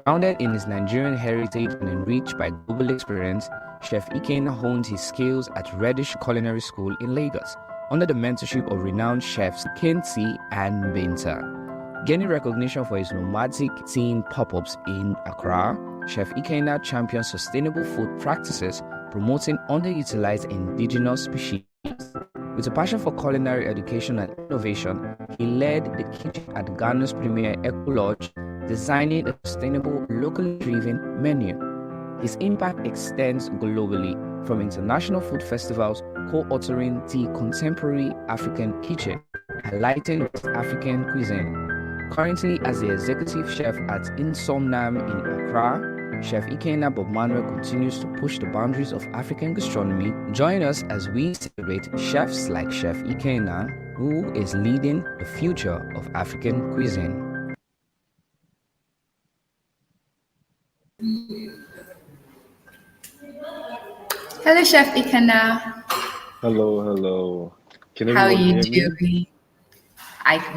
Grounded in his Nigerian heritage and enriched by global experience, Chef Ikenna honed his skills at Reddish Culinary School in Lagos, under the mentorship of renowned chefs Kensi and Binta. Gaining recognition for his nomadic teen pop-ups in Accra, Chef Ikenna champions sustainable food practices, promoting underutilized indigenous species. With a passion for culinary education and innovation, he led the kitchen at Ghana's premier Eco Lodge, designing a sustainable, locally driven menu. His impact extends globally, from international food festivals, co-authoring the Contemporary African Kitchen, highlighting West African cuisine. Currently, as the executive chef at Insomnam in Accra, Chef Ikenna Bob Manuel continues to push the boundaries of African gastronomy. Join us as we celebrate chefs like Chef Ikenna, who is leading the future of African cuisine. Hello, Chef Ikenna. Hello, hello. Can How are everyone you hear me? doing?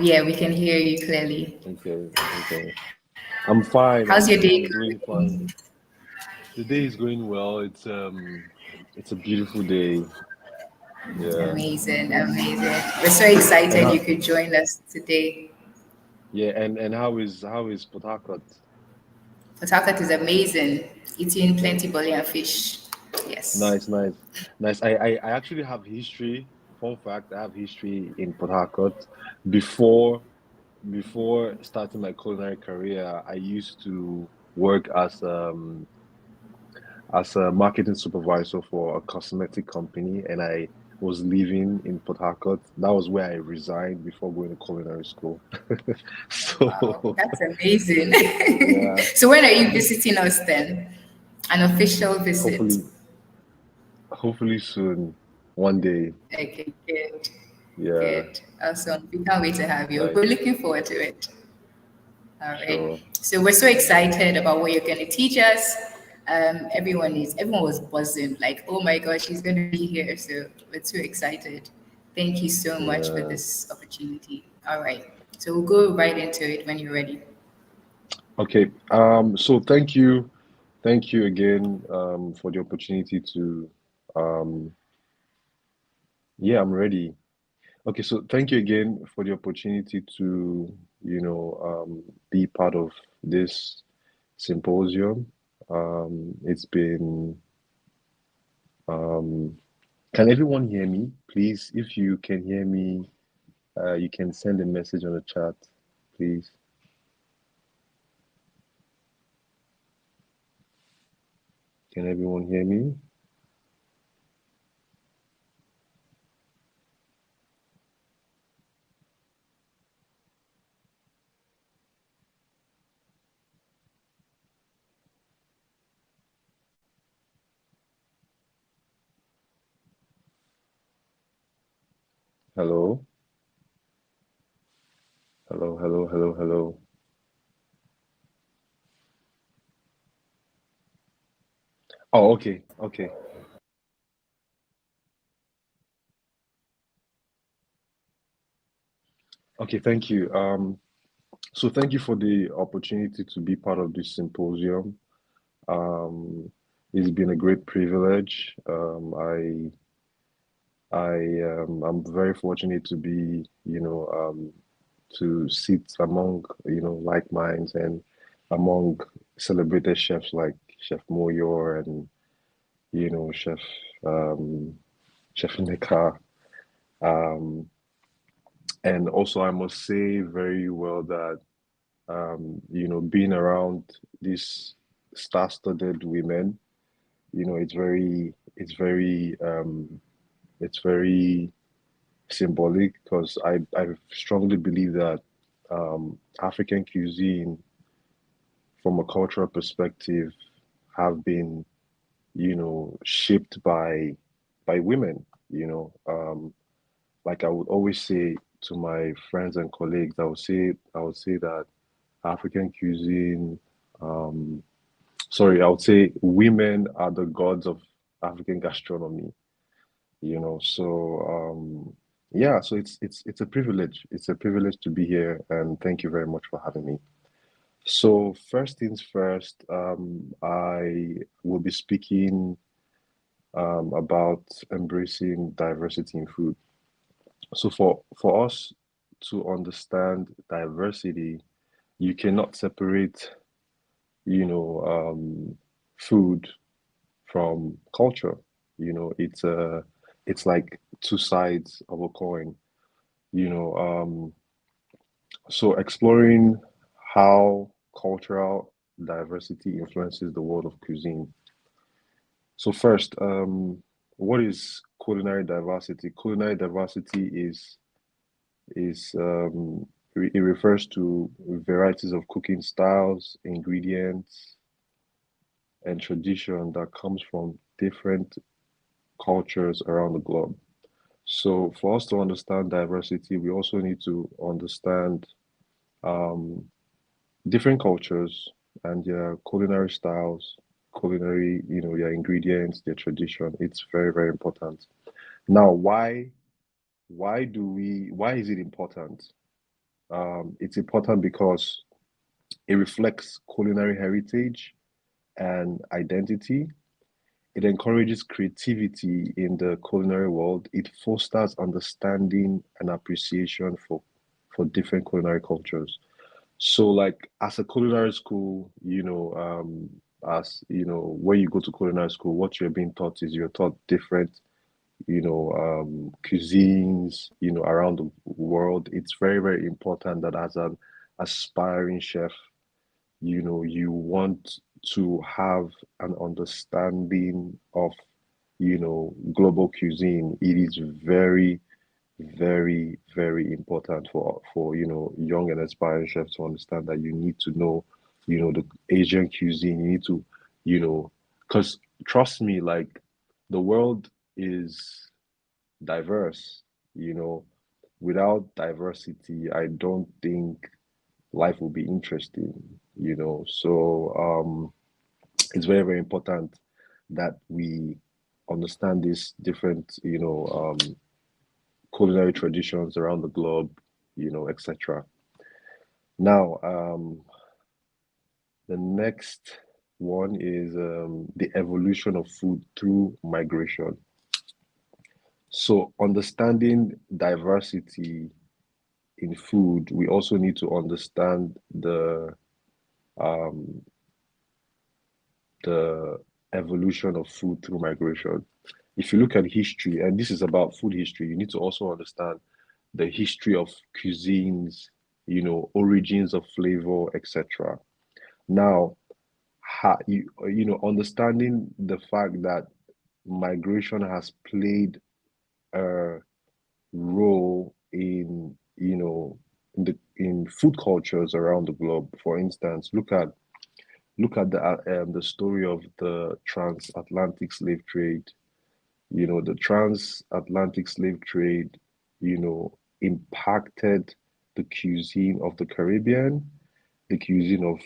Yeah, we can hear you clearly. Okay, okay. I'm fine. How's your day I'm doing fine. going? The day is going well. It's a beautiful day. Yeah. Amazing, amazing. We're so And excited you how, could join us today. yeah, and how is Port Harcourt? Port Harcourt is amazing. Eating Nice, plenty bully and fish. Yes. nice, nice, nice. I actually have history. Fun fact, I have history in Port Harcourt. Before before starting my culinary career, I used to work as a marketing supervisor for a cosmetic company, and I was living in Port Harcourt. That was where I resigned before going to culinary school. Wow, So, that's amazing. yeah, So when are you visiting us then? An official visit. hopefully, hopefully soon, one day. Okay, good. Yeah, Good. Awesome. We can't wait to have you. nice, We're looking forward to it. All right. sure. So we're so excited about what you're going to teach us. Everyone was buzzing, like, oh my gosh, she's going to be here. So we're too excited. Thank you so much for Yeah. this opportunity. All right. So we'll go right into it when you're ready. Okay. So thank you again, for the opportunity to, um, yeah, I'm ready. Okay, so thank you again for the opportunity to, be part of this symposium. It's been, um, can everyone hear me? Please, if you can hear me, you can send a message on the chat, please. Can everyone hear me? Hello? Hello, hello, hello, hello. Oh, okay, okay. Okay, thank you. So thank you for the opportunity to be part of this symposium. Um, it's been a great privilege. I'm very fortunate to be, to sit among, like minds and among celebrated chefs like Chef Moyo and, Chef um, Chef Neka. Um, and also, I must say very well that, being around these star-studded women, it's very symbolic because I strongly believe that, African cuisine, from a cultural perspective, have been, shaped by women. Like I would always say to my friends and colleagues, I would say that African cuisine, um, sorry, I would say women are the gods of African gastronomy. Yeah, so it's a privilege. It's a privilege to be here, and thank you very much for having me. So first things first, I will be speaking, about embracing diversity in food. So for us to understand diversity, you cannot separate, food from culture. It's like two sides of a coin. You know, so exploring how cultural diversity influences the world of cuisine. So first, what is culinary diversity? Culinary diversity is it refers to varieties of cooking styles, ingredients, and tradition that comes from different cultures around the globe. So for us to understand diversity, we also need to understand um, different cultures and their culinary styles, culinary, their ingredients, their tradition. It's very, very important. Now, why is it important? It's important because it reflects culinary heritage and identity. It encourages creativity in the culinary world. It fosters understanding and appreciation for different culinary cultures. So, like as a culinary school, as when you go to culinary school, what you're being taught is you're taught different, cuisines, around the world. It's very, very important that as an aspiring chef, you want to have an understanding of, global cuisine. It is very, very, very important for young and aspiring chefs to understand that you need to know, the Asian cuisine. You need to, because trust me, like the world is diverse, you know. Without diversity, I don't think life will be interesting, So it's very, very important that we understand these different, culinary traditions around the globe, etc. Now, the next one is the evolution of food through migration. So, understanding diversity in food, we also need to understand um, the evolution of food through migration. If you look at history, and this is about food history, you need to also understand the history of cuisines, origins of flavor, etc. Now, understanding the fact that migration has played a role in, in food cultures around the globe. For instance, look at the story of the transatlantic slave trade. The transatlantic slave trade, impacted the cuisine of the Caribbean, the cuisine of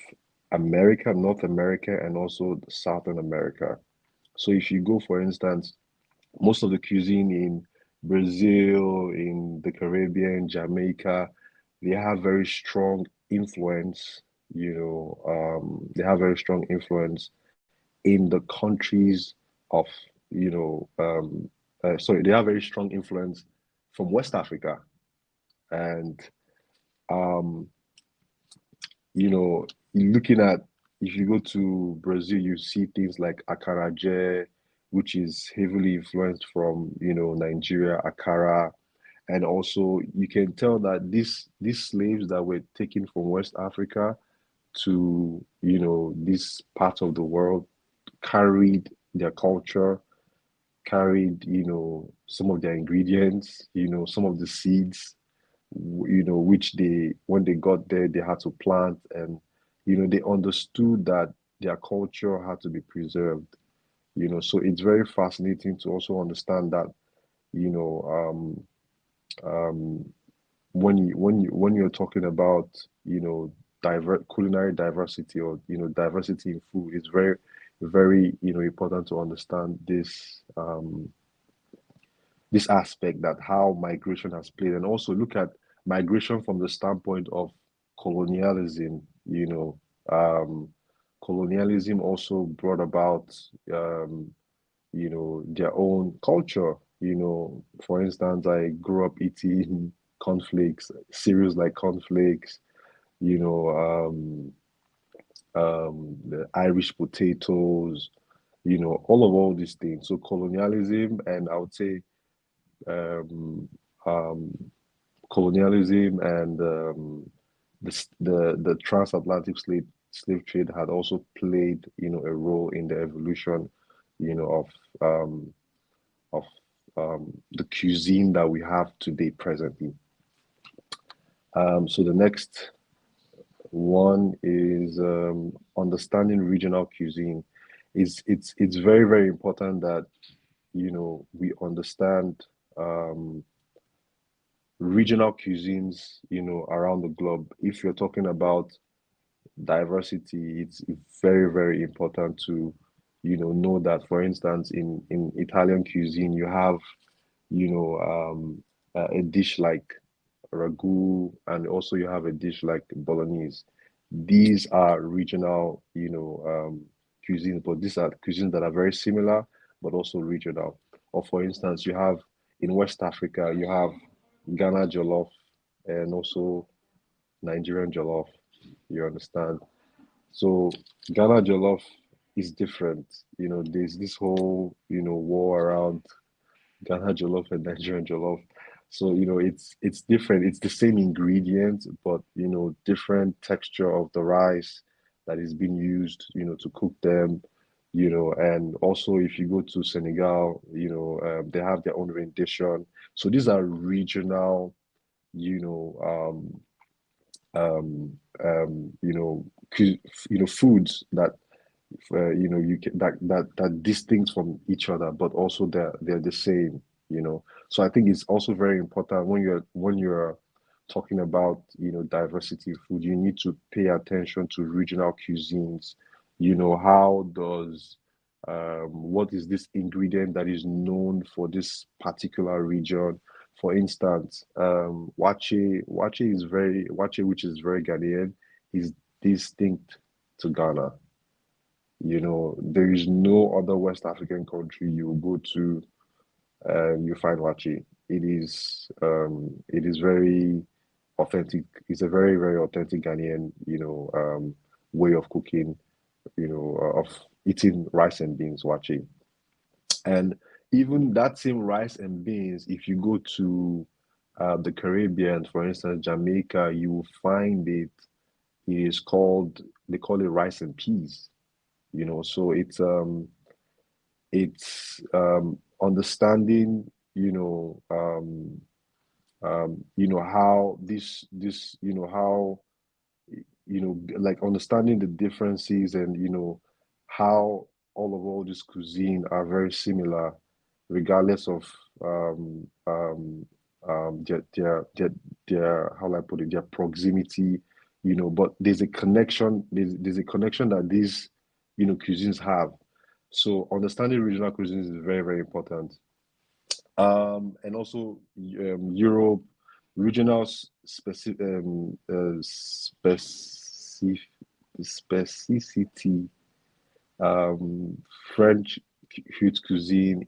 America, North America, and also Southern America. So if you go, for instance, most of the cuisine in Brazil, in the Caribbean, Jamaica, they have very strong influence, they have very strong influence in the countries of, you know, sorry, they have very strong influence from West Africa. And, um, looking at, if you go to Brazil, you see things like acarajé, which is heavily influenced from, Nigeria, akara. And also you can tell that these slaves that were taken from West Africa to, this part of the world carried their culture, carried, some of their ingredients, some of the seeds, which they, when they got there, they had to plant. And, they understood that their culture had to be preserved, So it's very fascinating to also understand that, you know, um, when you're talking about, culinary diversity, or, diversity in food, it's very, very, important to understand this aspect, that how migration has played, and also look at migration from the standpoint of colonialism. Colonialism also brought about, their own culture. For instance, I grew up eating cornflakes, cereals like cornflakes, you know, the Irish potatoes, all these things. So colonialism, and I would say, um, um, colonialism and, the transatlantic slave trade had also played, a role in the evolution, you know, of the cuisine that we have today presently. So the next one is understanding regional cuisine. It's very, very important that we understand um, regional cuisines around the globe. If you're talking about diversity, it's very, very important to know that, for instance, in Italian cuisine you have a dish like ragu, and also you have a dish like bolognese. These are regional cuisines, but these are cuisines that are very similar but also regional. Or for instance, you have in West Africa you have Ghana jollof and also Nigerian jollof. You understand? So Ghana jollof is different. There's this whole war around Ghana jollof and Nigerian jollof. So it's different. It's the same ingredient, but different texture of the rice that is being used, to cook them. And also if you go to Senegal, they have their own rendition. So these are regional, you know, foods that you can that distinct from each other, but also they're the same. So I think it's also very important when you're talking about diversity of food. You need to pay attention to regional cuisines. How does what is this ingredient that is known for this particular region? For instance, wache, which is very Ghanaian, is distinct to Ghana. There is no other West African country you go to and you find wachi. It is very authentic. It's a very, very authentic Ghanaian, way of cooking, of eating rice and beans, wachi. And even that same rice and beans, if you go to the Caribbean, for instance, Jamaica, you will find it. They call it rice and peas. So it's understanding how this how like understanding the differences, and how all these cuisine are very similar regardless of their how do I put it, their proximity. But there's a connection that these cuisines have. So understanding regional cuisines is very, very important. And also Europe, regional specificity, um, French food cuisine,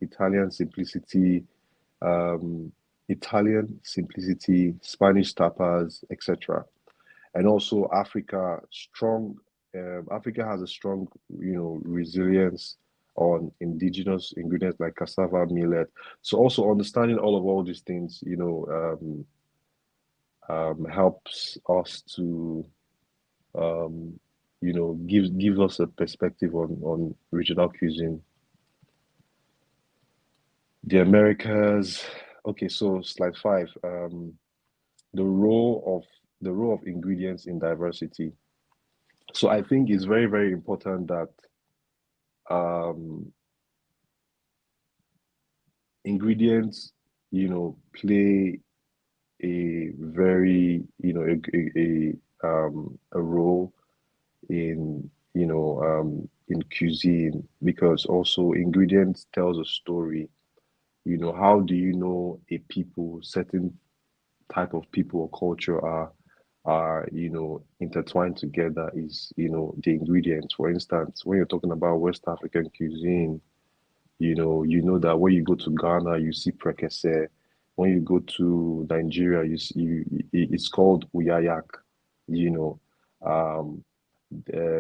um, Italian simplicity, Spanish tapas, etc. And also Africa has a strong resilience on indigenous ingredients like cassava, millet. So also understanding all these things helps us to give us a perspective on regional cuisine. The Americas. Okay, so slide 5. The role of ingredients in diversity. So I think it's very, very important that ingredients, play a very, a role in, in cuisine, because also ingredients tells a story. How do you know a people, certain type of people or culture are intertwined together is the ingredients. For instance, when you're talking about West African cuisine, you know that when you go to Ghana you see prekese. When you go to Nigeria, it's called uyayak. you know um,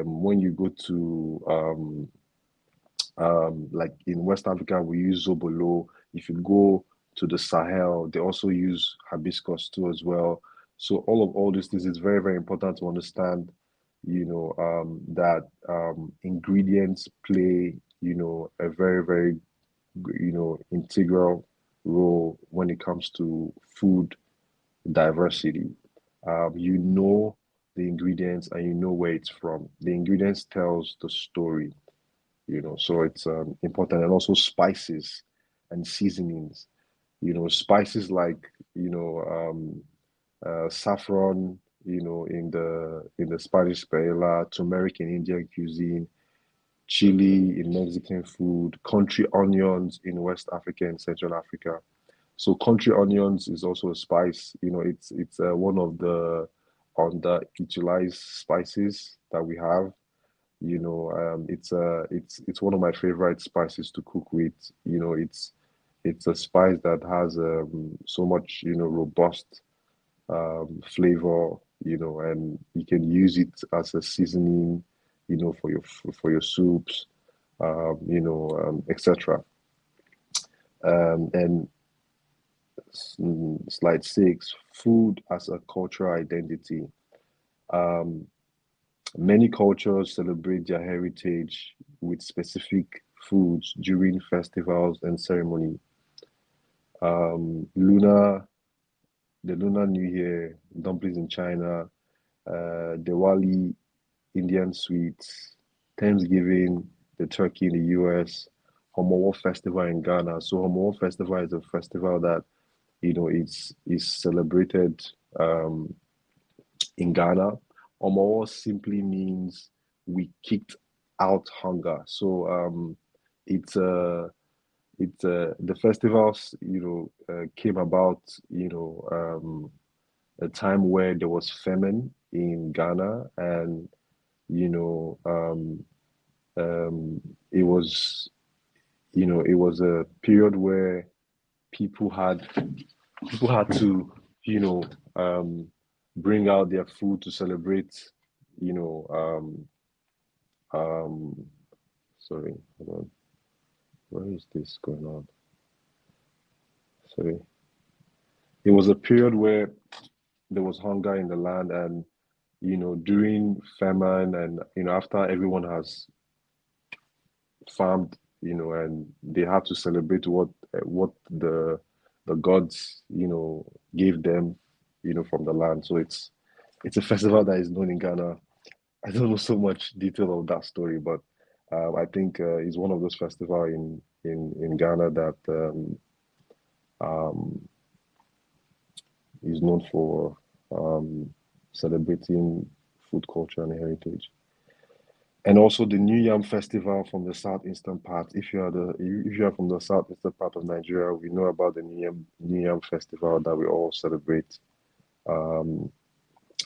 when you go to like in West Africa, we use zobolo. If you go to the Sahel, they also use hibiscus too as well. So all these things is very, very important to understand. That ingredients play a very, very, integral role when it comes to food diversity. You know the ingredients and you know where it's from. The ingredients tells the story, so it's important. And also spices and seasonings. Spices like saffron, in the Spanish paella, turmeric in Indian cuisine, chili in Mexican food, country onions in West Africa and Central Africa. So country onions is also a spice. It's one of the underutilized spices that we have. It's one of my favorite spices to cook with. It's a spice that has so much robust flavor. And you can use it as a seasoning. For your soups, etc. And slide 6, food as a cultural identity. Um, Many cultures celebrate their heritage with specific foods during festivals and ceremony. Lunar, the Lunar New Year, dumplings in China, Diwali, Indian sweets, Thanksgiving, the turkey in the US, Homowo Festival in Ghana. So Homowo Festival is a festival that is celebrated in Ghana. Homowo simply means we kicked out hunger. So the festivals came about a time where there was famine in Ghana, and it was a period where people had to bring out their food to celebrate. you know Sorry, hold on. Where is this going on? Sorry. It was a period where there was hunger in the land, and during famine, and after everyone has farmed, and they had to celebrate what the gods gave them from the land. So it's a festival that is known in Ghana. I don't know so much detail of that story, but I think it's one of those festivals in Ghana that um, is known for celebrating food culture and heritage. And also the New Yam Festival from the southeastern part. If you are from the southeastern part of Nigeria, we know about the New Yam Festival that we all celebrate. Um,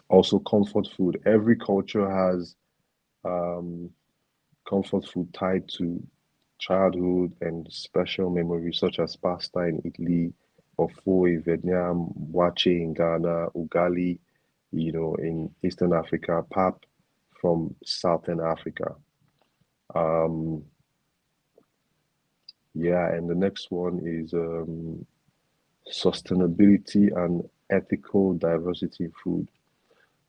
Also comfort food. Every culture has um, comfort food tied to childhood and special memories, such as pasta in Italy, ofo in Vietnam, wache in Ghana, ugali, in Eastern Africa, pap from Southern Africa. Um, yeah, and the next one is sustainability and ethical diversity in food.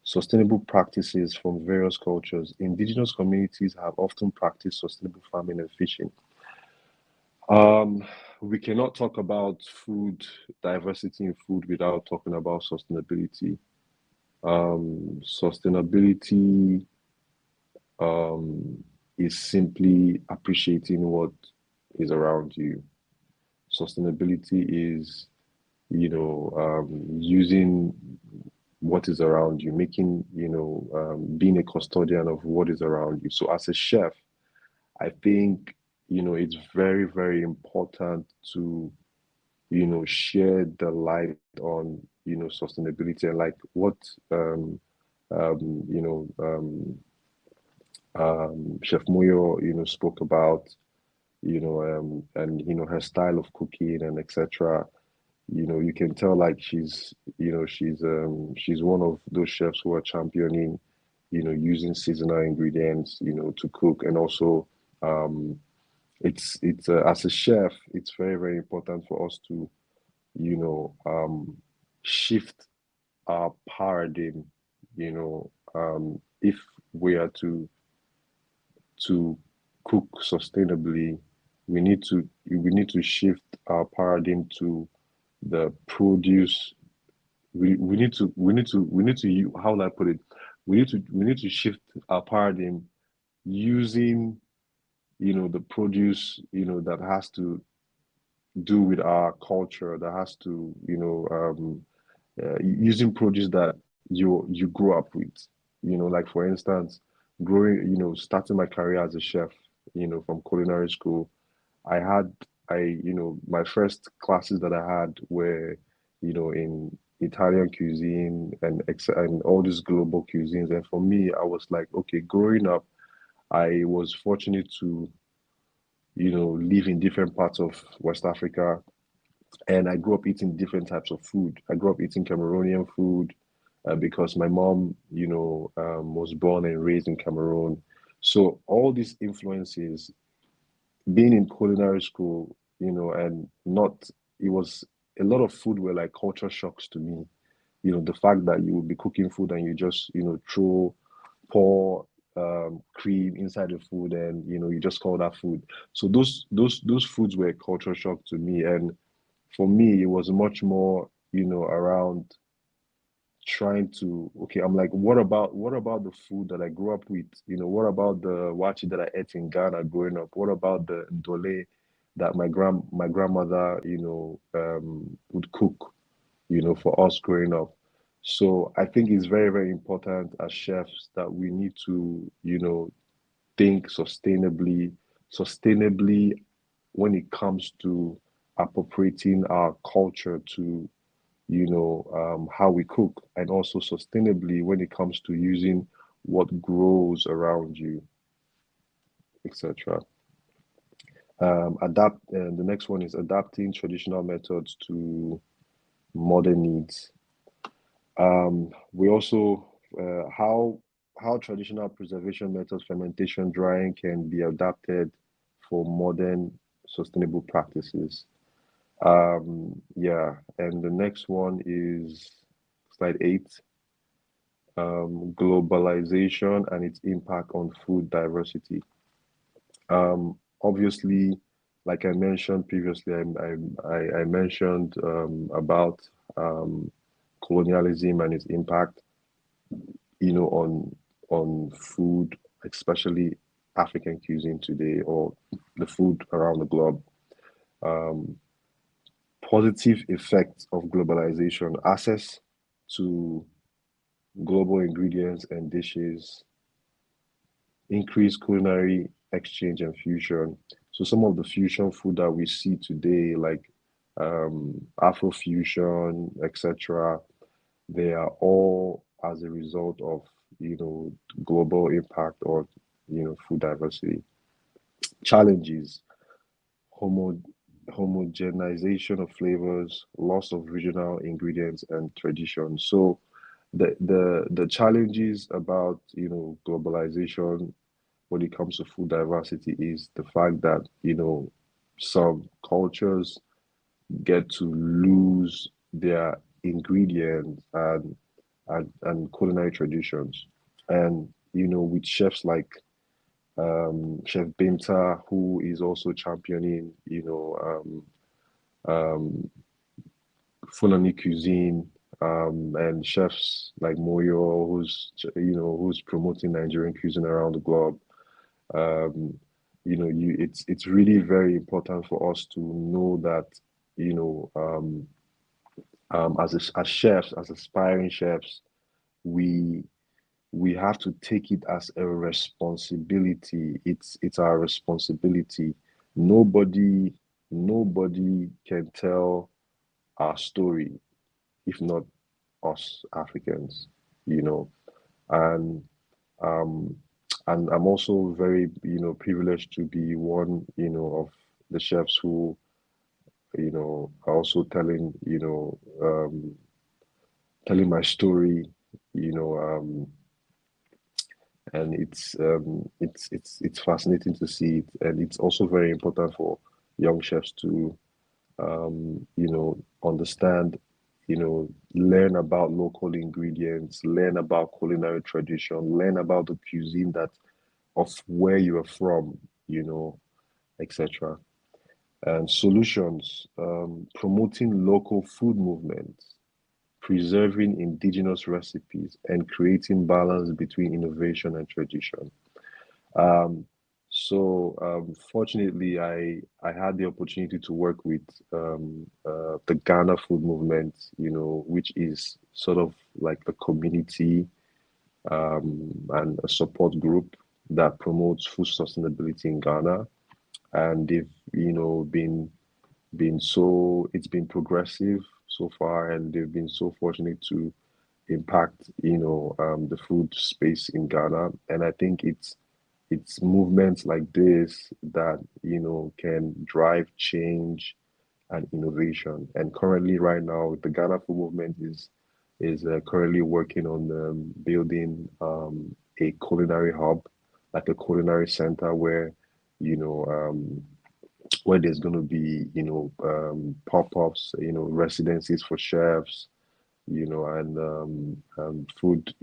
Sustainable practices from various cultures. Indigenous communities have often practiced sustainable farming and fishing. We cannot talk about food diversity in food without talking about sustainability. Sustainability is simply appreciating what is around you. Sustainability is, using what is around you, making, being a custodian of what is around you. So as a chef, I think, it's very, very important to, share the light on, sustainability, and like what, um, you know, um, Chef Moyo, spoke about, and, her style of cooking and etc. You can tell like she's one of those chefs who are championing, using seasonal ingredients, to cook. And also, it's as a chef, it's very, very important for us to, shift our paradigm, if we are to cook sustainably, we need to shift our paradigm to the produce. How do I put it? We need to shift our paradigm using the produce that has to do with our culture, that has to using produce that you grew up with. Like for instance, starting my career as a chef, from culinary school, I had my first classes that I had were, in Italian cuisine and all these global cuisines. And for me, I was like, okay, growing up, I was fortunate to, live in different parts of West Africa, and I grew up eating different types of food. I grew up eating Cameroonian food because my mom, was born and raised in Cameroon. So all these influences, being in culinary school, and not, it was a lot of food were like culture shocks to me. The fact that you would be cooking food and you just, pour cream inside the food, and you just call that food. So those foods were a culture shock to me, and for me it was much more, around trying to, okay, I'm like, what about the food that I grew up with? What about the wachi that I ate in Ghana growing up? What about the dole that my grandmother, would cook, for us growing up? So I think it's very, very important as chefs that we need to, think sustainably when it comes to appropriating our culture to, how we cook, and also sustainably when it comes to using what grows around you, etc. The next one is adapting traditional methods to modern needs. We also how traditional preservation methods, fermentation, drying, can be adapted for modern sustainable practices. Yeah, and the next one is slide 8, globalization and its impact on food diversity. Obviously, like I mentioned previously, I mentioned about colonialism and its impact, on food, especially African cuisine today, or the food around the globe. Um, Positive effects of globalization: access to global ingredients and dishes, increased culinary exchange and fusion. So some of the fusion food that we see today, like Afro fusion, etc., they are all as a result of global impact or food diversity. Challenges: homo homogenization of flavors, loss of regional ingredients and traditions. So the challenges about globalization when it comes to food diversity is the fact that some cultures get to lose their ingredients and culinary traditions. And with chefs like Chef Binta, who is also championing um, Fulani cuisine, and chefs like Moyo, who's promoting Nigerian cuisine around the globe. Um, it's really very important for us to know that you know as chefs, as aspiring chefs, we we have to take it as a responsibility. It's our responsibility. Nobody can tell our story if not us Africans, you know. And um and I'm also very, privileged to be one, of the chefs who, are also telling my story, you know, and it's fascinating to see it, and it's also very important for young chefs to understand, learn about local ingredients, learn about culinary tradition, learn about the cuisine that of where you are from, etc. And solutions, promoting local food movements, preserving indigenous recipes, and creating balance between innovation and tradition. Um, Fortunately, I had the opportunity to work with the Ghana food movement, which is sort of like the community and a support group that promotes food sustainability in Ghana. And they've, been so it's been progressive so far, and they've been so fortunate to impact, the food space in Ghana. And I think it's movements like this that can drive change and innovation. And currently, right now, the Ghana Food Movement is currently working on building a culinary hub, like a culinary center you know where there's going to be pop-ups, residencies for chefs, and food,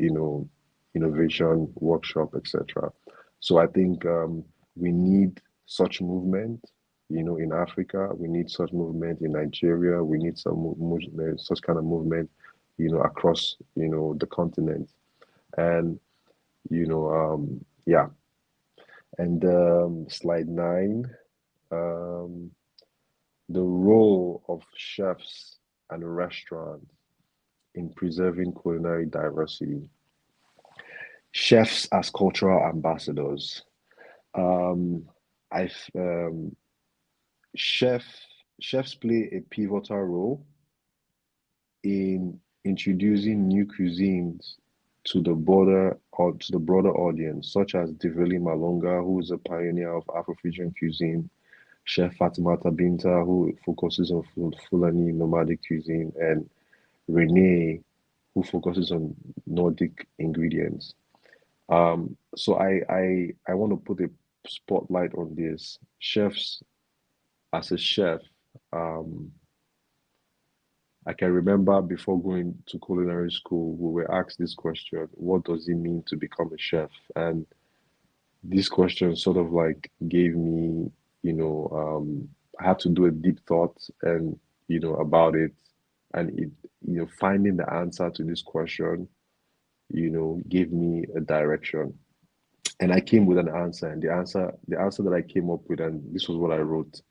innovation workshop, etc. So I think we need such movement, in Africa. We need such movement in Nigeria. We need such kind of movement, across, the continent. And, yeah. And slide 9, um, the role of chefs and restaurants in preserving culinary diversity. Chefs as cultural ambassadors. Um, I've chef Chefs play a pivotal role in introducing new cuisines to the broader audience, such as Divili Malonga, who is a pioneer of Afrofusion cuisine, Chef Fatimata Binta, who focuses on Fulani nomadic cuisine, and Renee, who focuses on Nordic ingredients. So I want to put a spotlight on this. Chefs, as a chef, um, I can remember before going to culinary school, we were asked this question: what does it mean to become a chef? And this question sort of like gave me, I had to do a deep thought and, about it. And finding the answer to this question, gave me a direction. And I came with an answer. And the answer that I came up with, and this was what I wrote.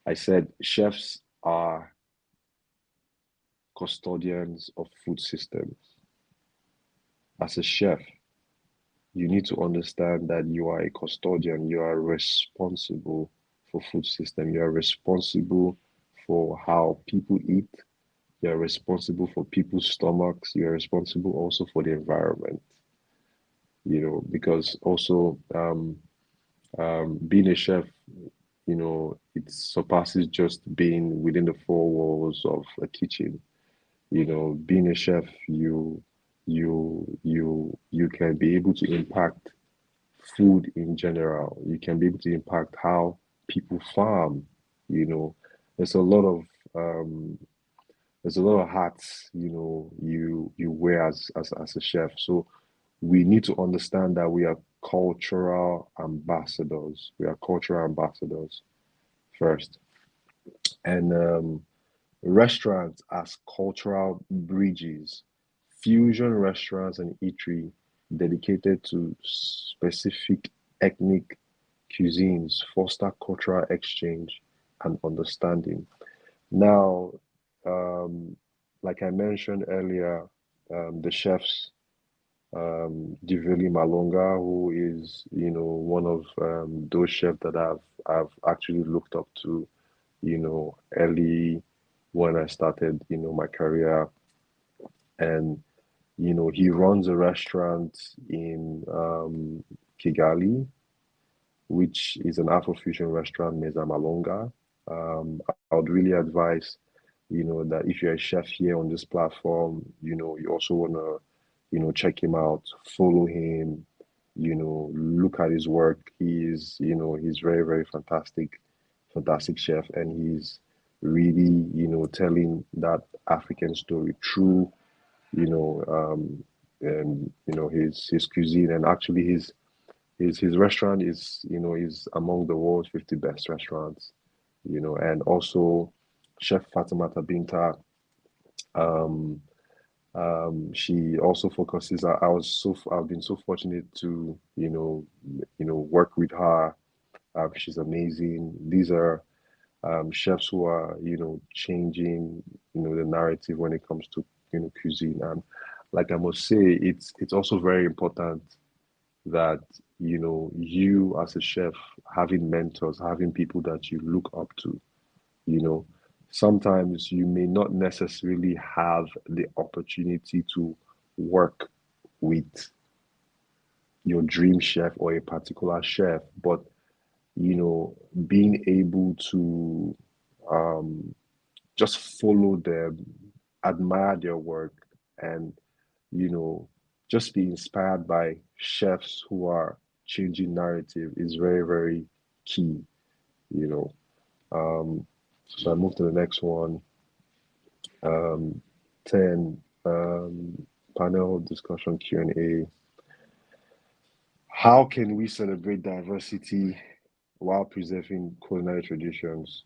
I said, chefs are custodians of food systems. As a chef, you need to understand that you are a custodian. You are responsible for food system. You are responsible for how people eat. You are responsible for people's stomachs. You are responsible also for the environment. Because also being a chef, it surpasses just being within the four walls of a kitchen. Being a chef, you can be able to impact food in general. You can be able to impact how people farm. There's a lot of hats, you wear as a chef. So we need to understand that we are cultural ambassadors. We are cultural ambassadors first. And restaurants as cultural bridges, fusion restaurants and eatery dedicated to specific ethnic cuisines foster cultural exchange and understanding. Now, like I mentioned earlier, the chefs, Divili Malonga, who is, one of those chefs that I've actually looked up to, early when I started, my career. And, he runs a restaurant in Kigali, which is an Afrofusion restaurant, Meza Malonga. I would really advise, that if you're a chef here on this platform, you also want to, check him out, follow him, look at his work. He's very, very fantastic, fantastic chef, and he's really, telling that African story through, his cuisine, and actually his restaurant is, is among the world's 50 best restaurants, and also Chef Fatimata Binta. Um, she also focuses. I've been so fortunate to, work with her. She's amazing. These are chefs who are, changing, the narrative when it comes to, cuisine. And like I must say, it's also very important that, you as a chef, having mentors, having people that you look up to, you know, sometimes you may not necessarily have the opportunity to work with your dream chef or a particular chef, but, being able to um, just follow them, admire their work, and, you know, just be inspired by chefs who are changing narrative is very, very key, you know. Um, so I move to the next one. 10, panel discussion Q&A. How can we celebrate diversity while preserving culinary traditions?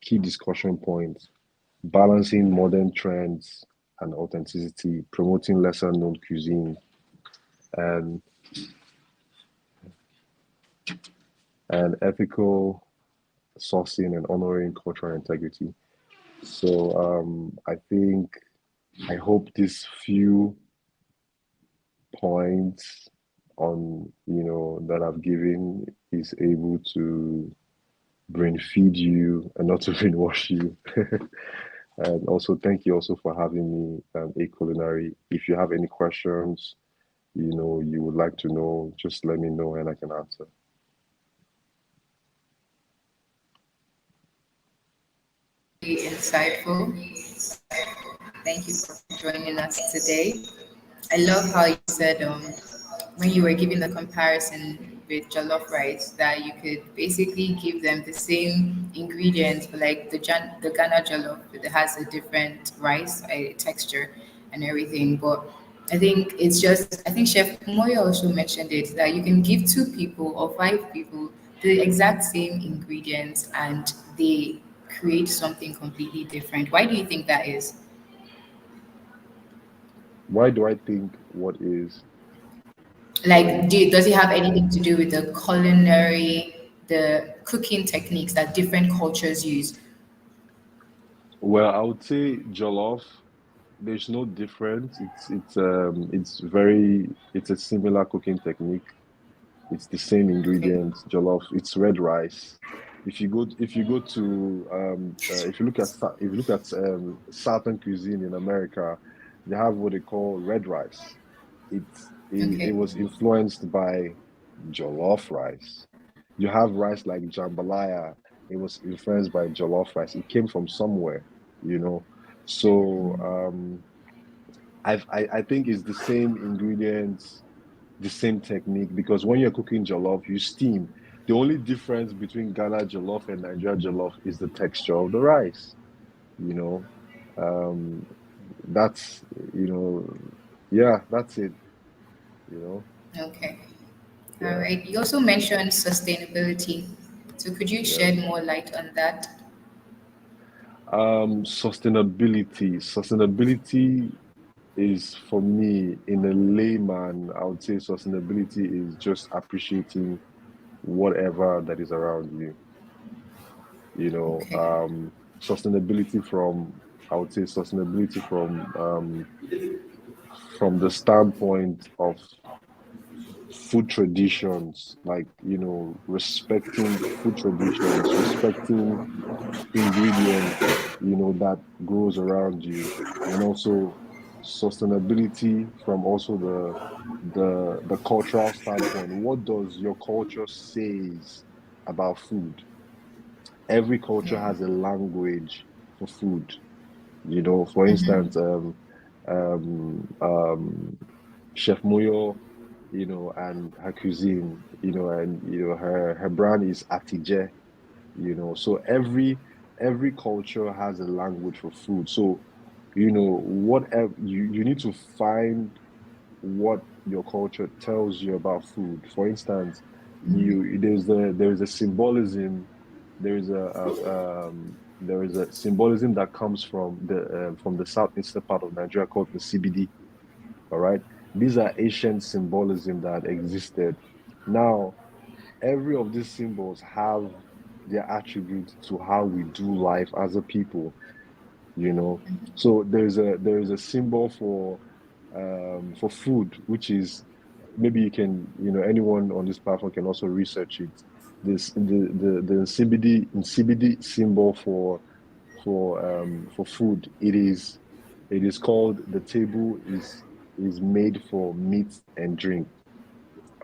Key discussion points: balancing modern trends and authenticity, promoting lesser known cuisine, and ethical sourcing and honoring cultural integrity. So I hope these few points on, that I've given is able to brain feed you and not to brainwash you. And also thank you also for having me, A Culinary. If you have any questions, you would like to know, just let me know and I can answer. Very insightful. Thank you for joining us today. I love how you said when you were giving the comparison with jollof rice that you could basically give them the same ingredients, but like the Ghana jollof, it has a different rice texture and everything. But I think Chef Moyo also mentioned it that you can give two people or five people the exact same ingredients and they create something completely different. Why do you think that is? Why do I think what is? Like, does it have anything to do with the culinary, the cooking techniques that different cultures use? Well, I would say jollof, there's no difference. It's a similar cooking technique. It's the same Okay. ingredients. Jollof, it's red rice. If you go to if you look at southern cuisine in America, they have what they call red rice. It Okay. was influenced by jollof rice. You have rice like jambalaya. It was influenced by jollof rice. It came from somewhere, you know. So I think it's the same ingredients, the same technique, because when you're cooking jollof, you steam. The only difference between Ghana jollof and Nigeria jollof is the texture of the rice. You know, um, that's you know, yeah, that's it. You know, Okay. All yeah, right. You also mentioned sustainability. So could you yeah. shed more light on that? Sustainability is for me, in a layman, I would say sustainability is just appreciating whatever that is around you. You know, Okay. sustainability from, I would say sustainability from the standpoint of food traditions, like, respecting food traditions, respecting ingredients, that grows around you, and also sustainability from also the cultural standpoint. What does your culture says about food? Every culture Yeah. has a language for food. For Mm-hmm. instance, um, um, Chef Moyo, and her cuisine, and her brand is Atije, so every culture has a language for food. So, whatever you need to find what your culture tells you about food. For instance, there's a symbolism, there is a symbolism that comes from the southeastern part of Nigeria called the CBD. All right, these are ancient symbolism that existed. Now, every of these symbols have their attributes to how we do life as a people, you know. So there is a symbol for food, which is, maybe you can, anyone on this platform can also research it. This the CBD symbol for food. It is called, the table is made for meat and drink.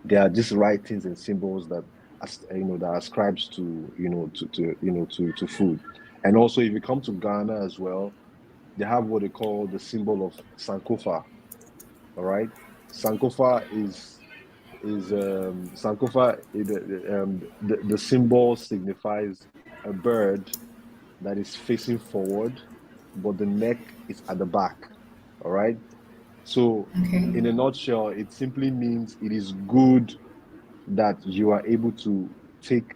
There are just writings and symbols that that ascribes to food. And also, if you come to Ghana as well, they have what they call the symbol of Sankofa. All right, Sankofa is Sankofa. The symbol signifies a bird that is facing forward, but the neck is at the back. All right. So, Okay. in a nutshell, it simply means it is good that you are able to take,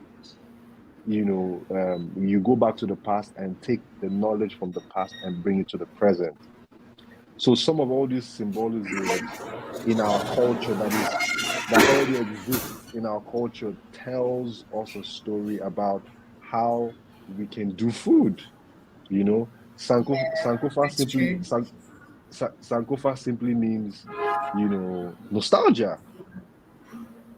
you go back to the past and take the knowledge from the past and bring it to the present. So some of all these symbolisms in our culture that already exists in our culture tells us a story about how we can do food. You know, Sankofa That's true. Sankofa simply means, nostalgia.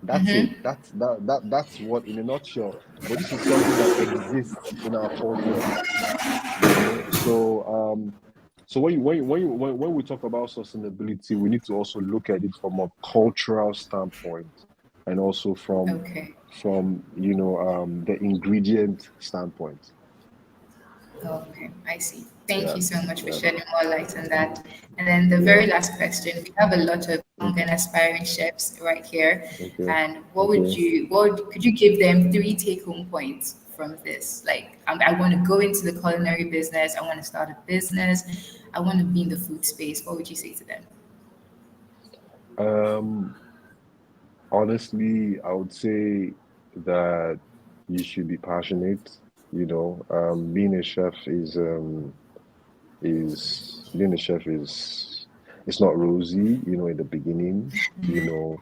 That's it. That's what, in a nutshell. But this is something that exists in our culture, So when we talk about sustainability, we need to also look at it from a cultural standpoint, and also Okay. from the ingredient standpoint. Okay, I see. Thank Yeah, you so much for yeah, shedding more light on that. And then the yeah. very last question, we have a lot of young Okay, and aspiring chefs right here. okay, And okay. could you give them three take-home points from this? Like, I want to go into the culinary business. I want to start a business. I want to be in the food space. What would you say to them? Um, Honestly, I would say that you should be passionate. Being a chef is being a chef is it's not rosy, in the beginning. You know,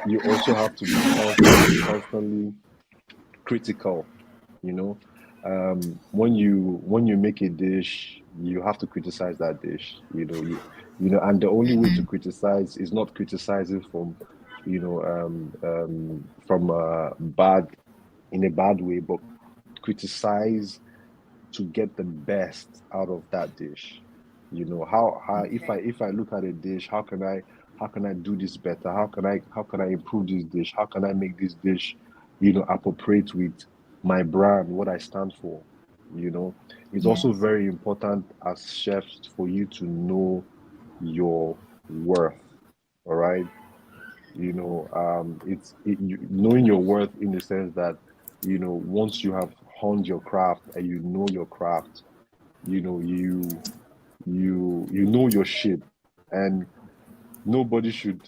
you also have to be constantly critical. you know when you make a dish, you have to criticize that dish. And the only way to criticize is not criticizing from bad in a bad way, but criticize to get the best out of that dish. How Okay. if I look at a dish, how can I do this better? How can I improve this dish? How can I make this dish, appropriate with my brand, what I stand for? It's also Yes. very important as chefs for you to know your worth. All right. Knowing your worth, in the sense that, once you have honed your craft and you know your craft, you know your shit, and nobody should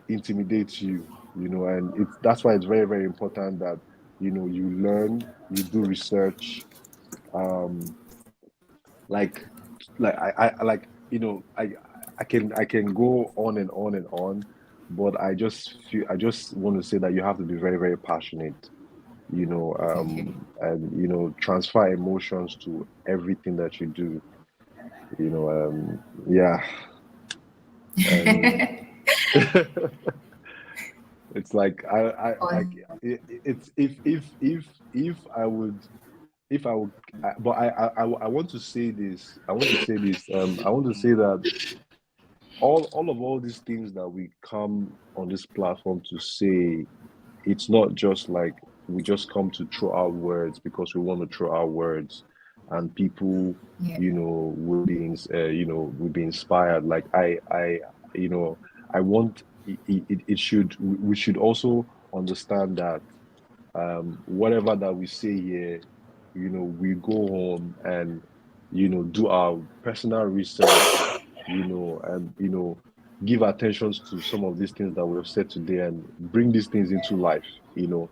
intimidate you. And that's why it's very, very important that, you learn, you do research, um like I can go on and on and on, but I just want to say that you have to be very, very passionate, Okay. and transfer emotions to everything that you do. Yeah, and it's like Awesome. it's if I would but I want to say this. I want to say that all these things that we come on this platform to say, it's not just like we just come to throw out words because we want to throw out words, and people, Yeah. will be inspired. Like I want it should we should also understand that, whatever that we say here, we go home and, do our personal research, and give attention to some of these things that we have said today and bring these things into life, you know.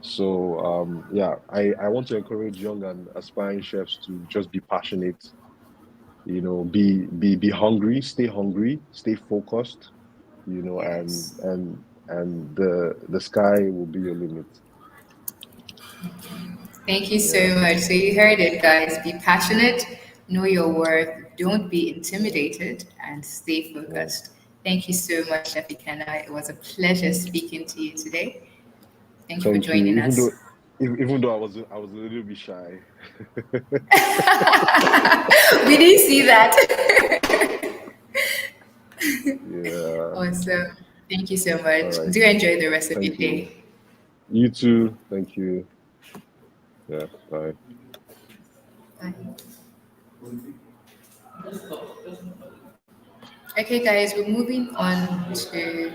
So yeah, I want to encourage young and aspiring chefs to just be passionate, you know, be hungry, stay focused, you know, Yes. and the sky will be your limit. Thank you Yeah. so much. So you heard it, guys. Be passionate, know your worth, don't be intimidated, and stay Yeah. focused. Thank you so much, Chef Ikenna. It was a pleasure speaking to you today. Thank you for Thank you. joining us. Even though I was a little bit shy. We didn't see that. Yeah. Awesome. Thank you so All much. right. Do enjoy the rest of your Thank you. day. You too. Thank you. Yeah. Bye. Bye. Okay, guys, we're moving on to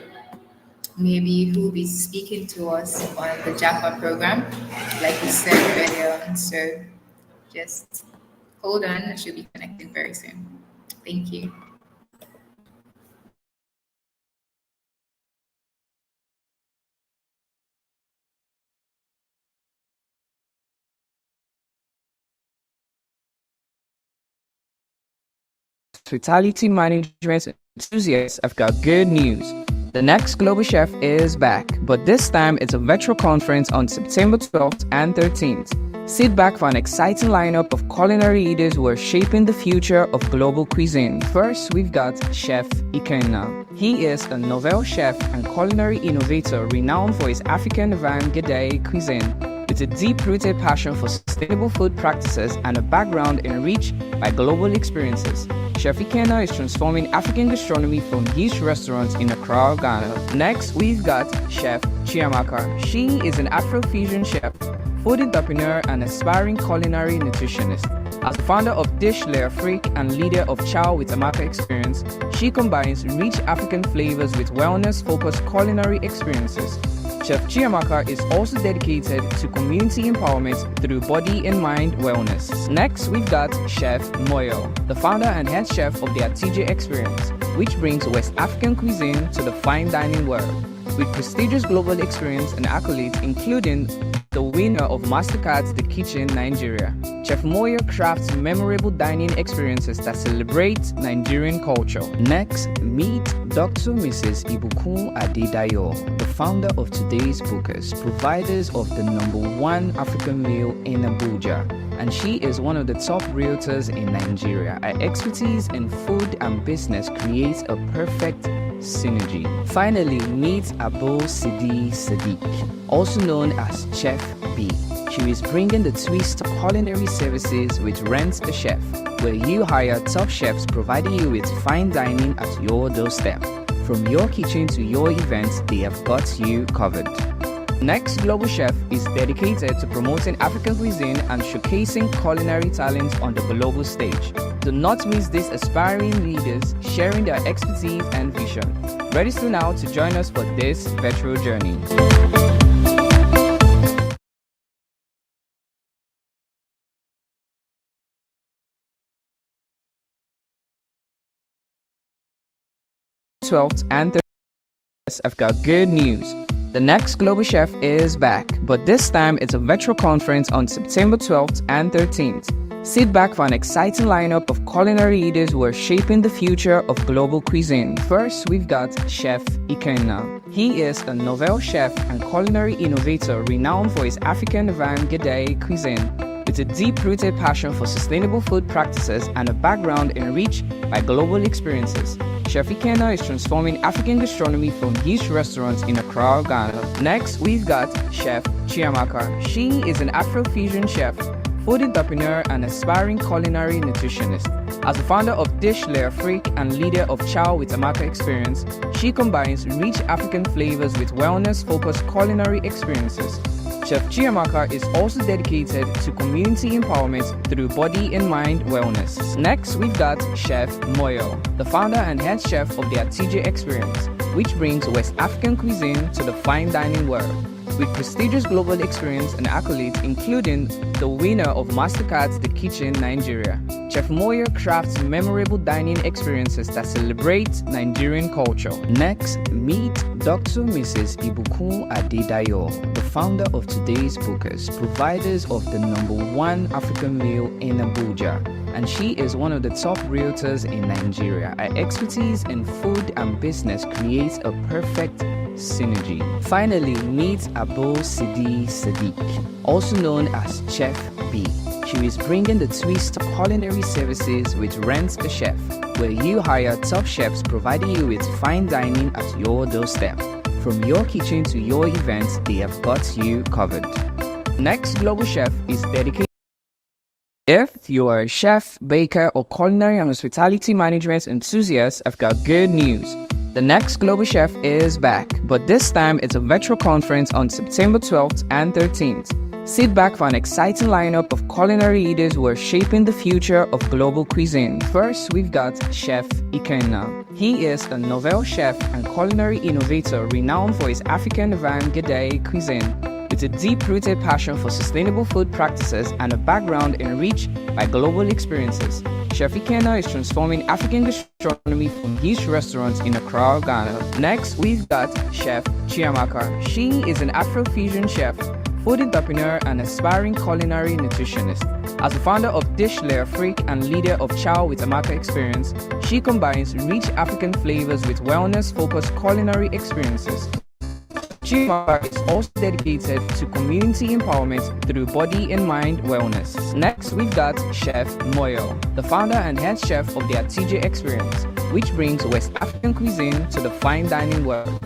maybe who will be speaking to us on the Japa program, like we said earlier on. So just hold on, I should be connecting very soon. Thank you. Hospitality management enthusiasts, I've got good news. The next Global Chef is back, but this time it's a virtual conference on September 12th and 13th. Sit back for an exciting lineup of culinary leaders who are shaping the future of global cuisine. First, we've got Chef Ikenna. He is a novel chef and culinary innovator renowned for his African avant-garde cuisine. With a deep-rooted passion for sustainable food practices and a background enriched by global experiences, Chef Ikenna is transforming African gastronomy from his restaurants in Accra, Ghana. Next, we've got Chef Chiamaka. She is an Afro-fusion chef, food entrepreneur, and aspiring culinary nutritionist. As the founder of Dish Layer Freak and leader of Chow with Amaka Experience, she combines rich African flavors with wellness-focused culinary experiences. Chef Chiamaka is also dedicated to community empowerment through body and mind wellness. Next, we've got Chef Moyo, the founder and head chef of the TJ Experience, which brings West African cuisine to the fine dining world. With prestigious global experience and accolades, including the winner of MasterCard's The Kitchen Nigeria, Chef Moyo crafts memorable dining experiences that celebrate Nigerian culture. Next, meet Dr. Mrs. Ibukun Adedayo, the founder of Today's Bookers, providers of the #1 African meal in Abuja, and she is one of the top realtors in Nigeria. Her expertise in food and business creates a perfect synergy. Finally, meet Abu Sidi Sadiq, also known as Chef B. She is bringing the twist to culinary services with Rent a Chef, where you hire top chefs providing you with fine dining at your doorstep. From your kitchen to your events, they have got you covered. Next Global Chef is dedicated to promoting African cuisine and showcasing culinary talent on the global stage. Do not miss these aspiring leaders sharing their expertise and vision. Register now to join us for this virtual journey. And I've got good news. The next Global Chef is back, but this time it's a virtual conference on September 12th and 13th. Sit back for an exciting lineup of culinary leaders who are shaping the future of global cuisine. First, we've got Chef Ikenna. He is a novel chef and culinary innovator renowned for his African avant-garde cuisine. With a deep-rooted passion for sustainable food practices and a background enriched by global experiences, Chef Ikenna is transforming African gastronomy from his restaurants in Accra, Ghana. Next, we've got Chef Chiamaka. She is an Afro-fusion chef, food entrepreneur, and aspiring culinary nutritionist. As the founder of Dish Layer Freak and leader of Chow with Amaka Experience, she combines rich African flavors with wellness-focused culinary experiences. Chef Chiamaka is also dedicated to community empowerment through body and mind wellness. Next, we've got Chef Moyo, the founder and head chef of the TJ Experience, which brings West African cuisine to the fine dining world. With prestigious global experience and accolades, including the winner of MasterCard's The Kitchen Nigeria, Chef Moyo crafts memorable dining experiences that celebrate Nigerian culture. Next, meet Dr. Mrs. Ibukun Adedayo, the founder of Today's Bookers, providers of the #1 African meal in Abuja, and she is one of the top realtors in Nigeria. Her expertise in food and business creates a perfect synergy. Finally, meet Abul Sidi Sadiq, also known as Chef B. She is bringing the twist to culinary services with Rent a Chef, where you hire top chefs providing you with fine dining at your doorstep. From your kitchen to your events, they have got you covered. Next global chef is dedicated. If you are a chef, baker, or culinary and hospitality management enthusiast, I've got good news. The next global chef is back, but this time it's a virtual conference on September 12th and 13th. Sit back for an exciting lineup of culinary leaders who are shaping the future of global cuisine. First, we've got Chef Ikenna. He is a novel chef and culinary innovator renowned for his African avant-garde cuisine. With a deep-rooted passion for sustainable food practices and a background enriched by global experiences, Chef Ikenna is transforming African gastronomy from his restaurants in Accra, Ghana. Next, we've got Chef Chiamaka. She is an Afro-fusion chef, food entrepreneur, and aspiring culinary nutritionist. As the founder of Dish Layer Freak and leader of Chow with Amaka Experience, she combines rich African flavors with wellness-focused culinary experiences. Chiamaka is also dedicated to community empowerment through body and mind wellness. Next, we've got Chef Moyo, the founder and head chef of the TJ Experience, which brings West African cuisine to the fine dining world.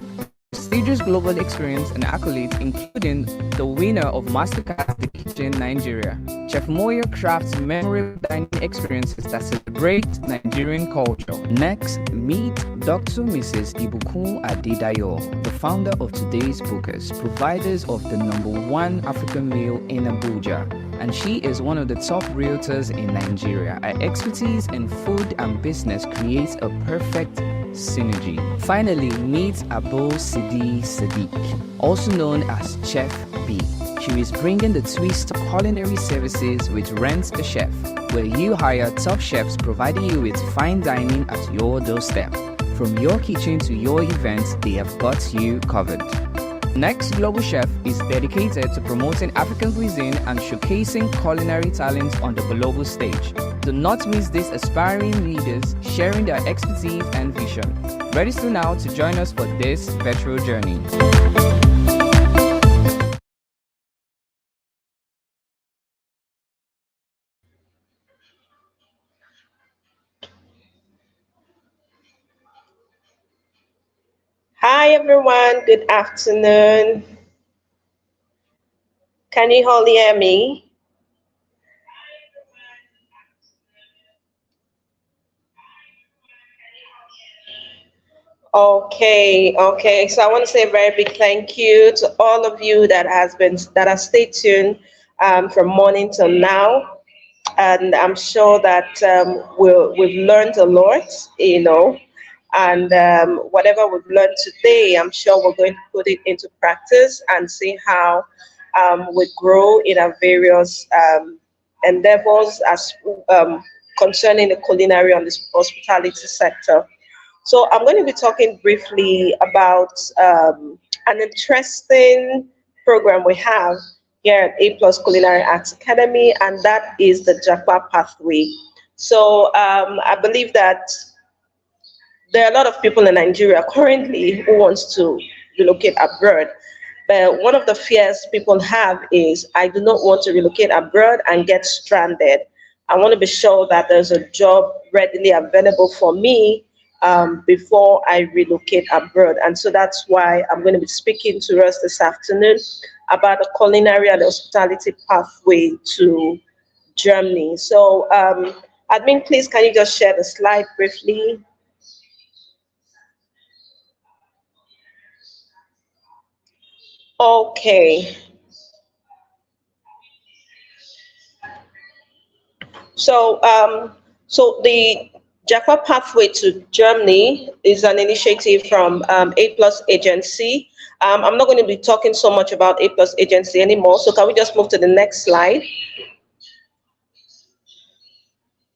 Prestigious global experience and accolades, including the winner of MasterCard's The Kitchen Nigeria. Chef Moyo crafts memorable dining experiences that celebrate Nigerian culture. Next, meet Dr. Mrs. Ibukun Adedayo, the founder of Today's Bookers, providers of the #1 African meal in Abuja, and she is one of the top realtors in Nigeria. Her expertise in food and business creates a perfect synergy. Finally, meet Abul Sidi Sadiq, also known as Chef B. She is bringing the twist to culinary services with Rent a Chef, where you hire top chefs providing you with fine dining at your doorstep. From your kitchen to your events, they have got you covered. Next global chef is dedicated to promoting African cuisine and showcasing culinary talent on the global stage. Do not miss these aspiring leaders sharing their expertise and vision. Register now to join us for this virtual journey. Hi everyone, good afternoon. Can you all hear me? Okay. So I want to say a very big thank you to all of you that have stayed tuned from morning till now, and I'm sure that we've learned a lot, and whatever we've learned today, I'm sure we're going to put it into practice and see how we grow in our various endeavors as concerning the culinary and the hospitality sector. So I'm going to be talking briefly about an interesting program we have here at A Plus Culinary Arts Academy, and that is the Japa pathway. So I believe that there are a lot of people in Nigeria currently who wants to relocate abroad. But one of the fears people have is I do not want to relocate abroad and get stranded. I want to be sure that there's a job readily available for me before I relocate abroad. And so that's why I'm going to be speaking to us this afternoon about the culinary and hospitality pathway to Germany. So, admin, please, can you just share the slide briefly? Okay. So the Japa Pathway to Germany is an initiative from A Plus Agency. I'm not going to be talking so much about A Plus Agency anymore. So can we just move to the next slide?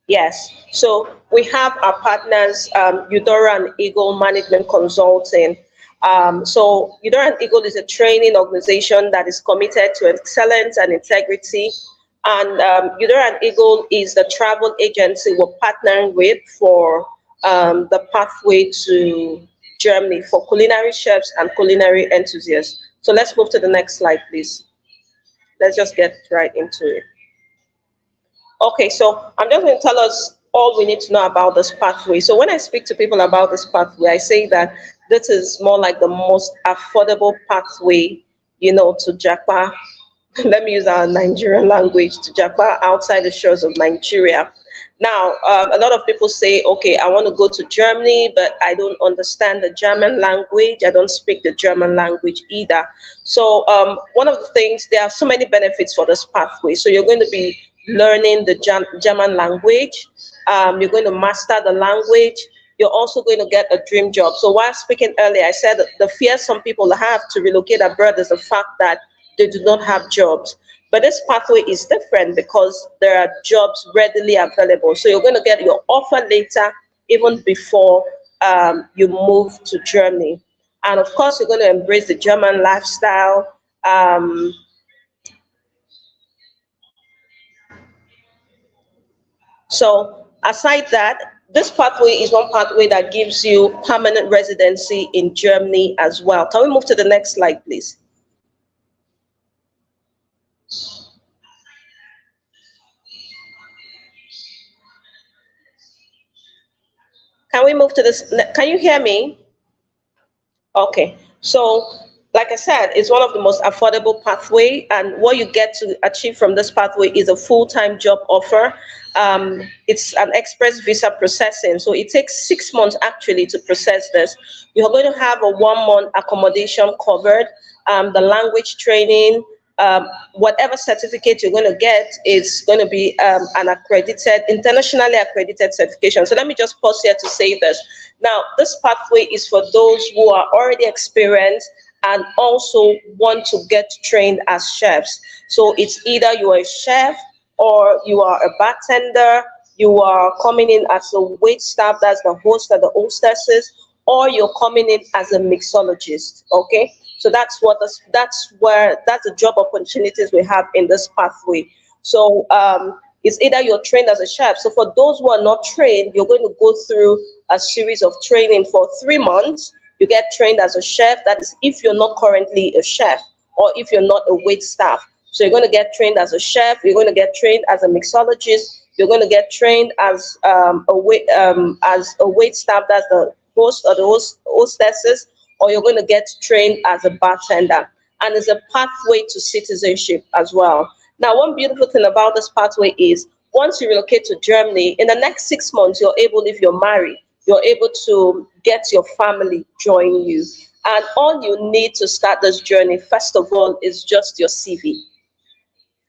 Yes. So we have our partners, Eudora and Eagle Management Consulting. So Eudora and Eagle is a training organization that is committed to excellence and integrity. And Eudora and Eagle is the travel agency we're partnering with for the pathway to Germany for culinary chefs and culinary enthusiasts. So let's move to the next slide, please. Let's just get right into it. Okay, so I'm just going to tell us all we need to know about this pathway. So when I speak to people about this pathway, I say that this is more like the most affordable pathway, to Japa. Let me use our Nigerian language, to Japa outside the shores of Nigeria. Now, a lot of people say, okay, I want to go to Germany, but I don't understand the German language. I don't speak the German language either. So one of the things, there are so many benefits for this pathway. So you're going to be learning the German language. You're going to master the language. You're also going to get a dream job. So while speaking earlier, I said the fear some people have to relocate abroad is the fact that they do not have jobs. But this pathway is different because there are jobs readily available. So you're going to get your offer later, even before you move to Germany. And of course, you're going to embrace the German lifestyle. So aside that, this pathway is one pathway that gives you permanent residency in Germany as well. Can we move to the next slide, please? Can we move to this? Can you hear me? Okay. So, like I said, it's one of the most affordable pathway, and what you get to achieve from this pathway is a full-time job offer. It's an express visa processing, so it takes 6 months actually to process this. You're going to have a 1-month accommodation covered, the language training, whatever certificate you're going to get is going to be an accredited, internationally accredited certification. So let me just pause here to say this. Now, this pathway is for those who are already experienced and also want to get trained as chefs. So it's either you are a chef or you are a bartender, you are coming in as a wait staff, that's the host or the hostesses, or you're coming in as a mixologist, okay? So that's the job opportunities we have in this pathway. So it's either you're trained as a chef. So for those who are not trained, you're going to go through a series of training for 3 months. You get trained as a chef. That is if you're not currently a chef or if you're not a wait staff. So you're going to get trained as a chef. You're going to get trained as a mixologist. You're going to get trained as a wait staff. That's the host or the hostesses. Or you're going to get trained as a bartender. And it's a pathway to citizenship as well. Now, one beautiful thing about this pathway is once you relocate to Germany, in the next 6 months, you're able, if you're married, you're able to get your family join you. And all you need to start this journey, first of all, is just your CV.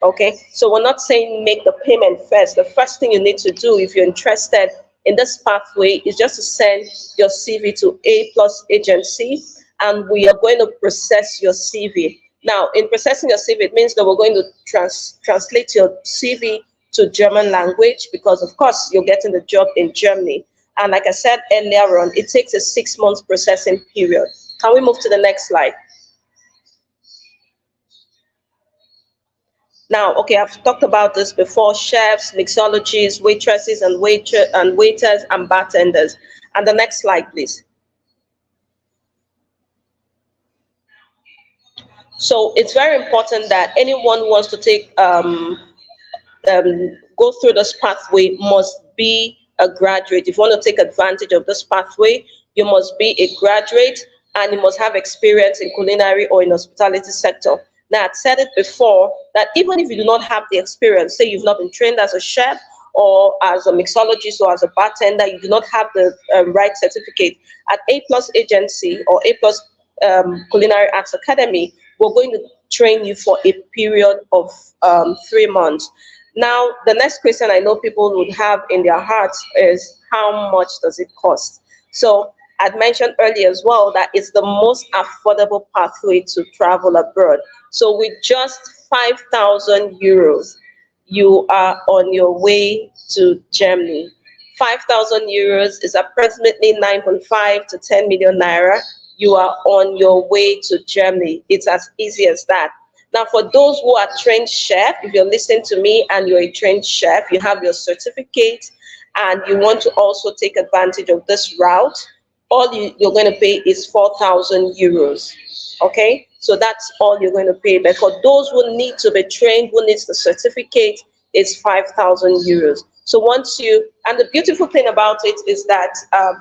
Okay, so we're not saying make the payment first. The first thing you need to do if you're interested in this pathway is just to send your CV to A Plus Agency, and we are going to process your CV. Now, in processing your CV, it means that we're going to translate your CV to German language because, of course, you're getting the job in Germany. And like I said earlier on, it takes a 6 months processing period. Can we move to the next slide? Now, okay, I've talked about this before: chefs, mixologists, waitresses and waiters and bartenders. And the next slide, please. So it's very important that anyone who wants to take go through this pathway must be a graduate. If you want to take advantage of this pathway, you must be a graduate and you must have experience in culinary or in hospitality sector. Now, I've said it before that even if you do not have the experience, say you've not been trained as a chef or as a mixologist or as a bartender, you do not have the right certificate, at A Plus Agency or A Plus Culinary Arts Academy, we're going to train you for a period of 3 months. Now, the next question I know people would have in their hearts is how much does it cost? So I'd mentioned earlier as well that it's the most affordable pathway to travel abroad. So with just 5,000 euros, you are on your way to Germany. 5,000 euros is approximately 9.5 to 10 million naira. You are on your way to Germany. It's as easy as that. Now, for those who are trained chef, if you're listening to me and you're a trained chef, you have your certificate, and you want to also take advantage of this route, all you're going to pay is 4,000 euros. Okay, so that's all you're going to pay. But for those who need to be trained, who needs the certificate, it's 5,000 euros. So once you, and the beautiful thing about it is that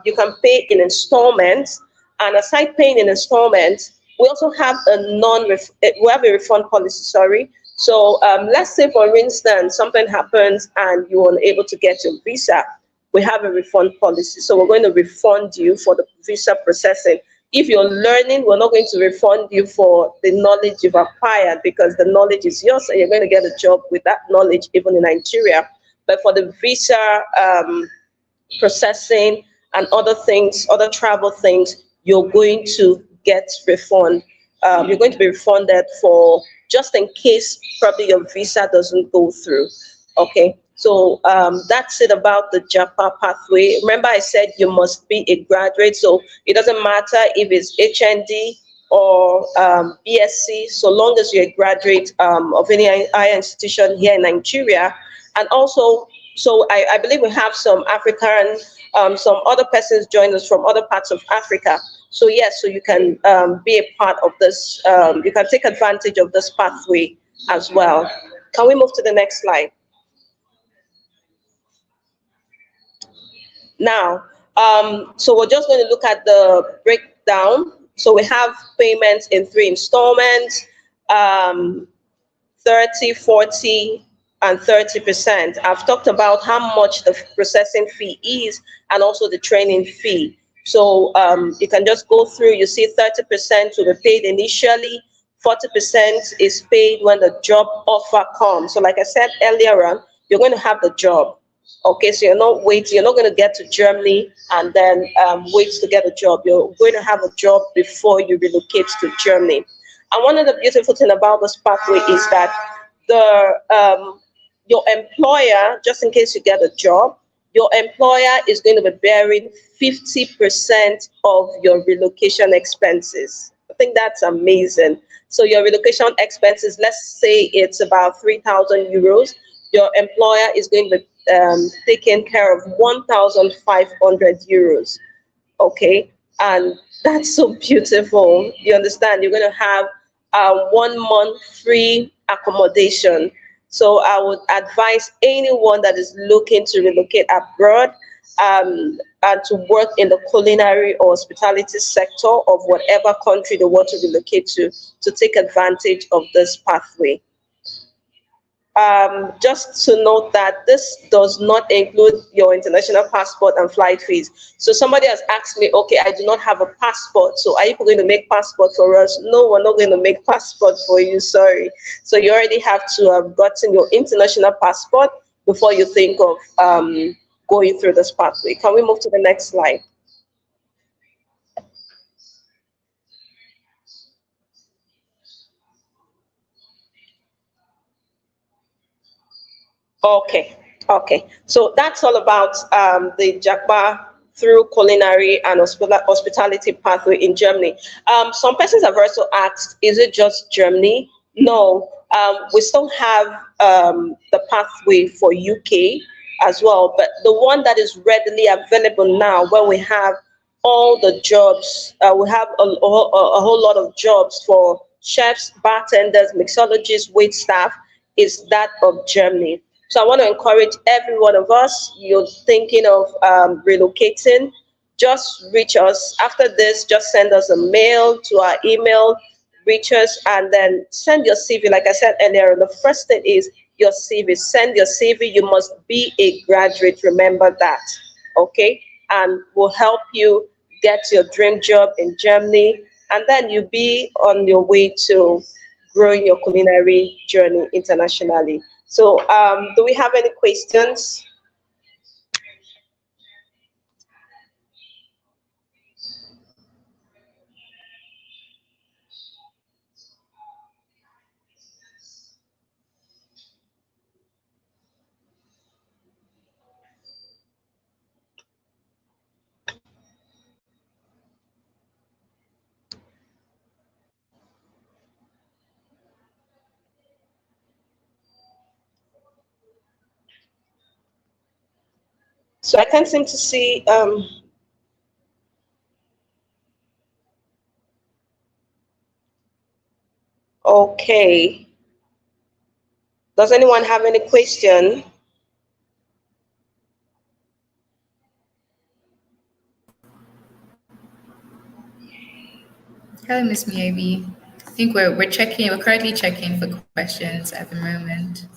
you can pay in installments, and aside paying in installments, we also have we have a refund policy, sorry. So let's say, for instance, something happens and you're unable to get your visa. We have a refund policy. So we're going to refund you for the visa processing. If you're learning, we're not going to refund you for the knowledge you've acquired, because the knowledge is yours and you're going to get a job with that knowledge even in Nigeria. But for the visa processing and other things, other travel things, you're going to get refund. You're going to be refunded for, just in case probably your visa doesn't go through. Okay, so that's it about the Japa pathway. Remember, I said you must be a graduate, so it doesn't matter if it's HND or BSc, so long as you're a graduate of any higher institution here in Nigeria. And also, so I believe we have some African, some other persons join us from other parts of Africa. So yes, so you can be a part of this, you can take advantage of this pathway as well. Can we move to the next slide? Now, so we're just going to look at the breakdown. So we have payments in 3 installments, 30, 40, and 30%. I've talked about how much the processing fee is and also the training fee. So you can just go through, you see 30% will be paid initially, 40% is paid when the job offer comes. So like I said earlier on, you're going to have the job. Okay, so you're not waiting, you're not going to get to Germany and then wait to get a job. You're going to have a job before you relocate to Germany. And one of the beautiful things about this pathway is that your employer, just in case you get a job, your employer is going to be bearing 50% of your relocation expenses. I think that's amazing. So your relocation expenses, let's say it's about 3,000 euros. Your employer is going to be taking care of 1,500 euros. Okay, and that's so beautiful. You understand? You're going to have 1 month free accommodation. So I would advise anyone that is looking to relocate abroad and to work in the culinary or hospitality sector of whatever country they want to relocate to take advantage of this pathway. Just to note that this does not include your international passport and flight fees. So somebody has asked me, okay, I do not have a passport, so are you going to make passport for us? No, we're not going to make passport for you, sorry. So you already have to have gotten your international passport before you think of going through this pathway. Can we move to the next slide? Okay. So that's all about the Japa through culinary and hospitality pathway in Germany. Some persons have also asked, is it just Germany? No, we still have the pathway for UK as well, but the one that is readily available now, where we have all the jobs, we have a whole lot of jobs for chefs, bartenders, mixologists, wait staff, is that of Germany. So I want to encourage every one of us, you're thinking of relocating, just reach us. After this, just send us a mail to our email, reach us, and then send your CV. Like I said earlier, the first thing is your CV. Send your CV. You must be a graduate, remember that, okay? And we'll help you get your dream job in Germany, and then you'll be on your way to growing your culinary journey internationally. So, do we have any questions? So I can't seem to see. Okay. Does anyone have any question? Hello, Miss Miyabi. I think we're currently checking for questions at the moment.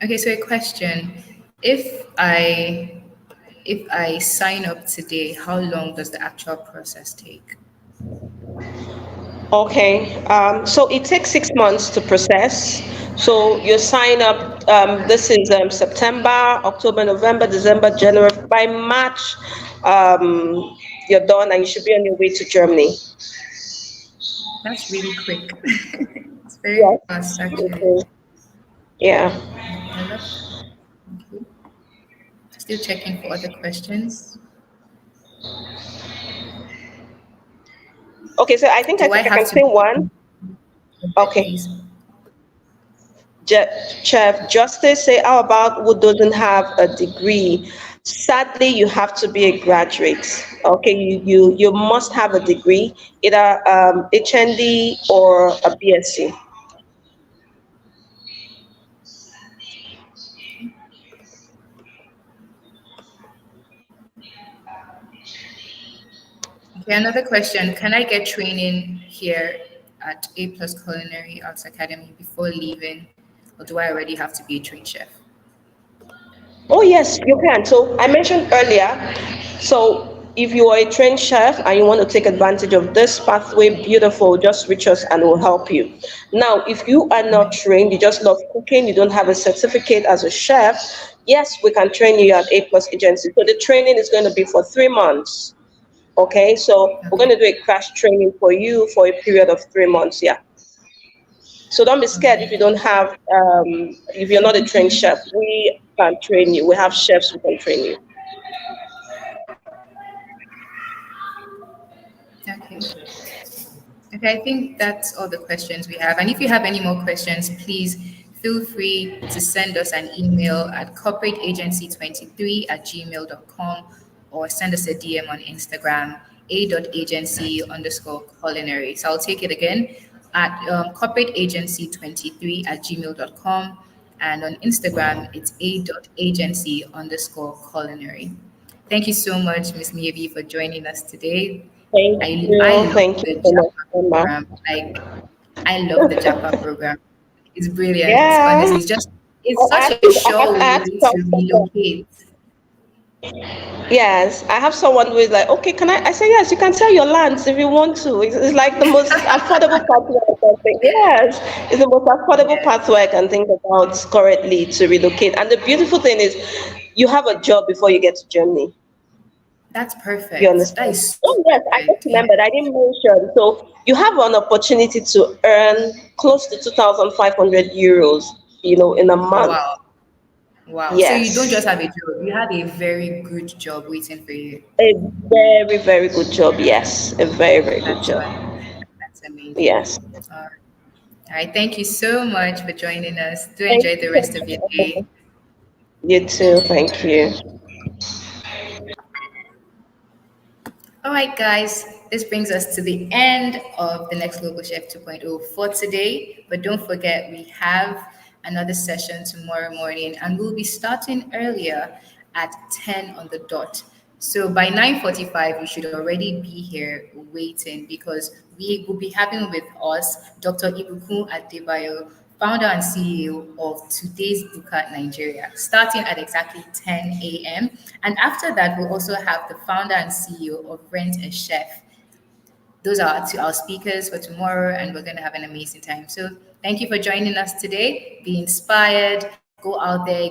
Okay, so a question. If I if I sign up today, how long does the actual process take? Okay, so it takes 6 months to process. So you sign up, this is September, October, November, December, January. By March, you're done and you should be on your way to Germany. That's really quick. It's very Yes, fast, it actually. is. Yeah. I love that. Thank you. Still checking for other questions. Okay, so I think Do I I have can to say one. Okay. please? Chef Justice say, how about who doesn't have a degree? Sadly, you have to be a graduate. Okay, you must have a degree, either HND or a BSc. Okay, another question. Can I get training here at A Plus Culinary Arts Academy before leaving, or do I already have to be a trained chef? Oh, yes, you can. So I mentioned earlier, so if you are a trained chef and you want to take advantage of this pathway, beautiful, just reach us and we'll help you. Now, if you are not trained, you just love cooking, you don't have a certificate as a chef, yes, we can train you at A Plus Agency. So the training is going to be for 3 months. Okay, so we're going Okay. to do a crash training for you for a period of 3 months. Yeah. So don't be scared if you Okay. don't have, if you're not a trained chef. We can train you. We have chefs who can train you. Okay. Okay, I think that's all the questions we have. And if you have any more questions, please feel free to send us an email at corporateagency23@gmail.com or send us a DM on Instagram, a.agency_culinary. So I'll take it again at corporateagency23@gmail.com, and on Instagram, it's a.agency_culinary. Thank you so much, Miss Miyabi, for joining us today. Thank I you. love Thank the you so much, Japa Emma. program. Like, I love the Japa program. It's brilliant. Yeah. Honestly, it's such a I sure have way to to tell someone. relocate. Yes, I have someone who is like, okay, can I? I say, yes, you can sell your lands if you want to. It's like the most affordable pathway I can think. Yes, it's the most affordable Yeah, pathway I can think about currently to relocate. And the beautiful thing is, you have a job before you get to Germany. that's You perfect. That understand? is so Oh, yes, I just perfect. Yeah. remembered. I didn't mention. So you have an opportunity to earn close to 2,500 euros, in a month. Wow. Wow. So you don't Yes. just have a job, you have a very good job waiting for you. A very, very good job. Yes. A very, very good That's job. fun. That's amazing. Yes. All right. Thank you so much for joining us. Do Thank enjoy you the so rest of your much. day. You too. Thank you. All right, guys, this brings us to the end of the Next Global Chef 2.0 for today. But don't forget, we have another session tomorrow morning, and we'll be starting earlier at 10 on the dot. So by 9:45, you should already be here waiting, because we will be having with us Dr. Ibukun Adebayo, founder and CEO of Today's Buka Nigeria, starting at exactly 10 a.m. And after that, we'll also have the founder and CEO of Rent a Chef. Those are our speakers for tomorrow, and we're going to have an amazing time. So thank you for joining us today. Be inspired, go out there,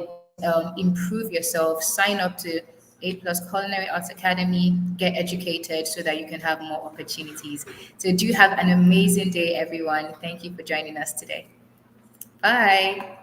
improve yourself, sign up to A Plus Culinary Arts Academy, get educated so that you can have more opportunities. So do have an amazing day, everyone. Thank you for joining us today. Bye.